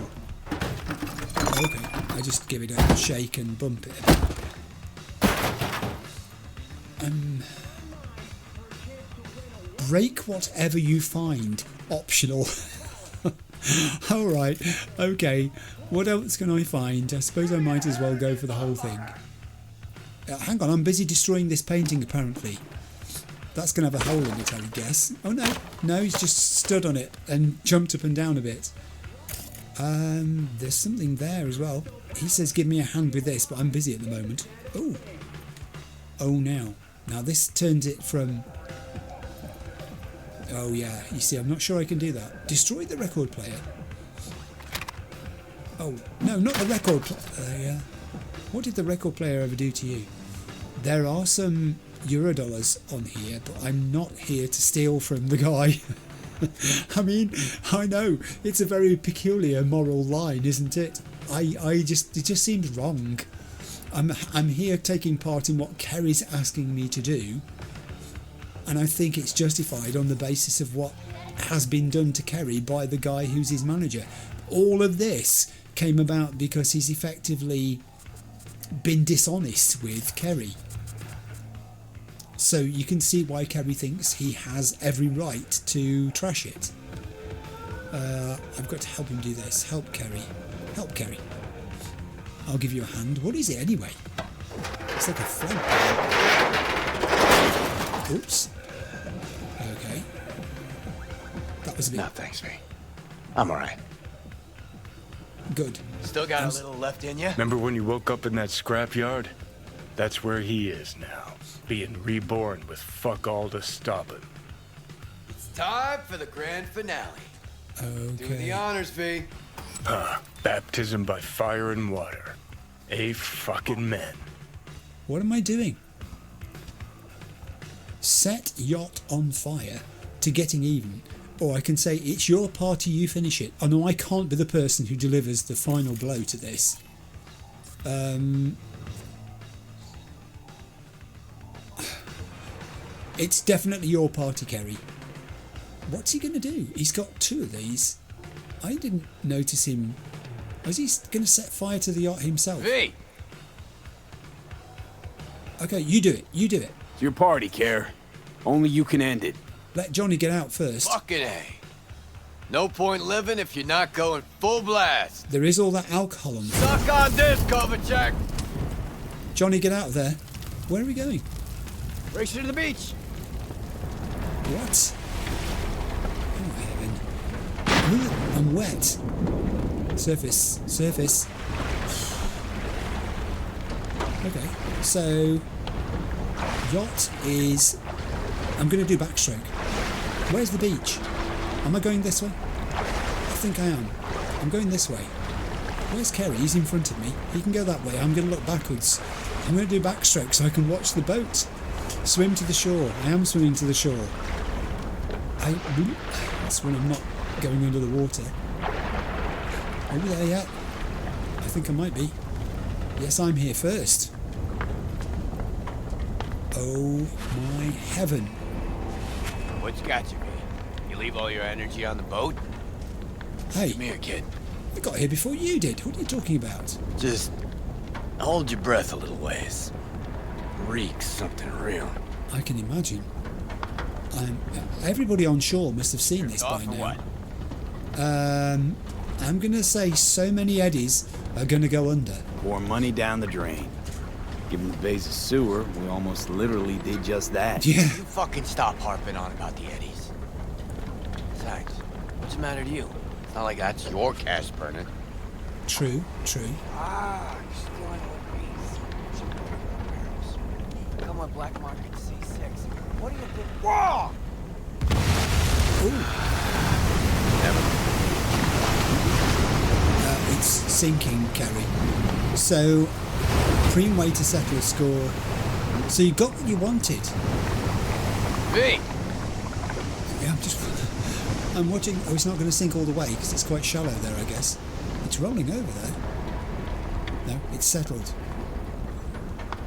Okay, I just give it a shake and bump it. Break whatever you find. Optional. Alright, okay. What else can I find? I suppose I might as well go for the whole thing. Hang on, I'm busy destroying this painting apparently. That's going to have a hole in it, I would guess. Oh no, no, he's just stood on it and jumped up and down a bit. There's something there as well. He says give me a hand with this, but I'm busy at the moment. Oh. Oh, now this turns it from... Oh yeah, you see, I'm not sure I can do that. Destroy the record player. Oh, no, not the record player. What did the record player ever do to you? There are some Eurodollars on here, but I'm not here to steal from the guy. I mean, I know it's a very peculiar moral line, isn't it? It just seems wrong. I'm here taking part in what Kerry's asking me to do, and I think it's justified on the basis of what has been done to Kerry by the guy who's his manager. All of this came about because he's effectively been dishonest with Kerry. So you can see why Kerry thinks he has every right to trash it. I've got to help him do this. Help Kerry. Help Kerry. I'll give you a hand. What is it anyway? It's like a flag. Oops. Okay. That was a bit... No, thanks, V. I'm alright. Good. Still got a little left in you? Remember when you woke up in that scrapyard? That's where he is now, being reborn with fuck all to stop him. It's time for the grand finale. Okay. Do the honors, V. Baptism by fire and water. Fucking men. What am I doing? Set yacht on fire to getting even. Or I can say it's your party, you finish it. Oh no, I can't be the person who delivers the final blow to this. It's definitely your party, Kerry. What's he going to do? He's got 2 of these. I didn't notice him. Was he going to set fire to the yacht himself? V! Okay, you do it. You do it. It's your party, Kerr. Only you can end it. Let Johnny get out first. Fucking A. No point living if you're not going full blast. There is all that alcohol on there. Suck on this, Kovacic! Johnny, get out of there. Where are we going? Race you to the beach. What? Oh, heaven. Ooh, I'm wet. Surface. Surface. Okay, so... Yacht is... I'm going to do backstroke. Where's the beach? Am I going this way? I think I am. I'm going this way. Where's Kerry? He's in front of me. He can go that way. I'm going to look backwards. I'm going to do backstroke so I can watch the boat. Swim to the shore. I am swimming to the shore. That's when I'm not going under the water. Are we there yet? I think I might be. Yes, I'm here first. Oh my heaven. What's got you, V? You leave all your energy on the boat? Hey. Come here, kid. I got here before you did. What are you talking about? Just hold your breath a little ways. Reeks something real. I can imagine. Everybody on shore must have seen this by now. I'm going to say so many eddies are going to go under. Pour money down the drain. Given the base of sewer, we almost literally did just that. Yeah. You fucking stop harping on about the eddies. Besides, what's the matter to you? It's not like that's your cash burning. True, true. You're stealing old bees. Come on, black market C6. What do you think? Whoa! It's sinking, Kerry. So, Preem way to settle a score. So you got what you wanted. V! Yeah, I'm watching. Oh, it's not going to sink all the way because it's quite shallow there, I guess. It's rolling over there. No, it's settled.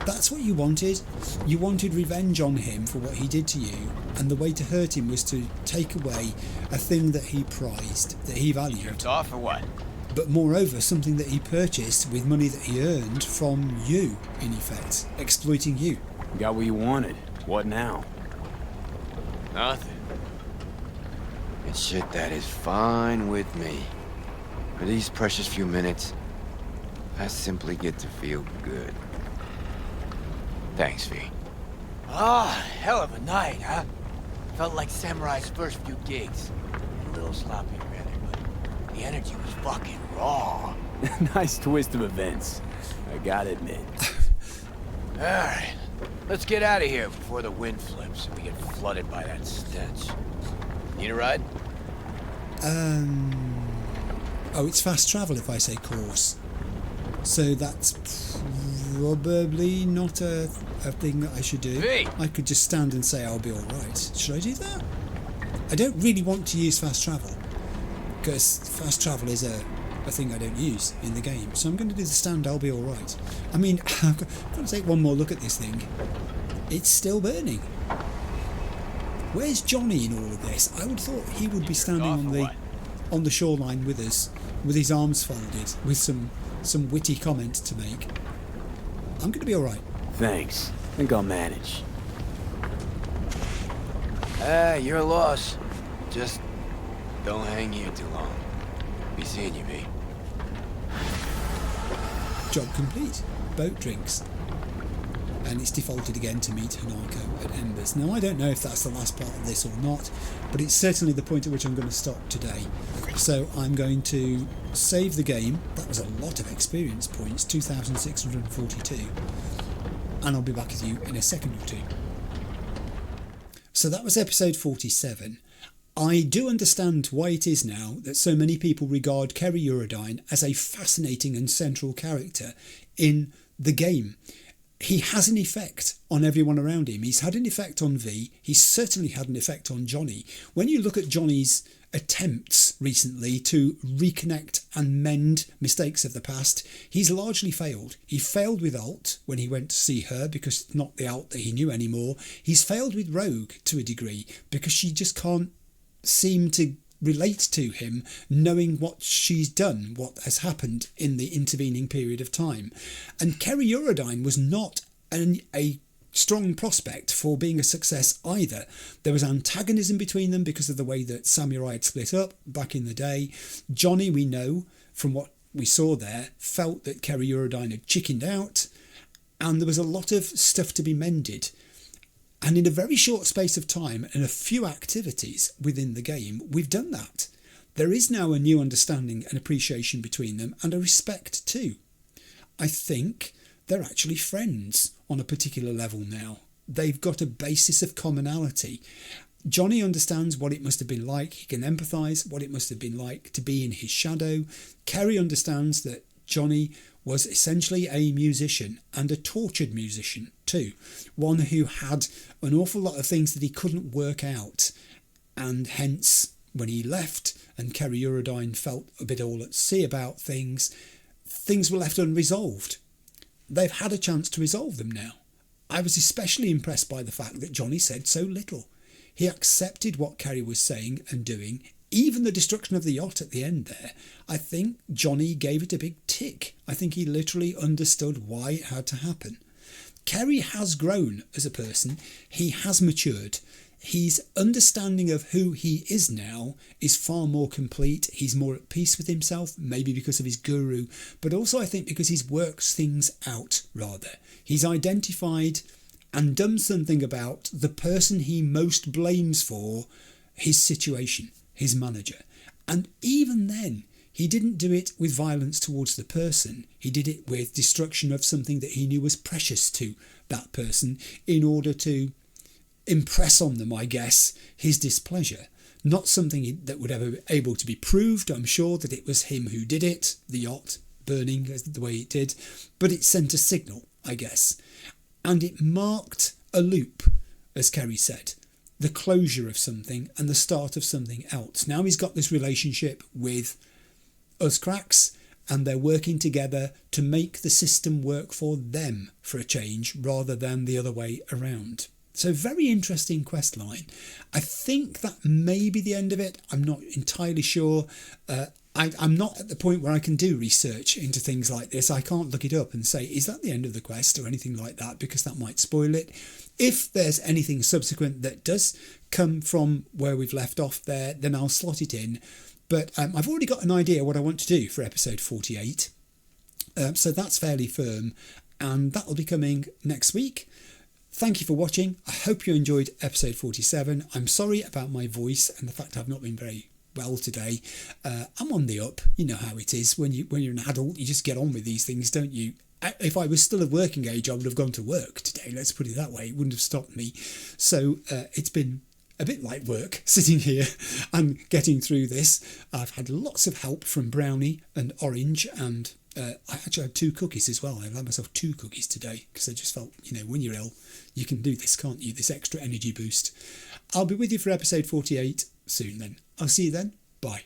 That's what you wanted. You wanted revenge on him for what he did to you, and the way to hurt him was to take away a thing that he prized, that he valued. Shipped off or what? But moreover, something that he purchased with money that he earned from you, in effect, exploiting you. Got what you wanted. What now? Nothing. It's shit that is fine with me. For these precious few minutes, I simply get to feel good. Thanks, V. Hell of a night, huh? Felt like Samurai's first few gigs. A little sloppy, rather, but the energy was fucking raw. Nice twist of events, I gotta admit. Alright, let's get out of here before the wind flips and we get flooded by that stench. Need a ride? Oh, it's fast travel if I say course. So that's probably not a thing that I should do. V! I could just stand and say I'll be alright. Should I do that? I don't really want to use fast travel, because fast travel is a thing I don't use in the game. So I'm going to do the stand, I'll be alright. I mean, I'm going to take one more look at this thing. It's still burning. Where's Johnny in all of this? I would have thought he would be standing on the shoreline with us, with his arms folded, with some witty comments to make. I'm going to be alright. Thanks. I think I'll manage. You're a loss. Just don't hang here too long. Be seeing you, B. Job complete. Boat drinks. And it's defaulted again to meet Hanako at Embers. Now I don't know if that's the last part of this or not, but it's certainly the point at which I'm going to stop today. So I'm going to save the game. That was a lot of experience points, 2,642. And I'll be back with you in a second or two. So that was episode 47. I do understand why it is now that so many people regard Kerry Eurodyne as a fascinating and central character in the game. He has an effect on everyone around him. He's had an effect on V. He's certainly had an effect on Johnny. When you look at Johnny's attempts recently to reconnect and mend mistakes of the past, he's largely failed. He failed with Alt when he went to see her because it's not the Alt that he knew anymore. He's failed with Rogue to a degree because she just can't seem to relate to him, knowing what she's done, what has happened in the intervening period of time. And Kerry Eurodyne was not a strong prospect for being a success either. There was antagonism between them because of the way that Samurai had split up back in the day. Johnny, we know from what we saw there, felt that Kerry Eurodyne had chickened out, and there was a lot of stuff to be mended. And in a very short space of time and a few activities within the game, we've done that. There is now a new understanding and appreciation between them, and a respect too. I think they're actually friends on a particular level now. They've got a basis of commonality. Johnny understands what it must have been like. He can empathise what it must have been like to be in his shadow. Kerry understands that Johnny was essentially a musician, and a tortured musician too. One who had an awful lot of things that he couldn't work out, and hence when he left and Kerry Eurodyne felt a bit all at sea about things were left unresolved. They've had a chance to resolve them now. I was especially impressed by the fact that Johnny said so little. He accepted what Kerry was saying and doing. Even the destruction of the yacht at the end there, I think Johnny gave it a big tick. I think he literally understood why it had to happen. Kerry has grown as a person. He has matured. His understanding of who he is now is far more complete. He's more at peace with himself, maybe because of his guru, but also I think because he's worked things out, rather. He's identified and done something about the person he most blames for his situation. His manager. And even then, he didn't do it with violence towards the person. He did it with destruction of something that he knew was precious to that person in order to impress on them, I guess, his displeasure. Not something that would ever be able to be proved. I'm sure that it was him who did it, the yacht burning the way it did, but it sent a signal, I guess. And it marked a loop, as Kerry said. The closure of something and the start of something else. Now he's got this relationship with us cracks, and they're working together to make the system work for them for a change rather than the other way around. So very interesting quest line. I think that may be the end of it. I'm not entirely sure. I'm not at the point where I can do research into things like this. I can't look it up and say, is that the end of the quest or anything like that, because that might spoil it. If there's anything subsequent that does come from where we've left off there, then I'll slot it in. But I've already got an idea what I want to do for episode 48. So that's fairly firm, and that'll be coming next week. Thank you for watching. I hope you enjoyed episode 47. I'm sorry about my voice and the fact I've not been very well today. I'm on the up. You know how it is when you're an adult. You just get on with these things, don't you? If I was still of working age, I would have gone to work today. Let's put it that way. It wouldn't have stopped me. So it's been a bit like work sitting here and getting through this. I've had lots of help from Brownie and Orange, and I actually had 2 cookies as well. I allowed myself 2 cookies today because I just felt, when you're ill, you can do this, can't you? This extra energy boost. I'll be with you for episode 48. soon then. I'll see you then. Bye.